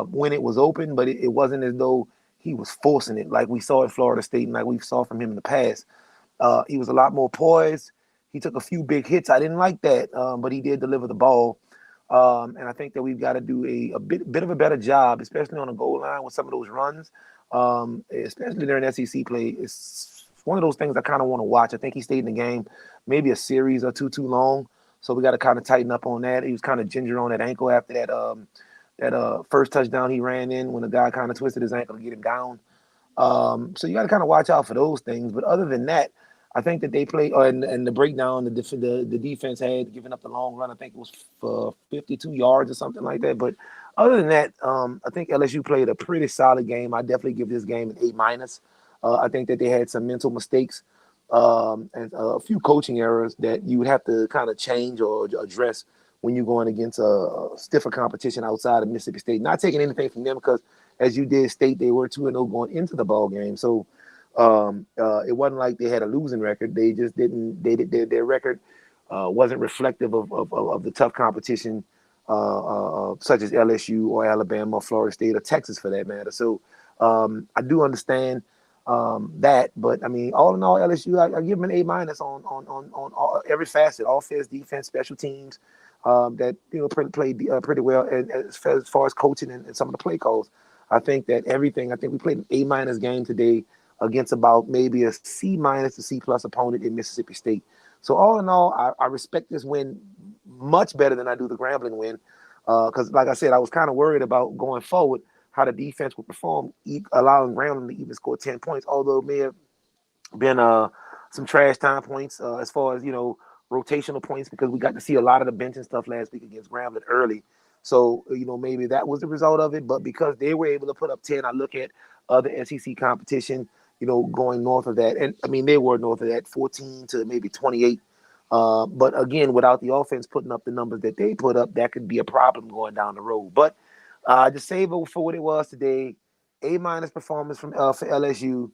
when it was open, but it wasn't as though he was forcing it like we saw at Florida State and like we saw from him in the past. He was a lot more poised. He took a few big hits. I didn't like that, but he did deliver the ball. And I think that we've got to do a bit of a better job, especially on the goal line with some of those runs, especially during SEC play. It's one of those things I kind of want to watch. I think he stayed in the game maybe a series or two too long, so we got to kind of tighten up on that. He was kind of ginger on that ankle after that first touchdown he ran in when the guy kind of twisted his ankle to get him down. So you got to kind of watch out for those things. But other than that, I think that they play and the breakdown the defense had giving up the long run. I think it was for 52 yards or something like that. But other than that, I think LSU played a pretty solid game. I definitely give this game an A-. I think that they had some mental mistakes and a few coaching errors that you would have to kind of change or address when you're going against a stiffer competition outside of Mississippi State. Not taking anything from them because, as you did state, they were 2-0 going into the ball game. So it wasn't like they had a losing record. They just didn't. Their record wasn't reflective of the tough competition such as LSU or Alabama, or Florida State, or Texas for that matter. So I do understand that, but I mean, all in all, LSU, I give them an A- on every facet: offense, defense, special teams. That played pretty well, and as far as coaching and some of the play calls. I think that everything. I think we played an A- game today against about maybe a C- to C+ opponent in Mississippi State. So all in all, I respect this win much better than I do the Grambling win, because like I said, I was kind of worried about going forward how the defense would perform, allowing Grambling to even score 10 points, although it may have been some trash time points as far as rotational points, because we got to see a lot of the bench and stuff last week against Grambling early. So maybe that was the result of it. But because they were able to put up 10, I look at other SEC competition, going north of that, and I mean they were north of that, 14 to maybe 28. But again, without the offense putting up the numbers that they put up, that could be a problem going down the road. But just save it for what it was today. A- performance from for LSU.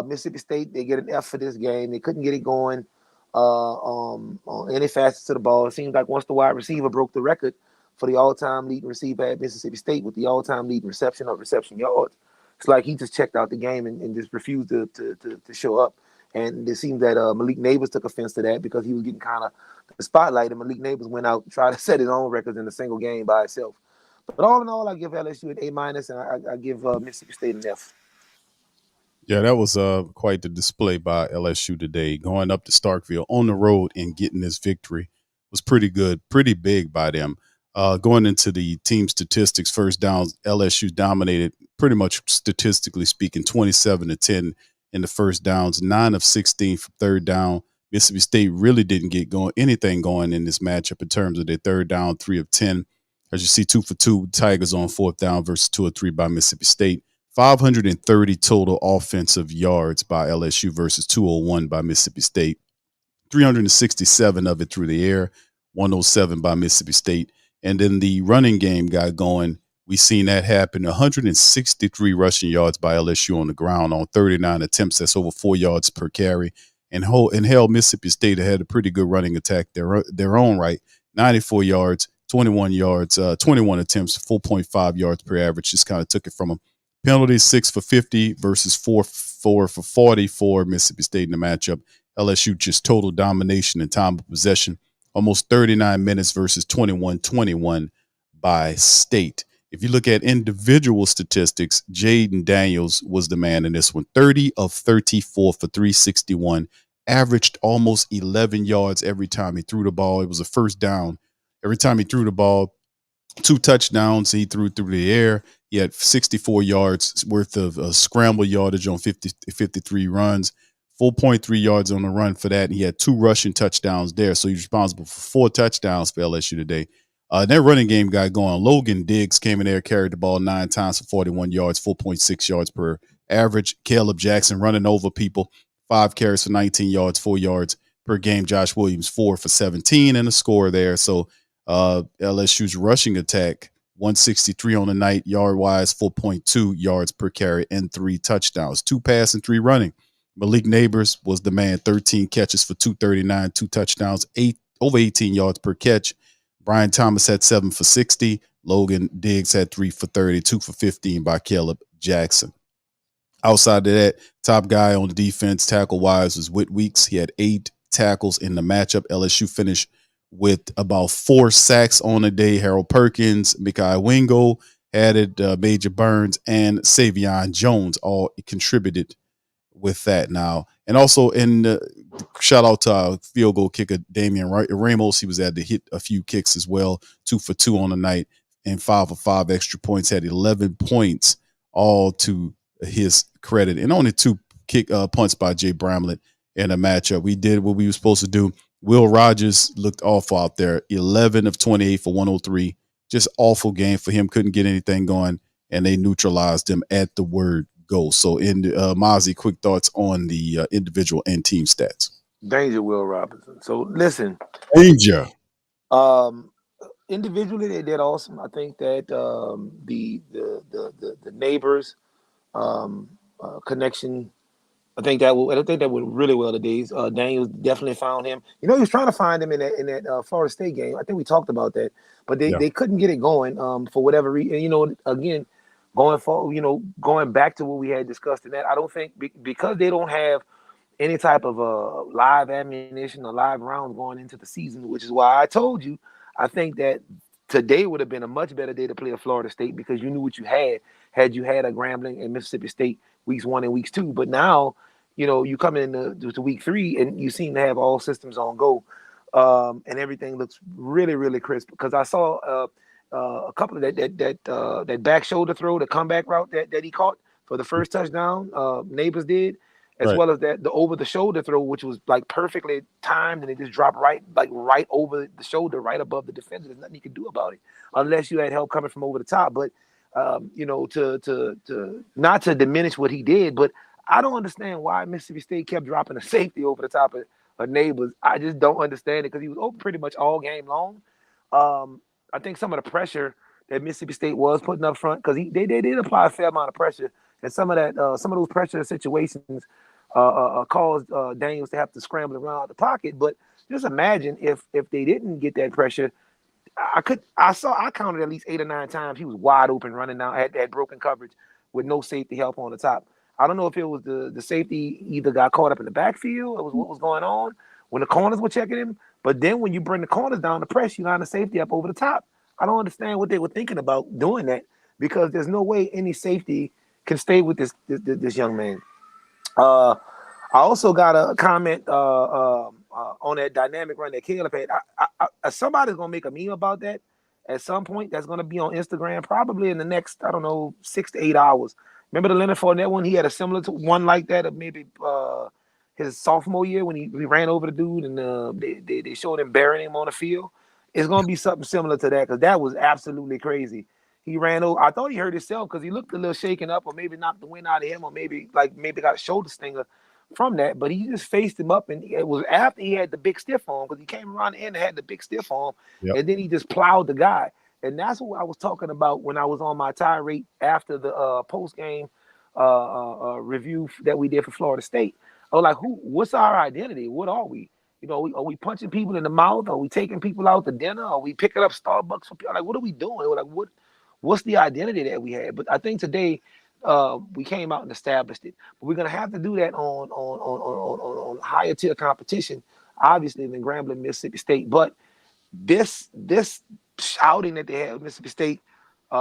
Mississippi State, they get an F for this game. They couldn't get it going on any facets to the ball. It seems like once the wide receiver broke the record for the all-time leading receiver at Mississippi State with the all-time leading reception yards, it's like he just checked out the game and just refused to show up. And it seems that Malik Neighbors took offense to that because he was getting kind of the spotlight, and Malik Neighbors went out and tried to set his own records in a single game by itself. But all in all, I give LSU an A-, and I give Mississippi State an F. Yeah, that was quite the display by LSU today. Going up to Starkville on the road and getting this victory was pretty good, pretty big by them. Going into the team statistics, first downs, LSU dominated pretty much statistically speaking, 27-10 in the first downs, 9 of 16 for third down. Mississippi State really didn't get anything going in this matchup in terms of their third down, 3 of 10. As you see, 2 for 2 Tigers on fourth down versus 2 or 3 by Mississippi State. 530 total offensive yards by LSU versus 201 by Mississippi State. 367 of it through the air, 107 by Mississippi State. And then the running game got going. We seen that happen. 163 rushing yards by LSU on the ground on 39 attempts. That's over 4 yards per carry. And Mississippi State had a pretty good running attack their own right. 94 yards, 21 yards, 21 attempts, 4.5 yards per average. Just kind of took it from them. Penalties 6 for 50 versus 4 for 40 for Mississippi State in the matchup. LSU just total domination and time of possession, almost 39 minutes versus 21-21 by State. If you look at individual statistics, Jayden Daniels was the man in this one. 30 of 34 for 361, averaged almost 11 yards every time he threw the ball. It was a first down. Every time he threw the ball, 2 touchdowns he threw through the air. He had 64 yards worth of scramble yardage on 53 runs, 4.3 yards on the run for that. And he had 2 rushing touchdowns there. So he's responsible for 4 touchdowns for LSU today. That running game got going. Logan Diggs came in there, carried the ball 9 times for 41 yards, 4.6 yards per average. Caleb Jackson running over people, 5 carries for 19 yards, 4 yards per game. Josh Williams, 4 for 17 and a score there. So LSU's rushing attack, 163 on the night, yard-wise, 4.2 yards per carry and 3 touchdowns. 2 passing, 3 running. Malik Neighbors was the man, 13 catches for 239, 2 touchdowns, over 18 yards per catch. Brian Thomas had 7 for 60. Logan Diggs had 3 for 30, 2 for 15 by Caleb Jackson. Outside of that, top guy on defense, tackle-wise, was Whit Weeks. He had 8 tackles in the matchup. LSU finished with about 4 sacks on the day. Harold Perkins, Mekhi Wingo added, Major Burns, and Savion Jones all contributed with that now. And also in the shout out to our field goal kicker, Damian Ramos. He was able to hit a few kicks as well, 2 for 2 on the night, and 5 for 5 extra points, had 11 points, all to his credit. And only 2 punts by Jay Bramlett in a matchup. We did what we were supposed to do. Will Rogers looked awful out there, 11 of 28 for 103. Just awful game for him. Couldn't get anything going, and they neutralized him at the word go. So, in Mozzie, quick thoughts on the individual and team stats. Danger, Will Robinson. So, listen. Danger. Individually, they did awesome. I think that the neighbors connection, I think that went really well today. Daniels definitely found him. You know, he was trying to find him in that Florida State game. I think we talked about that, but they couldn't get it going for whatever reason. You know, again, going back to what we had discussed in that, I don't think because they don't have any type of live ammunition or live rounds going into the season, which is why I told you, I think that today would have been a much better day to play at Florida State because you knew what you had you had a Grambling and Mississippi State weeks 1 and weeks 2. But now, you know, you come into week 3 and you seem to have all systems on go, and everything looks really, really crisp. Because I saw a couple of that back shoulder throw, the comeback route that he caught for the first touchdown. Neighbors did. As well as that the over the shoulder throw, which was like perfectly timed, and it just dropped right over the shoulder, right above the defender. There's nothing you can do about it unless you had help coming from over the top. But you know, to not to diminish what he did, but I don't understand why Mississippi State kept dropping a safety over the top of Neighbors. I just don't understand it because he was open pretty much all game long. I think some of the pressure that Mississippi State was putting up front, because they did apply a fair amount of pressure, and some of those pressure situations caused Daniels to have to scramble around the pocket. But just imagine if they didn't get that pressure, I counted at least 8 or 9 times he was wide open running down, had broken coverage with no safety help on the top. I don't know if it was the safety either got caught up in the backfield, or was what was going on when the corners were checking him. But then when you bring the corners down to press, you line the safety up over the top. I don't understand what they were thinking about doing that, because there's no way any safety can stay with this young man. I also got a comment on that dynamic run that Caleb had. Somebody's gonna make a meme about that at some point. That's gonna be on Instagram probably in the next 6 to 8 hours. Remember the Leonard Fournette one? He had a similar to one like that of maybe his sophomore year when he ran over the dude and they showed him burying him on the field. It's gonna be something similar to that, because that was absolutely crazy. He ran over. I thought he hurt himself because he looked a little shaken up, or maybe knocked the wind out of him, or maybe got a shoulder stinger from that. But he just faced him up, and it was after he had the big stiff on, because he came around the end and had the big stiff on, and then he just plowed the guy. And that's what I was talking about when I was on my tirade after the post game review that we did for Florida State. I was like, what's our identity? What are we? You know, are we punching people in the mouth? Are we taking people out to dinner? Are we picking up Starbucks for people? Like, what are we doing? We're like, what's the identity that we had? But I think today we came out and established it. But we're gonna have to do that on higher tier competition, obviously, than Grambling, Mississippi State. But this outing that they had with Mississippi State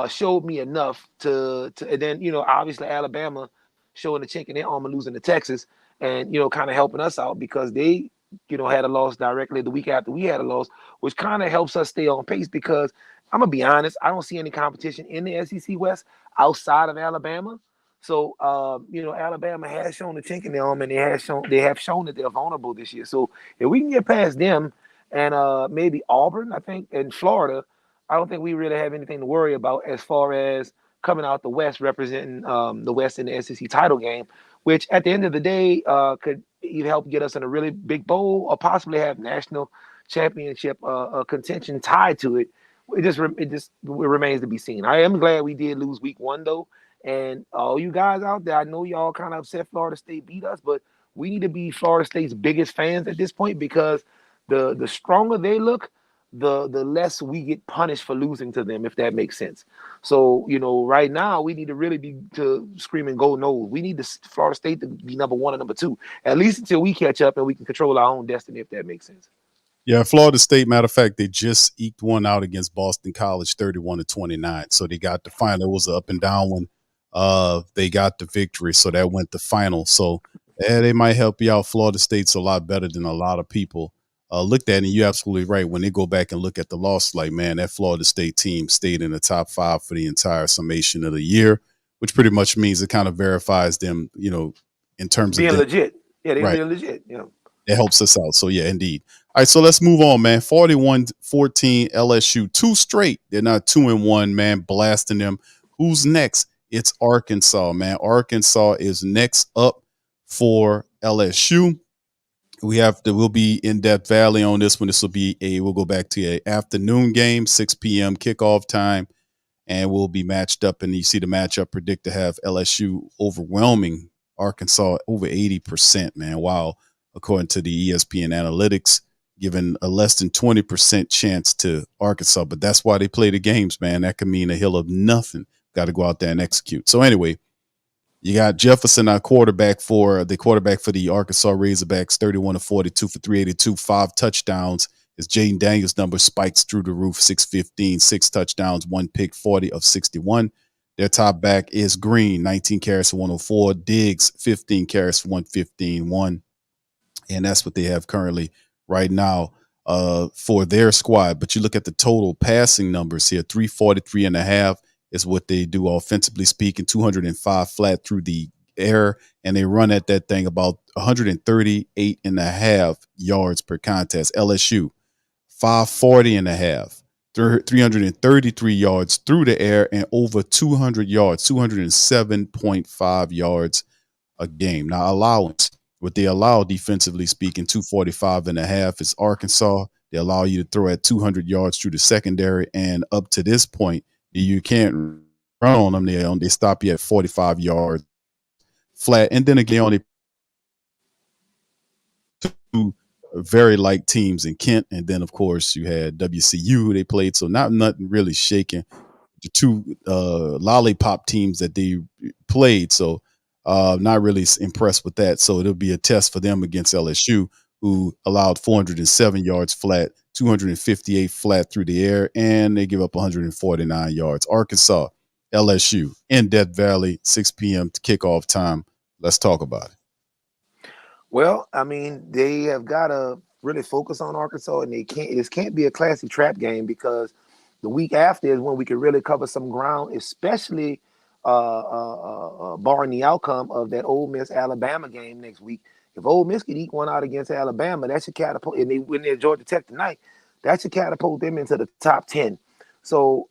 showed me enough to and then, you know, obviously Alabama showing the chink in their armor, losing to Texas, and, you know, kind of helping us out because they, you know, had a loss directly the week after we had a loss, which kind of helps us stay on pace, because I'm gonna be honest, I don't see any competition in the SEC West outside of Alabama. So you know, Alabama has shown the chink in their armor, and they have shown that they're vulnerable this year. So if we can get past them and maybe Auburn, I think, and Florida, I don't think we really have anything to worry about as far as coming out the West, representing the West in the SEC title game, which at the end of the day could either help get us in a really big bowl or possibly have national championship contention tied to it. It remains to be seen. I am glad we did lose week 1 though, and all you guys out there, I know y'all kind of upset Florida State beat us, but we need to be Florida State's biggest fans at this point, because the stronger they look, the less we get punished for losing to them, if that makes sense. So, you know, right now we need to really be screaming go Noles. We need Florida State to be number 1 and number 2, at least until we catch up and we can control our own destiny, if that makes sense. Yeah, Florida State, matter of fact, they just eked one out against Boston College 31-29. So they got the final. It was an up and down one. They got the victory, so that went the final. So they might help you out. Florida State's a lot better than a lot of people looked at, and you're absolutely right. When they go back and look at the loss, like, man, that Florida State team stayed in the top 5 for the entire summation of the year, which pretty much means it kind of verifies them, in terms being of them. legit. Yeah, they're Right. being legit. It helps us out. So, yeah, indeed. All right, so let's move on, man. 41-14 LSU. 2 straight. They're not 2-1, man, blasting them. Who's next? It's Arkansas, man. Arkansas is next up for LSU. We'll be in Death Valley on this one. This will be we'll go back to an afternoon game, 6 p.m. kickoff time, and we'll be matched up. And you see the matchup predict to have LSU overwhelming Arkansas over 80%, man. Wow. According to the ESPN analytics, giving a less than 20% chance to Arkansas. But that's why they play the games, man. That could mean a hill of nothing. Got to go out there and execute. So anyway, you got Jefferson, our quarterback for the Arkansas Razorbacks, 31-42 for 382, 5 touchdowns. As Jayden Daniels' number spikes through the roof, 615, 6 touchdowns, 1 pick, 40 of 61. Their top back is Green, 19 carries for 104. Diggs, 15 carries for 115, 1. And that's what they have currently right now for their squad. But you look at the total passing numbers here, 343.5 is what they do offensively speaking, 205 flat through the air, and they run at that thing about 138.5 yards per contest. LSU, 540.5, 333 yards through the air, and over 200 yards, 207.5 yards a game. Now, allowance. What they allow defensively speaking, 245.5 is Arkansas. They allow you to throw at 200 yards through the secondary. And up to this point, you can't run on them. They stop you at 45 yards flat. And then again, only 2 very light teams in Kent. And then, of course, you had WCU who they played. So nothing really shaking. The 2 lollipop teams that they played. So not really impressed with that. So it'll be a test for them against LSU, who allowed 407 yards flat, 258 flat through the air, and they give up 149 yards. Arkansas, LSU in Death Valley, 6 p.m. kickoff time. Let's talk about it. Well, I mean, they have got to really focus on Arkansas, and this can't be a classic trap game, because the week after is when we can really cover some ground, especially barring the outcome of that Ole Miss Alabama game next week. If Ole Miss can eke one out against Alabama, that should catapult, and they win their Georgia Tech tonight, that should catapult them into the top 10. So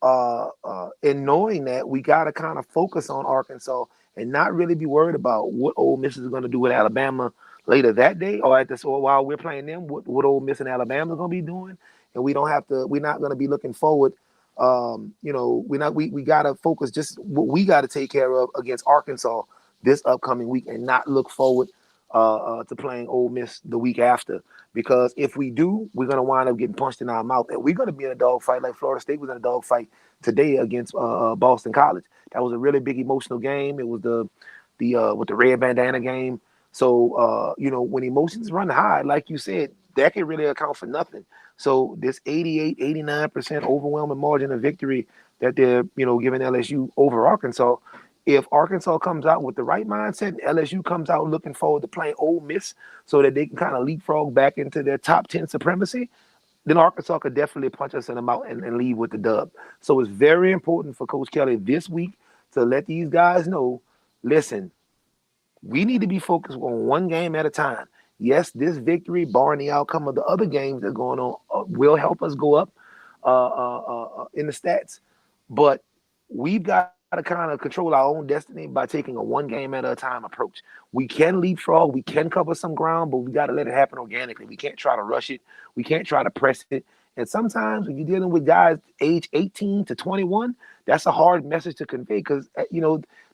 in knowing that, we got to kind of focus on Arkansas and not really be worried about what Ole Miss is going to do with Alabama later that day, or while we're playing them, what Ole Miss and Alabama is going to be doing. And we're not going to be looking forward. We got to focus just what we got to take care of against Arkansas this upcoming week, and not look forward to playing Ole Miss the week after. Because if we do, we're going to wind up getting punched in our mouth, and we're going to be in a dogfight like Florida State was in a dogfight today against Boston College. That was a really big emotional game. It was the with the red bandana game. So when emotions run high, like you said, that can really account for nothing. So this 88, 89% overwhelming margin of victory that they're, giving LSU over Arkansas, if Arkansas comes out with the right mindset, and LSU comes out looking forward to playing Ole Miss so that they can kind of leapfrog back into their top 10 supremacy, then Arkansas could definitely punch us in the mouth and leave with the dub. So it's very important for Coach Kelly this week to let these guys know, listen, we need to be focused on one game at a time. Yes, this victory, barring the outcome of the other games that are going on, will help us go up in the stats. But we've got to kind of control our own destiny by taking a one game at a time approach. We can leapfrog, we can cover some ground, but we got to let it happen organically. We can't try to rush it. We can't try to press it. And sometimes when you're dealing with guys age 18 to 21, that's a hard message to convey, because,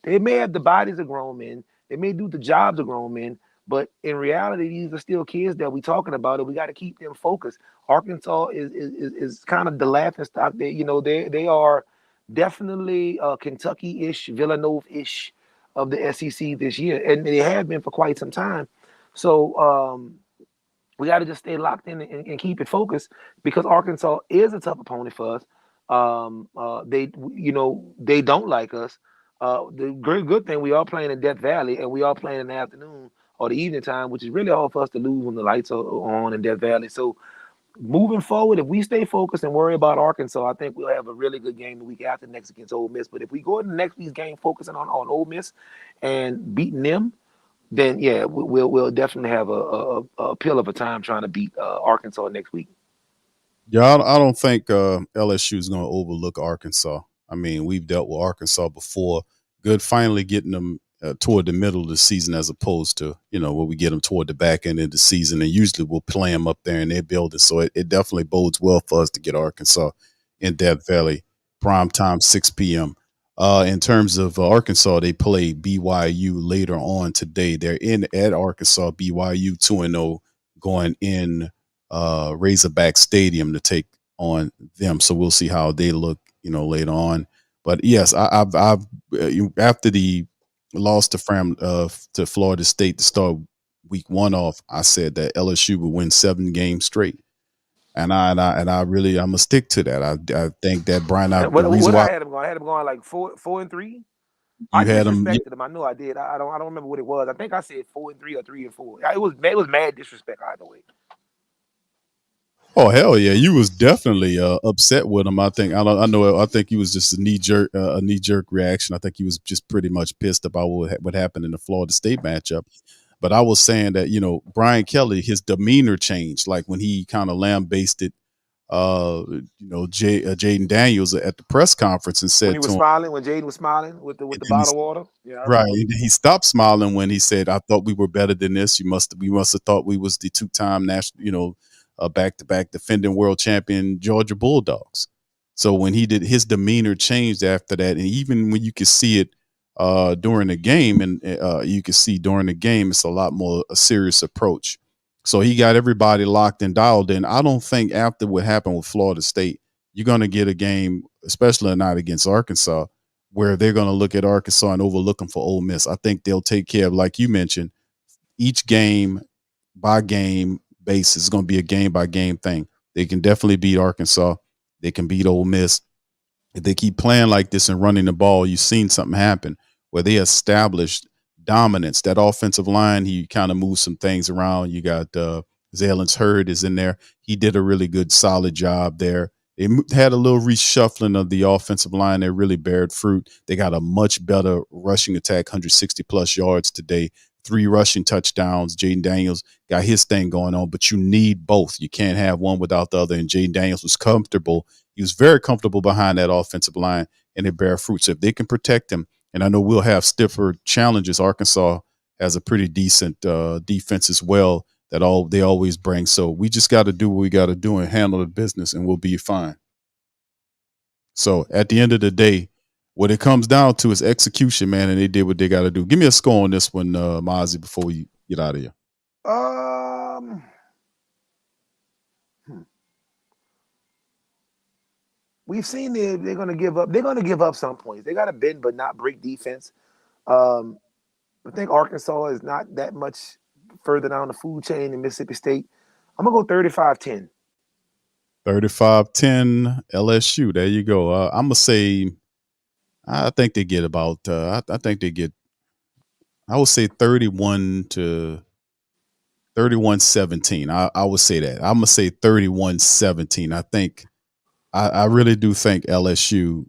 they may have the bodies of grown men. They may do the jobs of grown men, but in reality, these are still kids that we're talking about, and we got to keep them focused. Arkansas is kind of the laughing stock. They are definitely Kentucky-ish, Villanova-ish of the SEC this year, and they have been for quite some time. So We got to just stay locked in and keep it focused because Arkansas is a tough opponent for us. They don't like us. The good thing, we are playing in Death Valley and we are playing in the afternoon or the evening time, which is really hard for us to lose when the lights are on in Death Valley. So moving forward, if we stay focused and worry about Arkansas, I think we'll have a really good game the week after next against Ole Miss. But if we go into next week's game focusing on Ole Miss and beating them, then yeah, we'll definitely have a pill of a time trying to beat Arkansas next week. Yeah, I don't think LSU is going to overlook Arkansas. I mean, we've dealt with Arkansas before. Good finally getting them toward the middle of the season as opposed to, where we get them toward the back end of the season. And usually we'll play them up there in their building. So it definitely bodes well for us to get Arkansas in Death Valley. Prime time, 6 p.m. In terms of Arkansas, they play BYU later on today. They're at Arkansas, BYU 2-0, going in Razorback Stadium to take on them. So we'll see how they look, later on. But yes, I've after the loss to Florida State to start week 1 off, I said that LSU would win 7 games straight. And I'm gonna stick to that. I think that Brian, the reason why I had him going like 4-3. I had him. Disrespected him. I know I did. I don't remember what it was. I think I said 4-3 or 3-4. It was mad disrespect either way. Oh hell yeah, you was definitely upset with him. I think he was just a knee jerk reaction. I think he was just pretty much pissed about what happened in the Florida State matchup. But I was saying that Brian Kelly, his demeanor changed, like when he kind of lambasted Jayden Daniels at the press conference and said when Jayden was smiling with the bottle of water. Yeah, right. He stopped smiling when he said, "I thought we were better than this. We must have thought we was the 2-time national, back-to-back defending world champion Georgia Bulldogs." So when he did, his demeanor changed after that, and even when you could see it during the game, and you could see during the game, it's a lot more a serious approach. So he got everybody locked and dialed in. I don't think after what happened with Florida State, you're going to get a game, especially not against Arkansas, where they're going to look at Arkansas and overlook them for Ole Miss. I think they'll take care of, like you mentioned, each game by game basis. It's going to be a game by game thing. They can definitely beat Arkansas. They can beat Ole Miss. If they keep playing like this and running the ball, you've seen something happen where they established dominance. That offensive line, he kind of moved some things around. You got Zalen's Hurd is in there. He did a really good, solid job there. They had a little reshuffling of the offensive line that really bared fruit. They got a much better rushing attack, 160-plus yards today, 3 rushing touchdowns. Jayden Daniels got his thing going on, but you need both. You can't have one without the other, and Jayden Daniels was comfortable. He was very comfortable behind that offensive line, and it bear fruit. So if they can protect him, and I know we'll have stiffer challenges. Arkansas has a pretty decent defense as well that they always bring. So we just got to do what we got to do and handle the business, and we'll be fine. So at the end of the day, what it comes down to is execution, man, and they did what they got to do. Give me a score on this one, Mozzie, before we get out of here. We've seen they're going to give up. They're going to give up some points. They got to bend but not break defense. I think Arkansas is not that much further down the food chain than Mississippi State. I'm going to go 35-10. 35-10 LSU. There you go. I'm going to say, I think they get about, I would say 31-17. I would say that. I'm going to say 31-17. I really do think LSU,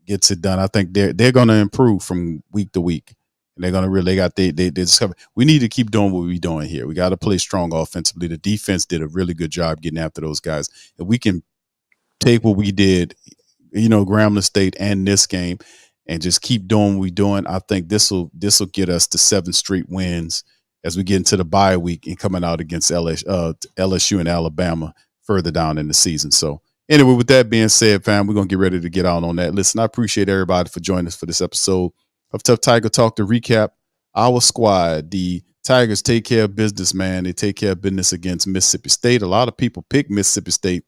gets it done. I think they're going to improve from week to week. And they're going to really they discover we need to keep doing what we're doing here. We got to play strong offensively. The defense did a really good job getting after those guys. If we can take what we did, Grambling State and this game, and just keep doing what we're doing, I think this will get us to 7 straight wins as we get into the bye week and coming out against LSU and Alabama further down in the season. So anyway, with that being said, fam, we're going to get ready to get out on that. Listen, I appreciate everybody for joining us for this episode of Tough Tiger Talk. To recap our squad, the Tigers take care of business, man. They take care of business against Mississippi State. A lot of people pick Mississippi State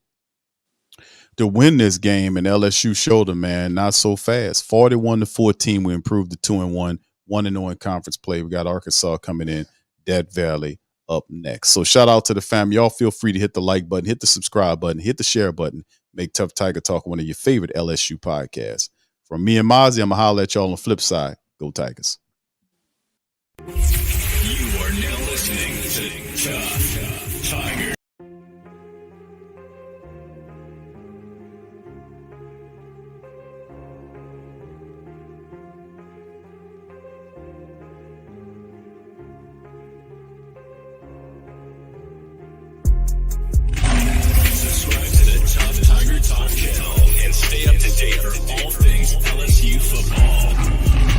to win this game, and LSU showed them, man, not so fast. 41-14, we improved to 2-1, 1-0 in conference play. We got Arkansas coming in, Death Valley up next. So shout out to the fam. Y'all feel free to hit the like button, hit the subscribe button, hit the share button. Make Tough Tiger Talk one of your favorite LSU podcasts. From me and Mozzie, I'm going to holler at y'all on the flip side. Go Tigers. You are now listening to Tough Tiger. Subscribe to the Tough Tiger Talk channel and stay up to date for all things LSU football.